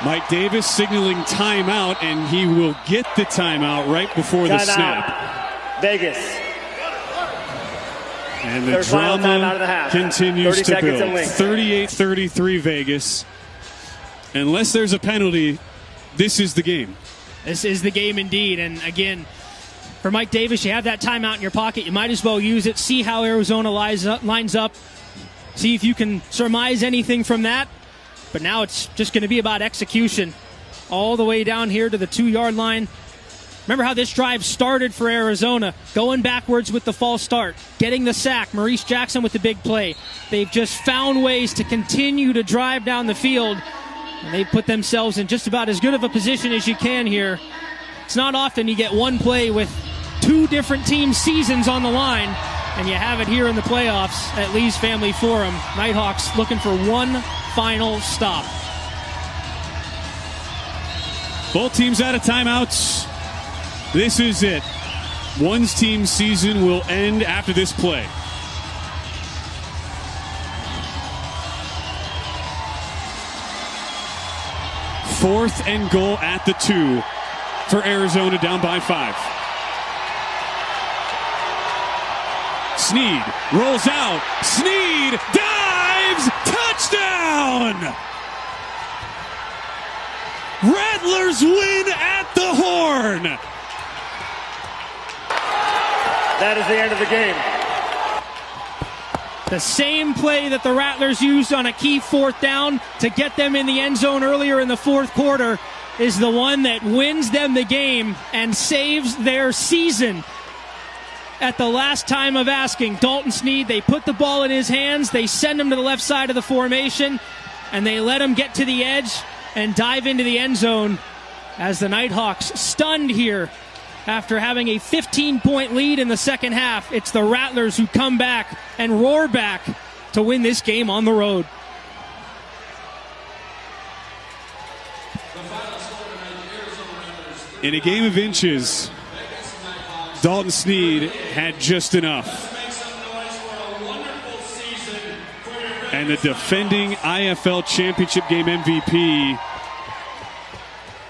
Mike Davis signaling timeout, and he will get the timeout right before the snap. Vegas. And the drama continues to build. 38-33 Vegas. Unless there's a penalty, this is the game. This is the game indeed. And again, for Mike Davis, you have that timeout in your pocket. You might as well use it. See how Arizona lines up. See if you can surmise anything from that. But now it's just going to be about execution all the way down here to the 2-yard line. Remember how this drive started for Arizona, going backwards with the false start, getting the sack, Maurice Jackson with the big play. They've just found ways to continue to drive down the field, And they put themselves in just about as good of a position as you can here. It's not often you get one play with two different teams' seasons on the line, and you have it here in the playoffs at Lee's Family Forum. Nighthawks looking for one final stop. Both teams out of timeouts. This is it. One team's season will end after this play. Fourth and goal at the 2 for Arizona, down by 5. Sneed rolls out. Sneed dives. Touchdown! Rattlers win at the Horn. That is the end of the game. The same play that the Rattlers used on a key fourth down to get them in the end zone earlier in the fourth quarter is the one that wins them the game and saves their season. At the last time of asking, Dalton Sneed, they put the ball in his hands, they send him to the left side of the formation, and they let him get to the edge and dive into the end zone as the Nighthawks stunned here after having a 15-point lead in the second half. It's the Rattlers who come back and roar back to win this game on the road. In a game of inches, Dalton Sneed had just enough. And the defending IFL championship game MVP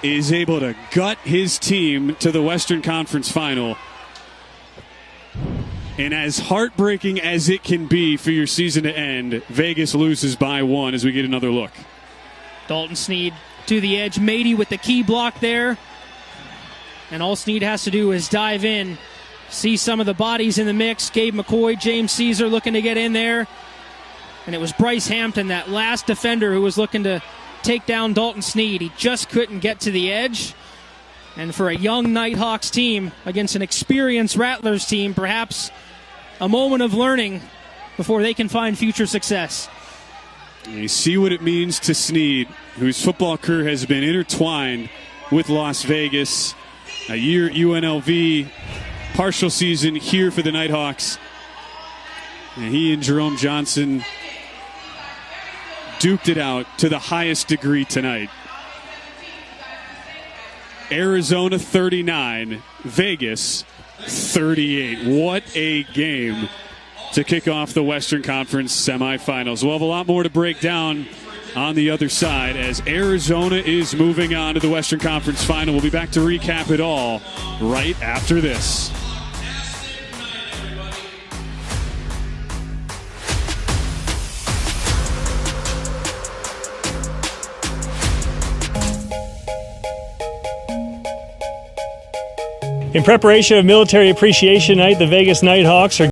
is able to gut his team to the Western Conference Final. And as heartbreaking as it can be for your season to end, Vegas loses by 1 as we get another look. Dalton Sneed to the edge. Mady with the key block there. And all Sneed has to do is dive in, see some of the bodies in the mix. Gabe McCoy, James Caesar looking to get in there. And it was Bryce Hampton, that last defender, who was looking to take down Dalton Sneed. He just couldn't get to the edge. And for a young Nighthawks team against an experienced Rattlers team, perhaps a moment of learning before they can find future success. You see what it means to Sneed, whose football career has been intertwined with Las Vegas. A year at UNLV, partial season here for the Nighthawks. And he and Jerome Johnson duked it out to the highest degree tonight. Arizona 39, Vegas 38. What a game to kick off the Western Conference semifinals. We'll have a lot more to break down on the other side as Arizona is moving on to the Western Conference Final. We'll be back to recap it all right after this. In preparation of Military Appreciation Night, the Vegas Nighthawks are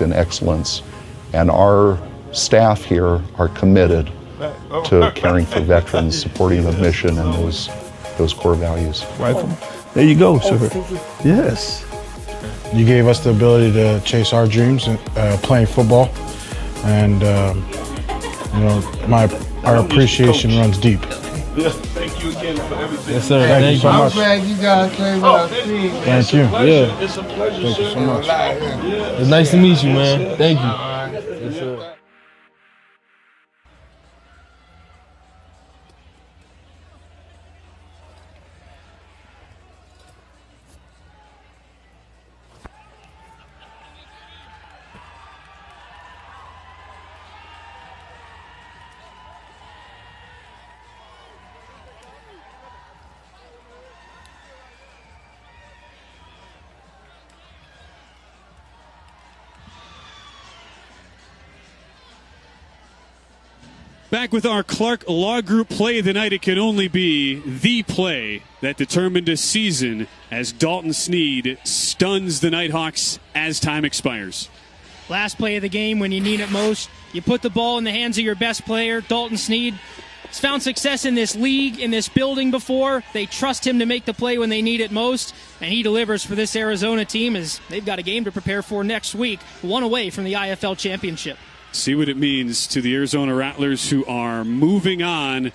in excellence, and our staff here are committed to caring for veterans, supporting the mission and those core values. Rifle. There you go, sir. Yes. You gave us the ability to chase our dreams, playing football, and our appreciation runs deep. Yeah, thank you again for everything. Yes, sir. Thank you so much. I'm glad you guys came out. Thank you. Yeah. It's a pleasure, Thank you so much. Yeah. It's nice to meet you, man. Thank you. Yes, sir. Back with our Clark Law Group play of the night. It can only be the play that determined a season as Dalton Sneed stuns the Nighthawks as time expires. Last play of the game when you need it most. You put the ball in the hands of your best player, Dalton Sneed. He's found success in this league, in this building before. They trust him to make the play when they need it most, and he delivers for this Arizona team as they've got a game to prepare for next week, one away from the IFL championship. See what it means to the Arizona Rattlers, who are moving on